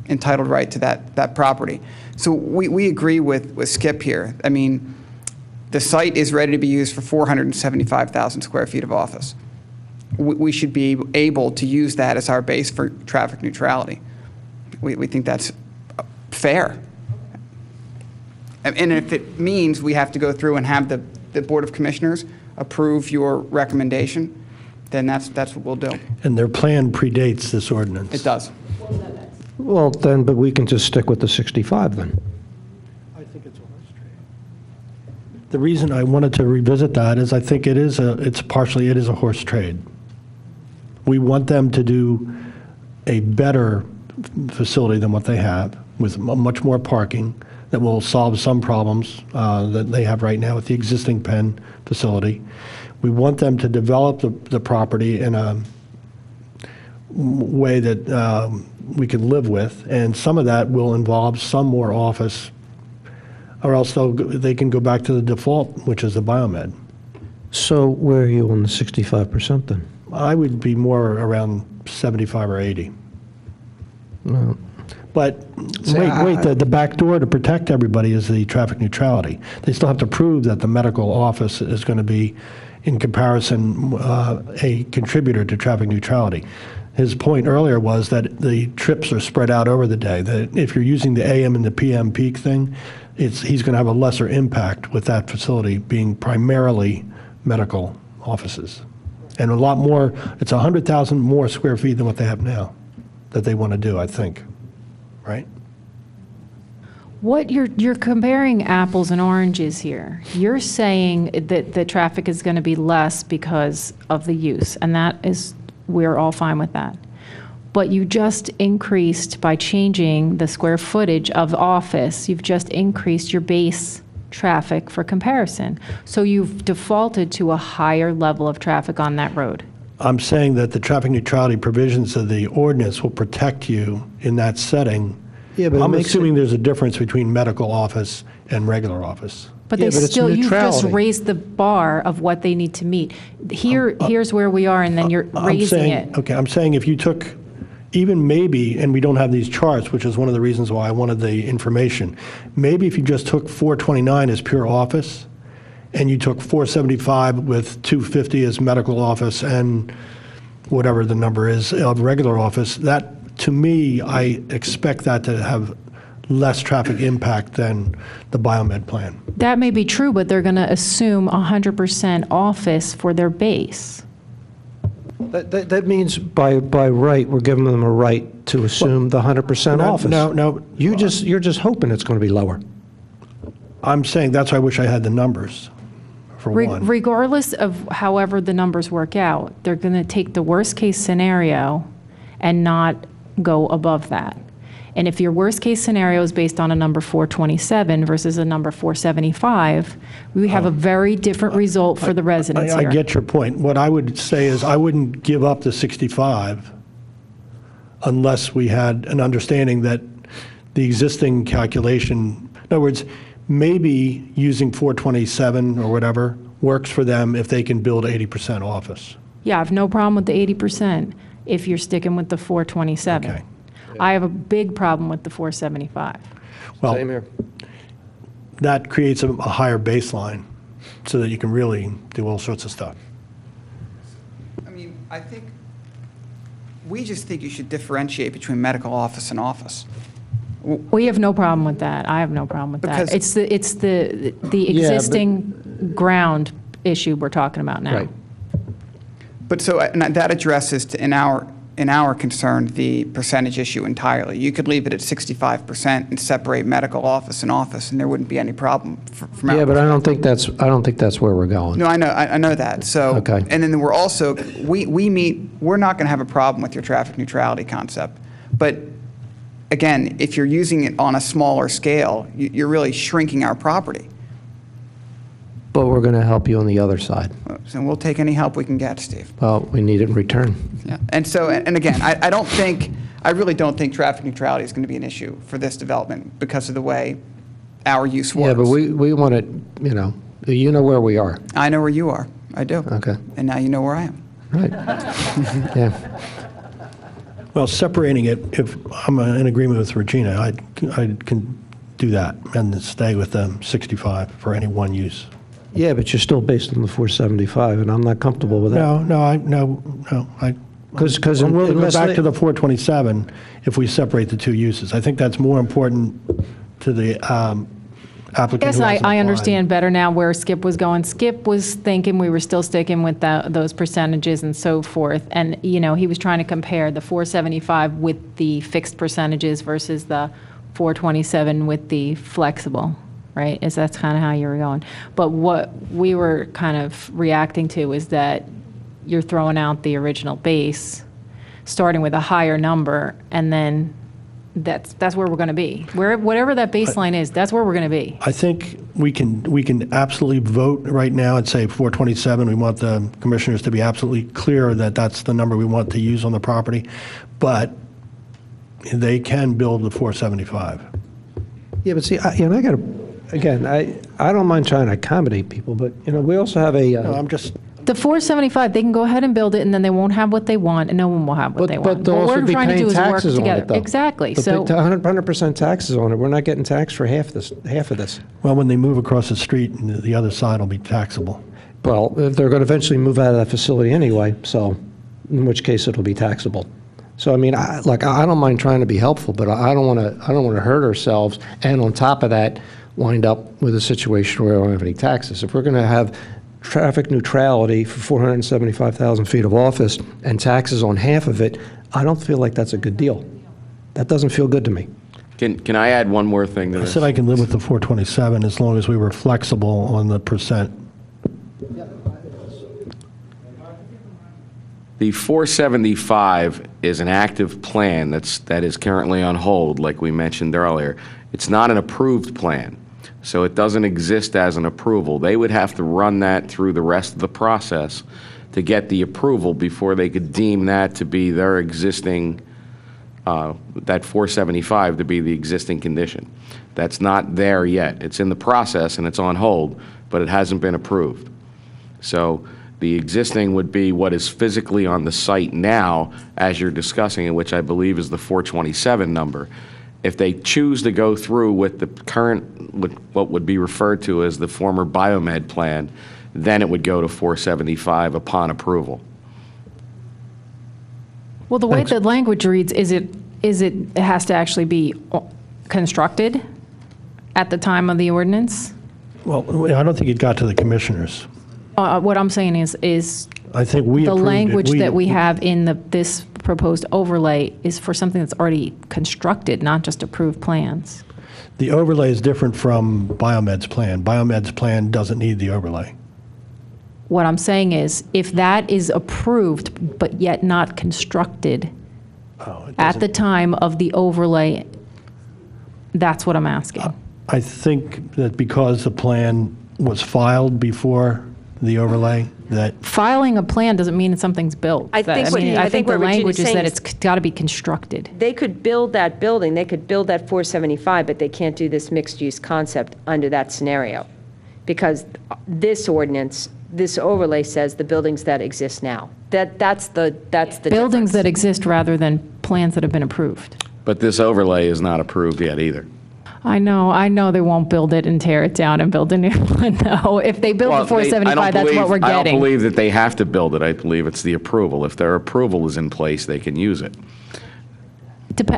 entitled right to that property. So we agree with Skip here. I mean, the site is ready to be used for 475,000 square feet of office. We should be able to use that as our base for traffic neutrality. We think that's fair. And if it means we have to go through and have the Board of Commissioners approve your recommendation, then that's what we'll do. And their plan predates this ordinance. It does. Well, then, but we can just stick with the 65 then. I think it's a horse trade. The reason I wanted to revisit that is I think it is a horse trade. We want them to do a better facility than what they have, with much more parking that will solve some problems that they have right now with the existing Penn facility. We want them to develop the property in a way that we can live with, and some of that will involve some more office, or else they can go back to the default, which is the biomed. So where are you on the 65% then? I would be more around 75 or 80. No. But the back door to protect everybody is the traffic neutrality. They still have to prove that the medical office is going to be, in comparison, a contributor to traffic neutrality. His point earlier was that the trips are spread out over the day, that if you're using the AM and the PM peak thing, he's going to have a lesser impact with that facility being primarily medical offices. And a lot more, it's 100,000 more square feet than what they have now that they want to do, I think, right? What you're comparing apples and oranges here. You're saying that the traffic is going to be less because of the use, and we're all fine with that. But you just increased, by changing the square footage of office, you've just increased your base traffic for comparison. So you've defaulted to a higher level of traffic on that road. I'm saying that the traffic neutrality provisions of the ordinance will protect you in that setting. Yeah, but I'm assuming there's a difference between medical office and regular office. But Yeah, but it's you've just neutrality. raised the bar of what they need to meet. Here's where we are, and then you're raising it. Okay, I'm saying if you took, even maybe, and we don't have these charts, which is one of the reasons why I wanted the information, maybe if you just took 429 as pure office, and you took 475 with 250 as medical office and whatever the number is of regular office, that, to me, I expect that to have less traffic impact than the biomed plan. That may be true, but they're going to assume 100% office for their base. That means by right, we're giving them a right to assume the 100% office. No. You're just hoping it's going to be lower. I'm saying that's why I wish I had the numbers, for one. Regardless of however the numbers work out, they're going to take the worst-case scenario and not go above that. And if your worst-case scenario is based on a number 427 versus a number 475, we have a very different result for the residents here. I get your point. What I would say is I wouldn't give up the 65 unless we had an understanding that the existing calculation, in other words, maybe using 427 or whatever works for them if they can build 80% office. Yeah, I have no problem with the 80% if you're sticking with the 427. Okay. I have a big problem with the 475. Well, Same here. that creates a higher baseline so that you can really do all sorts of stuff. I mean, I think, we just think you should differentiate between medical office and office. We have no problem with that. I have no problem with that. Because- It's the existing ground issue we're talking about now. Right. But so, and that addresses, in our concern, the percentage issue entirely. You could leave it at 65% and separate medical office and office, and there wouldn't be any problem from our Yeah, but I perspective. don't think that's where we're going. No, I know that, so. Okay. And then we're also, we're not going to have a problem with your traffic neutrality concept. But again, if you're using it on a smaller scale, you're really shrinking our property. But we're going to help you on the other side. So we'll take any help we can get, Steve. Well, we need it in return. Yeah. And so, and again, I really don't think traffic neutrality is going to be an issue for this development because of the way our use works. Yeah, but we want it, you know where we are. I know where you are. I do. Okay. And now you know where I am. Right. Yeah. Well, separating it, if I'm in agreement with Regina, I can do that and stay with the 65 for any one use. Yeah, but you're still based on the 475, and I'm not comfortable with that. No. Because I'm willing to go back to the 427 if we separate the two uses. I think that's more important to the applicant I guess who hasn't I applied. understand better now where Skip was going. Skip was thinking we were still sticking with those percentages and so forth. And, he was trying to compare the 475 with the fixed percentages versus the 427 with the flexible, right? That's kind of how you were going. But what we were kind of reacting to is that you're throwing out the original base, starting with a higher number, and then that's where we're going to be. Whatever that baseline is, that's where we're going to be. I think we can absolutely vote right now and say 427. We want the commissioners to be absolutely clear that that's the number we want to use on the property. But they can build the 475. Yeah, but see, I got to, again, I don't mind trying to accommodate people, but, we also have a... No, I'm just... The 475, they can go ahead and build it, and then they won't have what they want, and no one will have what they want. But they'll What also we're be trying to do paying is work taxes on together. it, though. Exactly. But So 100% taxes on it. We're not getting taxed for half of this. Well, when they move across the street, the other side will be taxable. Well, they're going to eventually move out of that facility anyway, so in which case it'll be taxable. So I mean, I don't mind trying to be helpful, but I don't want to hurt ourselves, and on top of that, wind up with a situation where we don't have any taxes. If we're going to have traffic neutrality for 475,000 feet of office and taxes on half of it, I don't feel like that's a good deal. That doesn't feel good to me. Can I add one more thing to I this? said I can live with the 427 as long as we were flexible on the percent. The 475 is an active plan that is currently on hold, like we mentioned earlier. It's not an approved plan, so it doesn't exist as an approval. They would have to run that through the rest of the process to get the approval before they could deem that to be their existing, that 475 to be the existing condition. That's not there yet. It's in the process and it's on hold, but it hasn't been approved. So the existing would be what is physically on the site now as you're discussing it, which I believe is the 427 number. If they choose to go through with the current, with what would be referred to as the former biomed plan, then it would go to 475 upon approval. well, the way the language reads, it has to actually be constructed at the time of the ordinance? Well, I don't think it got to the commissioners. What I'm saying is I think we the approved it. language that we have in this proposed overlay is for something that's already constructed, not just approved plans. The overlay is different from Biomed's plan. Biomed's plan doesn't need the overlay. What I'm saying is, if that is approved but yet not constructed at the time of the overlay, that's what I'm asking. I think that because the plan was filed before the overlay, that Filing a plan doesn't mean that something's built. I think what- I I think think the what Regina's language is saying that is- it's got to be constructed. They could build that building, they could build that 475, but they can't do this mixed-use concept under that scenario. Because this ordinance, this overlay says the buildings that exist now. That's the Buildings that difference. exist rather than plans that have been approved. But this overlay is not approved yet either. I know they won't build it and tear it down and build a new one, though. If they build the 475, that's what we're I don't getting. believe that they have to build it. I believe it's the approval. If their approval is in place, they can use it.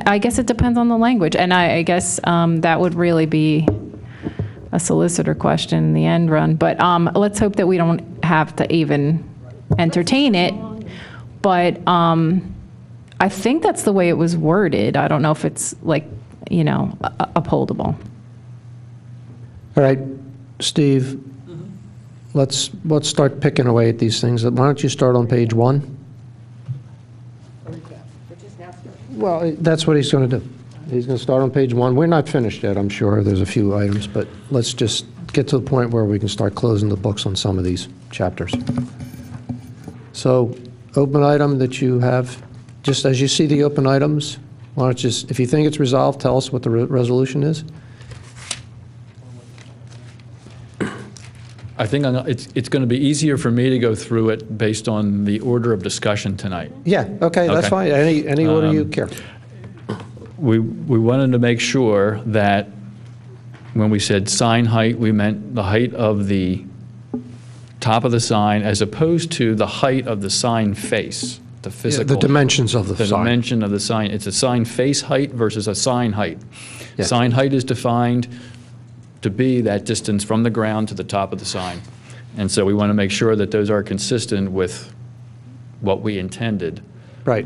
I guess it depends on the language, and I guess that would really be a solicitor question in the end run. But let's hope that we don't have to even entertain it. But I think that's the way it was worded. I don't know if it's upholdable. All right, Steve, let's start picking away at these things. Why don't you start on page 1? Well, that's what he's going to do. He's going to start on page 1. We're not finished yet, I'm sure. There's a few items, but let's just get to the point where we can start closing the books on some of these chapters. So, open item that you have, just as you see the open items, why don't you just, if you think it's resolved, tell us what the resolution is. I think it's going to be easier for me to go through it based on the order of discussion tonight. Yeah, okay, that's fine. Any order you care. We wanted to make sure that when we said sign height, we meant the height of the top of the sign as opposed to the height of the sign face, the physical. The dimensions of the sign. The dimension of the sign. It's a sign face height versus a sign height. Yes. Sign height is defined to be that distance from the ground to the top of the sign. And so we want to make sure that those are consistent with what we intended. Right.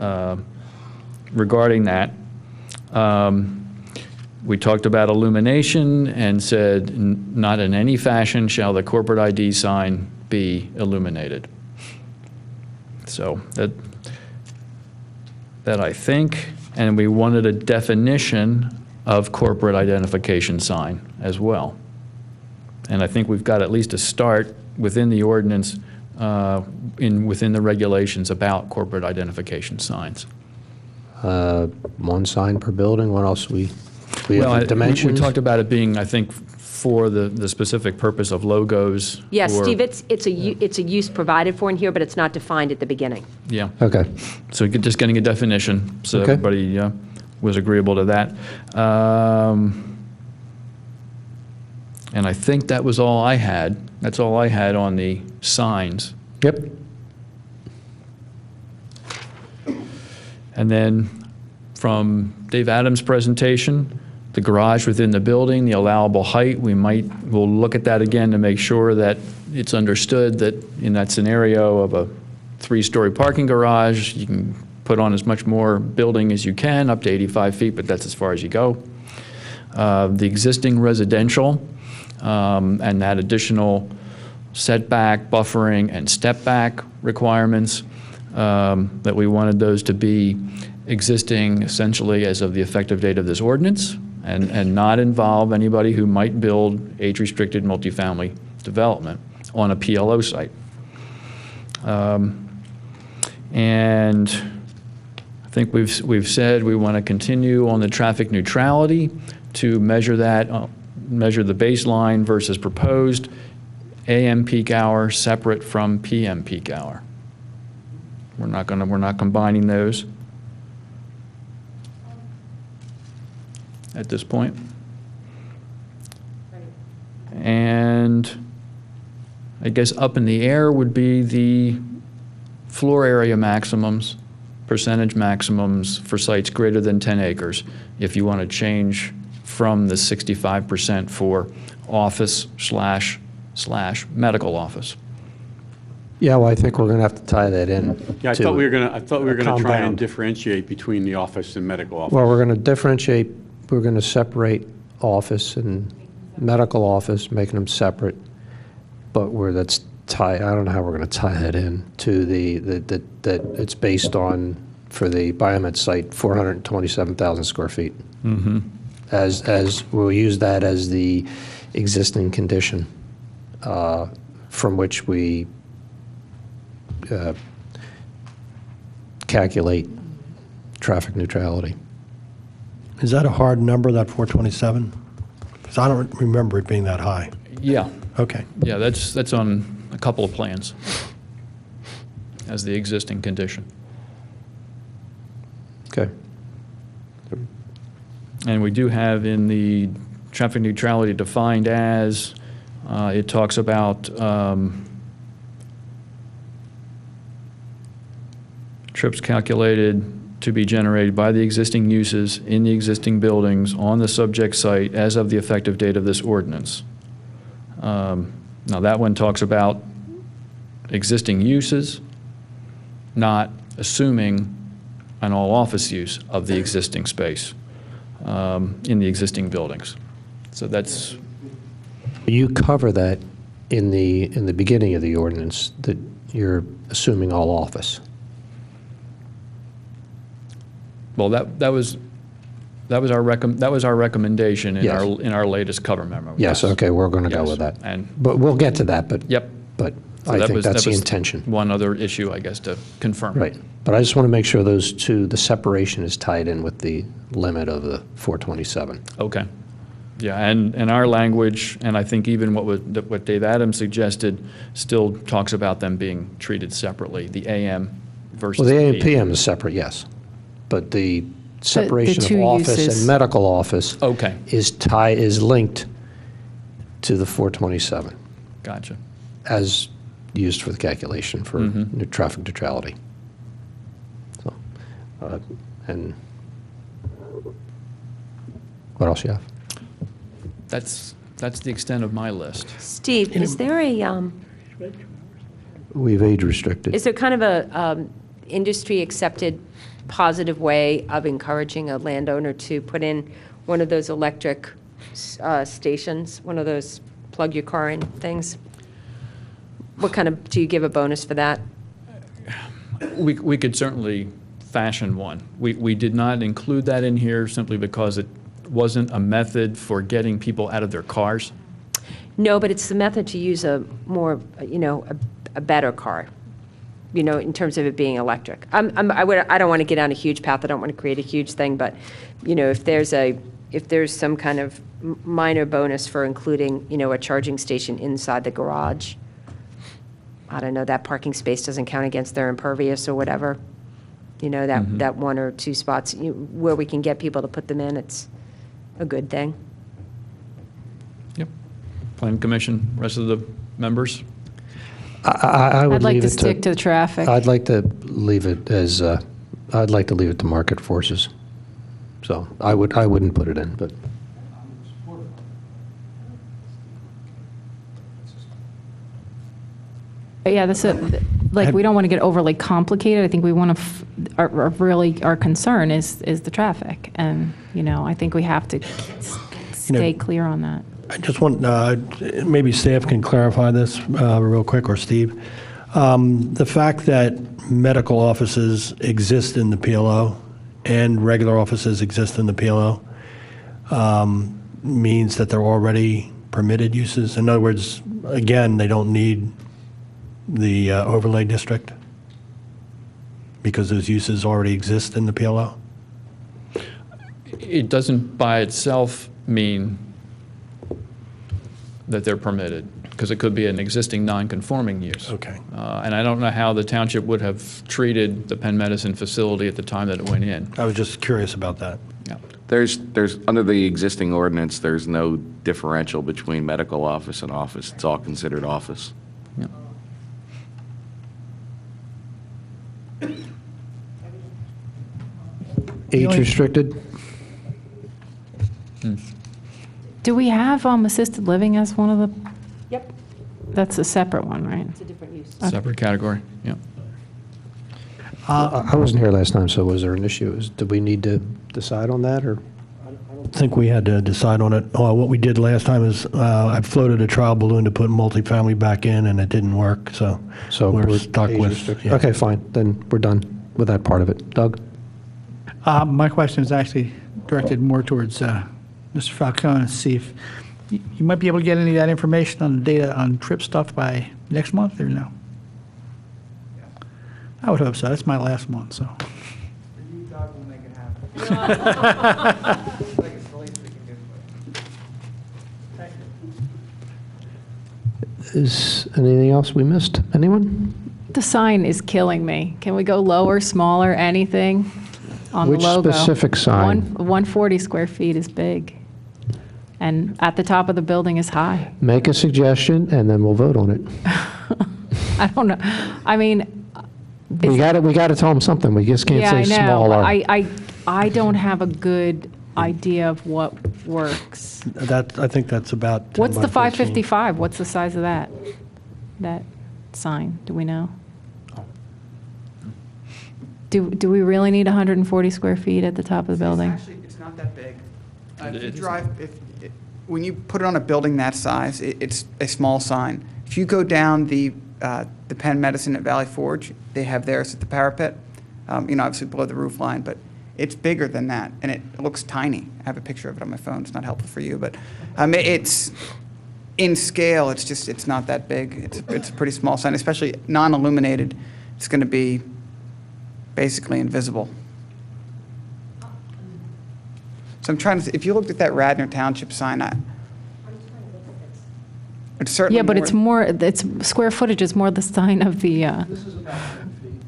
Regarding that, we talked about illumination and said not in any fashion shall the corporate ID sign be illuminated. So that I think, and we wanted a definition of corporate identification sign as well. And I think we've got at least a start within the ordinance, within the regulations about corporate identification signs. One sign per building. What else we have dimensions? We talked about it being, I think, for the specific purpose of logos. Yes, or, Steve, it's a use provided for in here, but it's not defined at the beginning. Yeah. Okay. So just getting a definition, so Okay. everybody was agreeable to that. And I think that was all I had. That's all I had on the signs. Yep. And then from Dave Adams' presentation, the garage within the building, the allowable height, we'll look at that again to make sure that it's understood that in that scenario of a 3-story parking garage, you can put on as much more building as you can, up to 85 feet, but that's as far as you go. The existing residential and that additional setback, buffering, and step back requirements, that we wanted those to be existing essentially as of the effective date of this ordinance and not involve anybody who might build age-restricted multifamily development on a PLO site. And I think we've said we want to continue on the traffic neutrality to measure that, measure the baseline versus proposed AM peak hour separate from PM peak hour. We're not combining those at this point. And I guess up in the air would be the floor area maximums, percentage maximums for sites greater than 10 acres, if you want to change from the 65% for office / medical office. Yeah, well, I think we're going to have to tie that in. Yeah, I to thought we were going to try and compound. differentiate between the office and medical office. Well, we're going to differentiate, we're going to separate office and medical office, making them separate, but that's tie, I don't know how we're going to tie that in to that it's based on, for the Biomed site, 427,000 square feet. Mm-hmm. As we'll use that as the existing condition from which we calculate traffic neutrality. Is that a hard number, that 427? Because I don't remember it being that high. Yeah. Okay. Yeah, that's on a couple of plans as the existing condition. Okay. And we do have in the traffic neutrality defined as, it talks about trips calculated to be generated by the existing uses in the existing buildings on the subject site as of the effective date of this ordinance. Now, that one talks about existing uses, not assuming an all-office use of the existing space in the existing buildings. So that's, You cover that in the beginning of the ordinance, that you're assuming all office. well, that was our recommendation in Yes. our latest cover memo. Yes, okay, we're going to go Yes. with that. And But we'll get to that, but. Yep. But So I that think was- that's that the was intention. One other issue, I guess, to confirm. Right. But I just want to make sure those two, the separation is tied in with the limit of the 427. Okay. Yeah, and our language, and I think even what Dave Adams suggested, still talks about them being treated separately, the AM versus Well, the AM PM. PM is separate, yes. But the separation of two office uses. and medical office Okay, is linked to the 427 gotcha. as used for the calculation for traffic neutrality. So, and what else you have? That's the extent of my list. Steve, is there We've age restricted. is there kind of a industry-accepted positive way of encouraging a landowner to put in one of those electric stations, one of those plug-your-car-in things? What kind of, do you give a bonus for that? We could certainly fashion one. We did not include that in here simply because it wasn't a method for getting people out of their cars. No, but it's the method to use a more, a better car, in terms of it being electric. I don't want to get down a huge path. I don't want to create a huge thing, but, if there's some kind of minor bonus for including, a charging station inside the garage, I don't know, that parking space doesn't count against their impervious or whatever, that one or two spots where we can get people to put them in, it's a good thing. Yep. Plan Commission, rest of the members? I would I'd like leave to it stick to traffic. I'd like to leave it as, I'd like to leave it to market forces. So I wouldn't put it in, but. Yeah, we don't want to get overly complicated. I think we want to, our concern is the traffic. And, I think we have to stay clear on that. I just want, maybe staff can clarify this real quick, or Steve. The fact that medical offices exist in the PLO and regular offices exist in the PLO means that they're already permitted uses. In other words, again, they don't need the overlay district because those uses already exist in the PLO? It doesn't by itself mean that they're permitted, because it could be an existing non-conforming use. Okay. And I don't know how the township would have treated the Penn Medicine facility at the time that it went in. I was just curious about that. Yeah. There's under the existing ordinance, there's no differential between medical office and office. It's all considered office. Yeah. Age restricted? Do we have assisted living as one of the, Yep. that's a separate one, right? It's a different use. Separate category, yeah. I wasn't here last time, so was there an issue? Did we need to decide on that, or? I think we had to decide on it. What we did last time is I floated a trial balloon to put multifamily back in, and it didn't work, so we're stuck age with. restricted. Yeah. Okay, fine, then we're done with that part of it. Doug? My question is actually directed more towards Mr. Falcone, to see if you might be able to get any of that information on the data on trip stuff by next month, or no? I would hope so. That's my last month, so. Is anything else we missed? Anyone? The sign is killing me. Can we go lower, smaller, anything? on the Which logo. specific sign? 140 square feet is big, and at the top of the building is high. Make a suggestion, and then we'll vote on it. I don't know. I mean, We got to tell them something. We just can't yeah, I say know. smaller. I don't have a good idea of what works. I think that's about 10 What's by the 14. 555? What's the size of that sign? Do we know? Do we really need 140 square feet at the top of the building? Actually, it's not that big. When you put it on a building that size, it's a small sign. If you go down the Penn Medicine at Valley Forge, they have theirs at the parapet, obviously below the roof line, but it's bigger than that, and it looks tiny. I have a picture of it on my phone. It's not helpful for you, but it's in scale. It's not that big. It's a pretty small sign, especially non-illuminated. It's going to be basically invisible. So I'm trying to. If you looked at that Radnor Township sign, it's certainly Yeah, but it's more. It's square footage is more the sign of the. This is about 10 feet.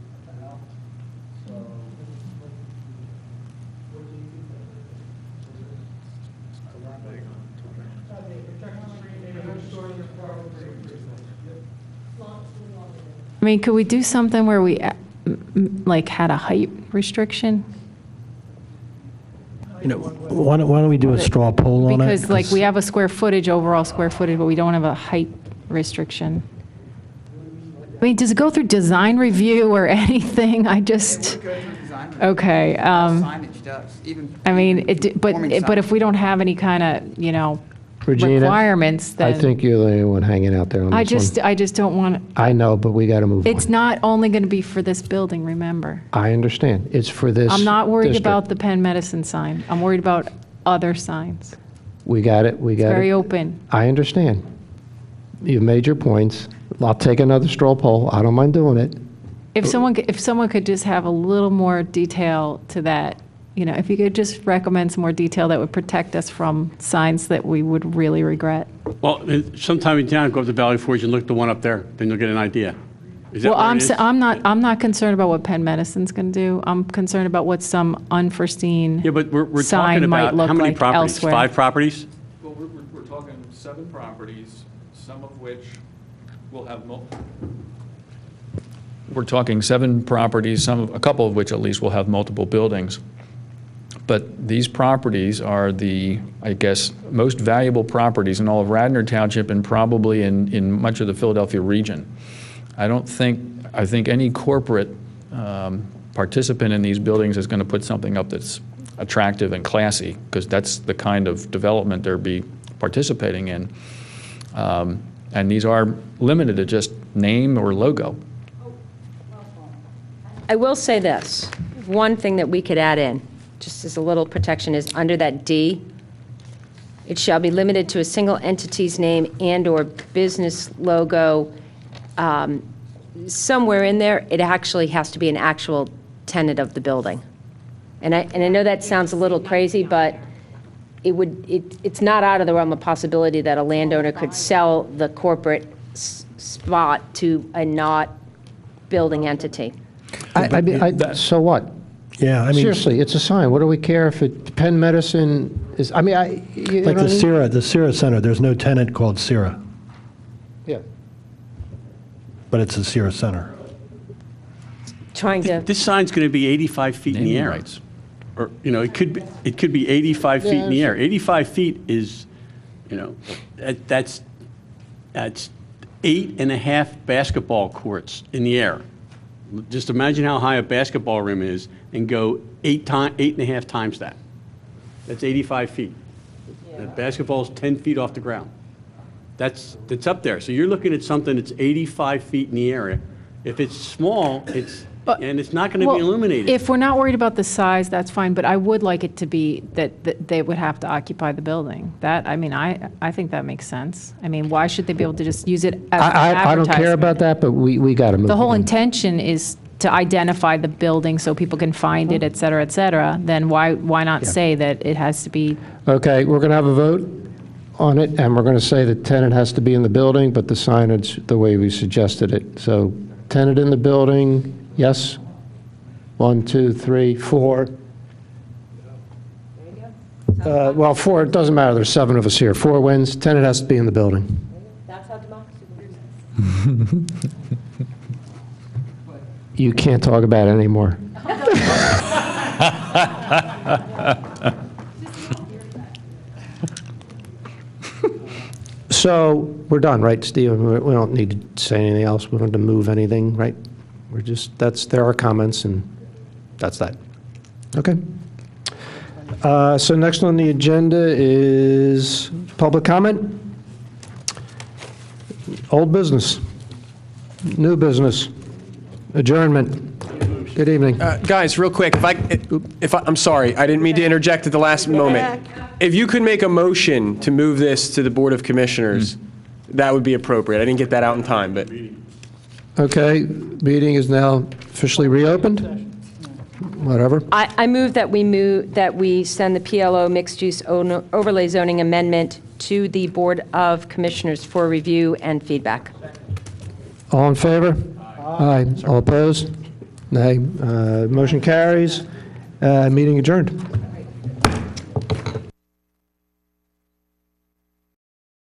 I mean, could we do something where we like had a height restriction? Why don't we do a straw poll on it? Because like we have a overall square footage, but we don't have a height restriction. I mean, does it go through design review or anything? Okay. Signage does. Even I mean, but conforming if we don't have any kind of, Regina, requirements, then I think you're the only one hanging out there on I this one. just don't want. I know, but we got to move on. It's not only going to be for this building, remember. I understand. It's for this I'm not worried district. about the Penn Medicine sign. I'm worried about other signs. We got it. We got Very it. open. I understand. You've made your points. I'll take another straw poll. I don't mind doing it. If someone could just have a little more detail to that, if you could just recommend some more detail that would protect us from signs that we would really regret. Well, sometime in town, go up to Valley Forge and look at the one up there, then you'll get an idea. Is that Well, where it is? I'm not concerned about what Penn Medicine's going to do. I'm concerned about what some unforeseen Yeah, but we're sign talking might about look how many like properties? elsewhere. 5 properties? Well, we're talking 7 properties, some of which will have We're talking 7 properties, a couple of which at least will have multiple buildings. But these properties are the, I guess, most valuable properties in all of Radnor Township and probably in much of the Philadelphia region. I think any corporate participant in these buildings is going to put something up that's attractive and classy, because that's the kind of development they'll be participating in. And these are limited to just name or logo. I will say this, one thing that we could add in, just as a little protection, is under that D, it shall be limited to a single entity's name and/or business logo. Somewhere in there, it actually has to be an actual tenant of the building. And I know that sounds a little crazy, but it's not out of the realm of possibility that a landowner could sell the corporate spot to a not building entity. So what? Yeah, I mean, Seriously, it's a sign. What do we care if Penn Medicine is, you know like what I mean? the Sierra Center, there's no tenant called Sierra, Yeah. but it's a Sierra Center. Trying to, This sign's going to be 85 feet in the Naming air. rights. Or, it could be 85 feet in the air. 85 feet is, that's 8.5 basketball courts in the air. Just imagine how high a basketball rim is and go 8.5 times that. That's 85 feet. The basketball's 10 feet off the ground. That's up there. So you're looking at something that's 85 feet in the air. If it's small, and it's not going to be illuminated. If we're not worried about the size, that's fine, but I would like it to be that they would have to occupy the building. I think that makes sense. I mean, why should they be able to just use it as an I don't care advertisement? about that, but we got to move The whole on. intention is to identify the building so people can find it, et cetera, then why not say that it has to be, Okay, we're going to have a vote on it, and we're going to say the tenant has to be in the building, but the signage, the way we suggested it. So tenant in the building, yes? 1, 2, 3, 4. Well, 4, it doesn't matter, there's 7 of us here. 4 wins, 10 it has to be in the building. That's how democracy works. You can't talk about it anymore. So, we're done, right, Steve? We don't need to say anything else. We don't have to move anything, right? We're just, there are comments, and that's that. Okay. So next on the agenda is public comment. Old business. New business. Adjournment. Good evening. Guys, real quick, I'm sorry, I didn't mean to interject at the last moment. If you could make a motion to move this to the Board of Commissioners, that would be appropriate. I didn't get that out in time, but. Okay, meeting is now officially reopened. Whatever. I move that we send the PLO mixed-use overlay zoning amendment to the Board of Commissioners for review and feedback. All in favor? Aye. All opposed? Nay. Motion carries. Meeting adjourned.